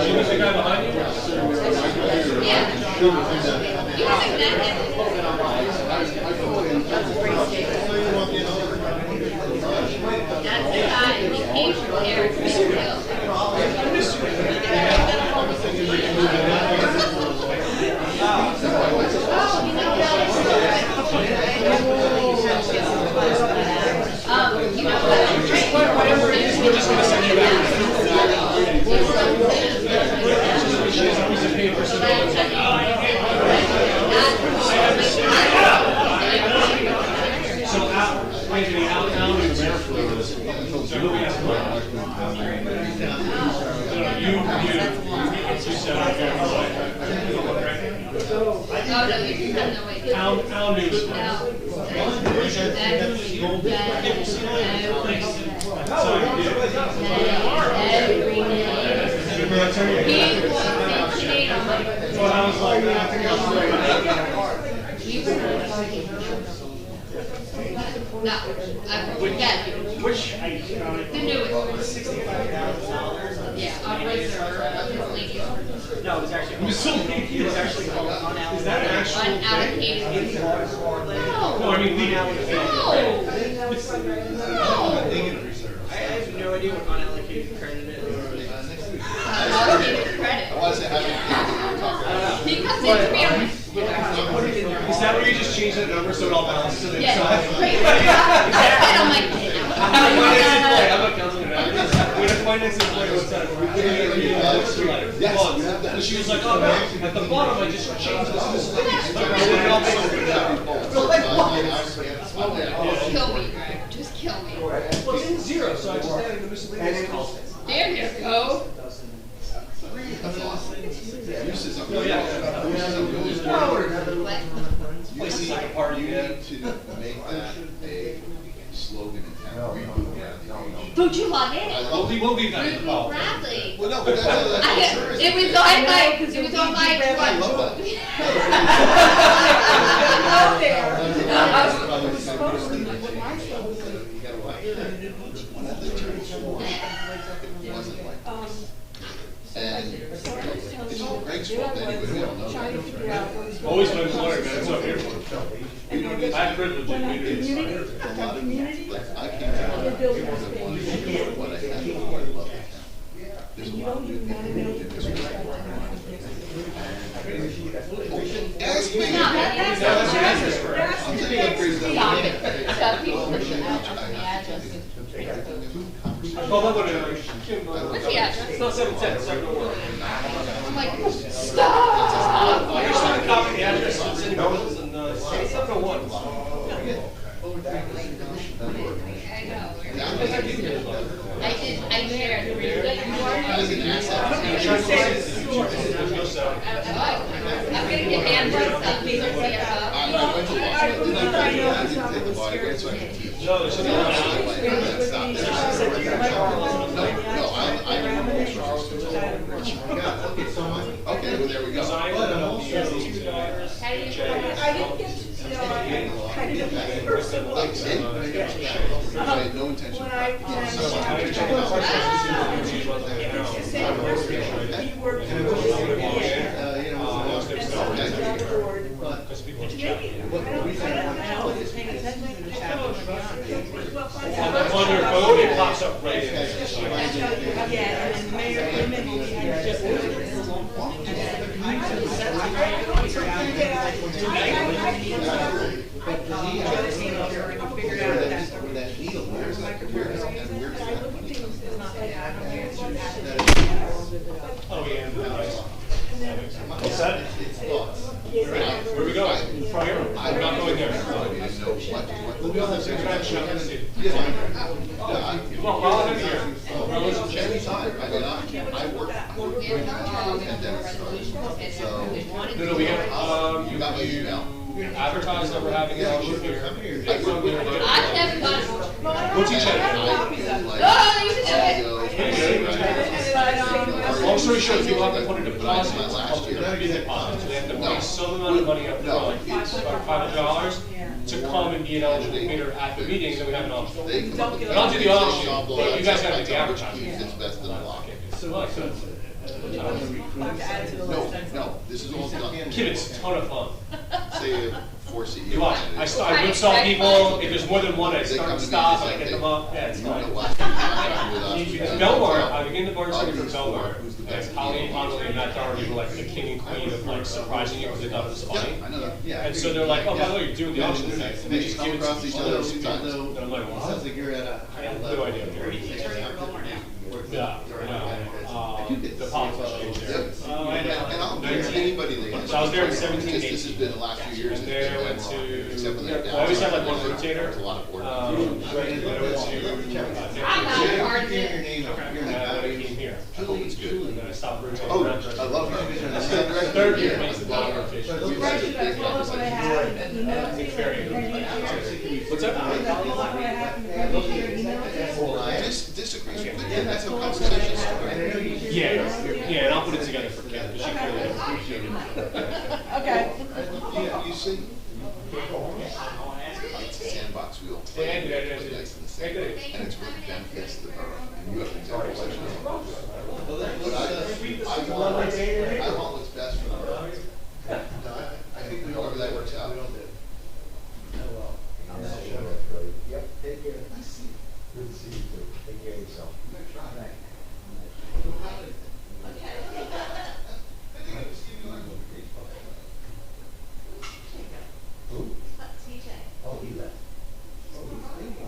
She was the guy behind you? Whatever it is, we're just going to send you back. She has a piece of paper, so Al News. No, which the newest. $65,000. Yeah, on reserve. No, it was actually. It was actually called unallocated. Is that actual? Unallocated. No, I mean legally. I have no idea what unallocated credit is. Unallocated credit. I want to say, how many Because it's real. Is that where you just change that number so it all balances to the Yeah, side? right. I'm like, I'm a counselor. When a finance employee was at and she was like, oh no, at the bottom I just changed this. kill me, Greg. Just kill me. Well, it's in zero, so I just added the miscellaneous cost. There you go. This is like a party. You need to make that a slogan in town. Don't you love it? I love We'll leave that in the policy. Bradley. Well, no, but that's It was on my, it was on my. I love And it's all Greg's fault anyway, we don't know that. Always been water, man, that's what I'm here for. We don't need. I have privilege in meetings. A lot of, like, I came out of what I had, I love it. There's a lot of new people in this room. Ask me. Stop it. Stop people pushing out the address. Well, that would What's the address? It's not 710, 701. I'm like, stop! I just want to copy the address and send it over to them, 701. I know. I shared. I'm gonna get handouts up. These are Okay, well, there we go. I didn't get to, I didn't get first of all. Like, I had no intention. When I So, it's the same person. work. And it was the same board, Yeah. you know, And sometimes on the board. Because people Maybe, chat. I don't know. Paying attention to the chapter, to be honest. Well, find On out. on your phone, it pops up right in. Yeah, and then Mayor Women will be But the needle, Figured out that that's the where that needle, where's that, where's that money coming Oh, yeah. What's that? It's thoughts. Where we go? Prior? I'm not going there. We'll be on the same track. Well, I'll have you here. Anytime, I mean, I work until the pandemic started, so. No, we have, You got my email. advertise that we're having it on here. I've never done it. What's each other? No, you should do it. Long story short, people have to put a deposit, it's called a community deposit, so they have to pay some amount of money up front, like $500, to come and be an eligible bidder at the meeting, then we have an auction. But I'll do the auction, but you guys gotta do the advertising. It's best in the law. No, this is all done. Kid, it's a ton of fun. Say you foresee. You watch, I whipsaw people, if there's more than one, I start and stop, I get them up, yeah, it's fun. Belmar, I begin the bartender from Belmar, and it's Colleen Connolly and Matt Doherty were like the king and queen of like surprising you because they thought it was funny. I know that. And so they're like, oh, by the way, you're doing the auction today, and they just give it to each other a few times. And I'm like, It what? sounds like you're at a I higher have level. no idea. Yeah, the politics changed there. Oh, I know. And I'll guarantee anybody that. So I was there in 17, This has been the last few years. And then I went to, Except when they're down. I always have like one rotator. There's a lot of board. Then I went to, I'm not a hard Your name, and then I came here. I hope it's good. And then I stopped rotating Oh, around. I love her. The third year makes the bottom rotation. It's very good. What's that? Disagrees with me, that's how conversations start. Yeah, and I'll put it together for Ken, because she clearly appreciated it. Okay. You see? It's a sandbox wheel. And Nice in the sand. And it's really benefits the borough. And you have an example election. But I want what's best for the borough. I think however that works out. Yep, take care. Nice to see you. Good to see you too. Take care of yourself. Who? TJ. Oh, he left. Oh, he's leaving.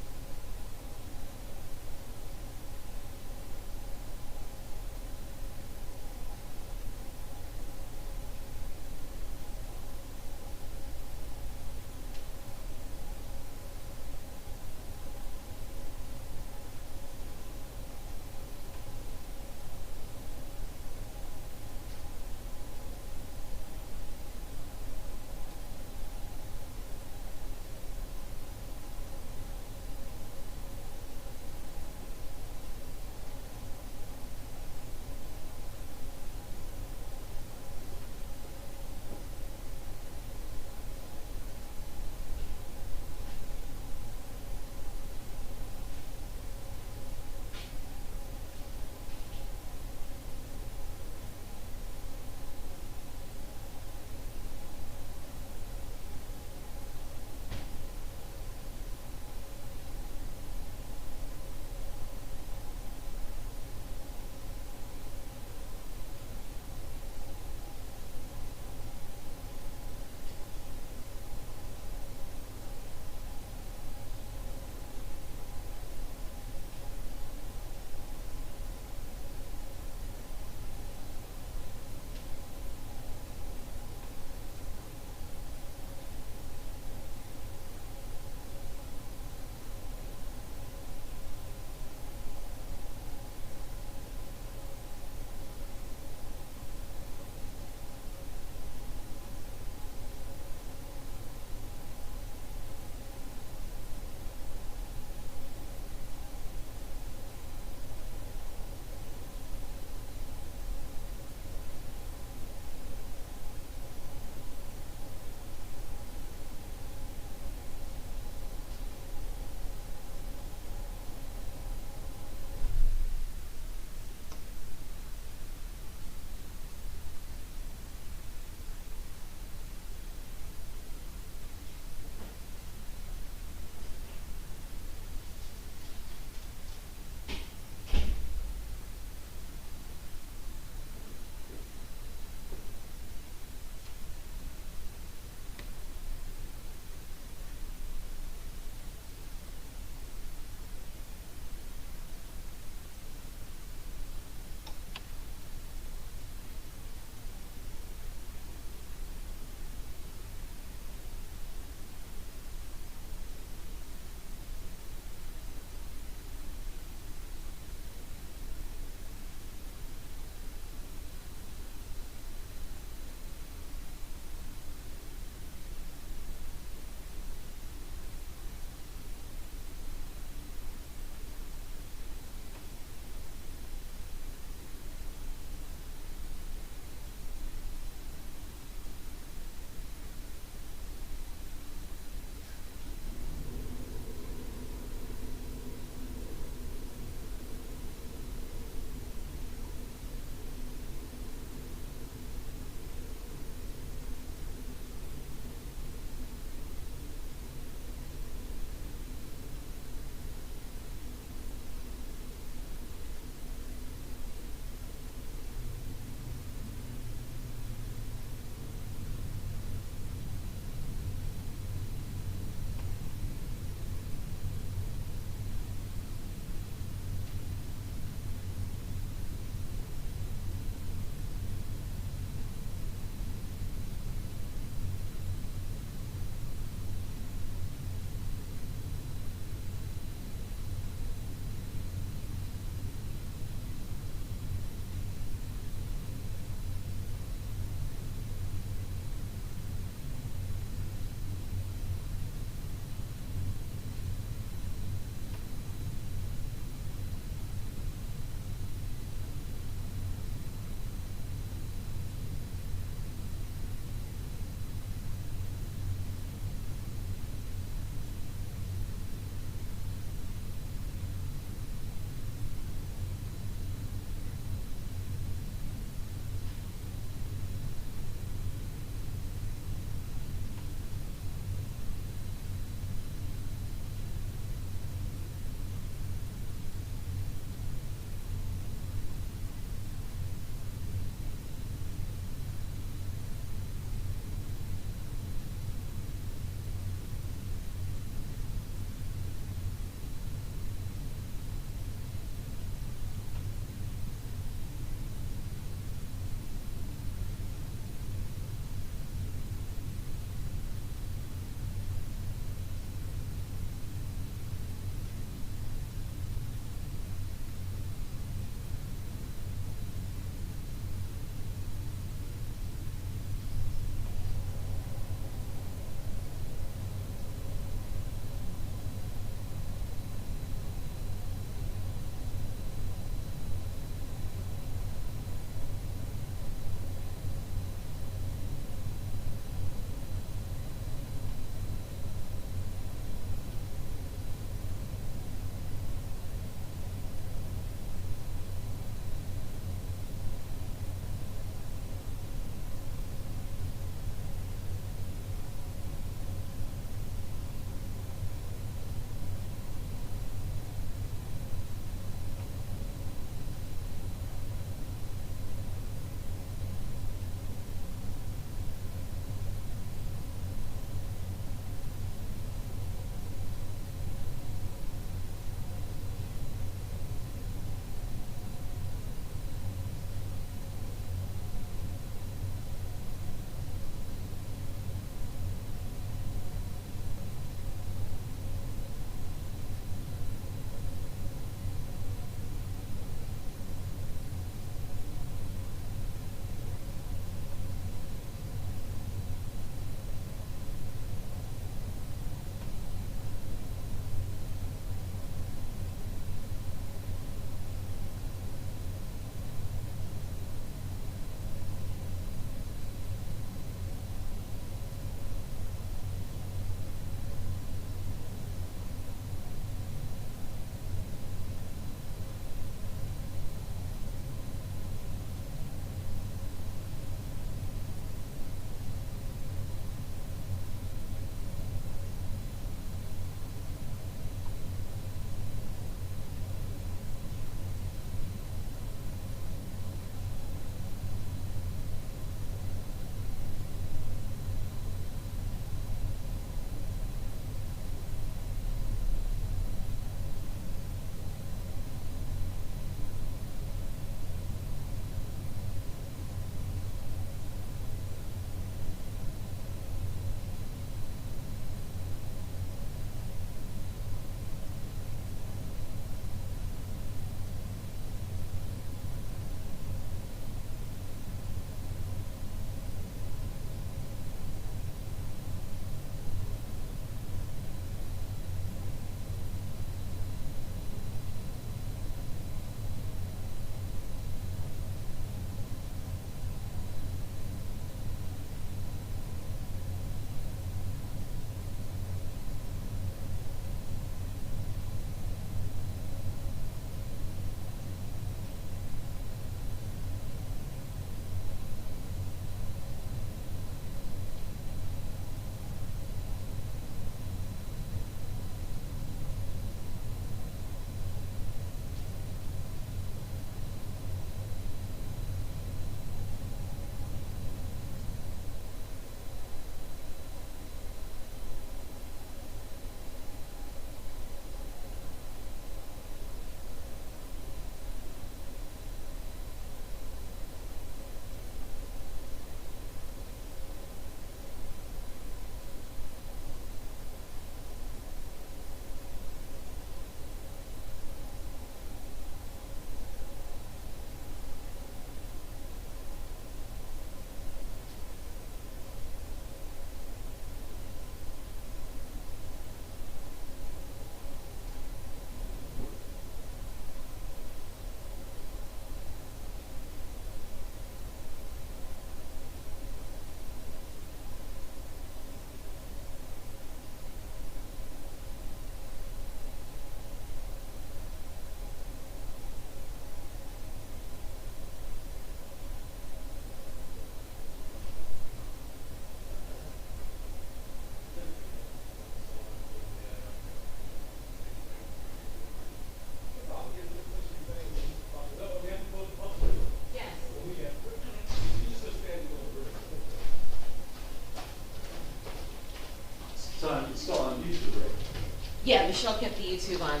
Yeah, Michelle kept the YouTube on.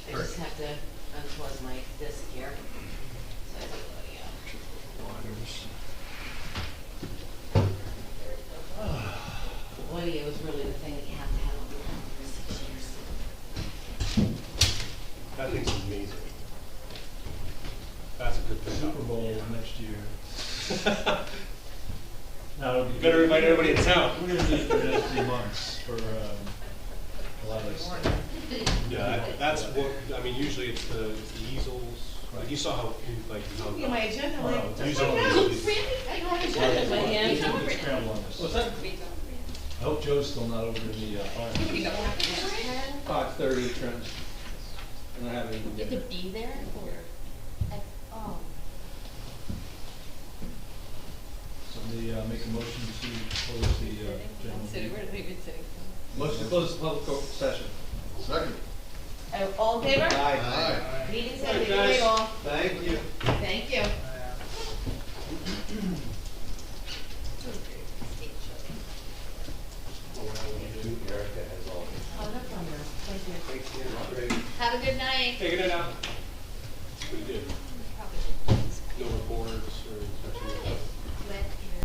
I just have to unplug my disc here. So I have audio is really the thing that you have to have on the phone for 6 years. That thing's amazing. That's a good thing. Super Bowl next year. Now, You better invite everybody in town. We're gonna need for the next few months for, a lot of this stuff. Yeah, that's what, I mean, usually it's the easels, like you saw how, how. Yeah, my agenda, like, Wow, just usually like that. it's- I don't have an agenda in my hand. It's a big scramble on this. What's that? I hope Joe's still not over in the, fire. 5:30 Trent. And I haven't even You yet. have to be there or, oh. Somebody, make a motion to close the, general Sitting, meeting. where are they even sitting? Motion to close the public session. Second. All in favor? Aye. Meeting's ended, good night all. Thank you. Thank you. Oh, no problem. Thank you. Have a good night. Take it in now.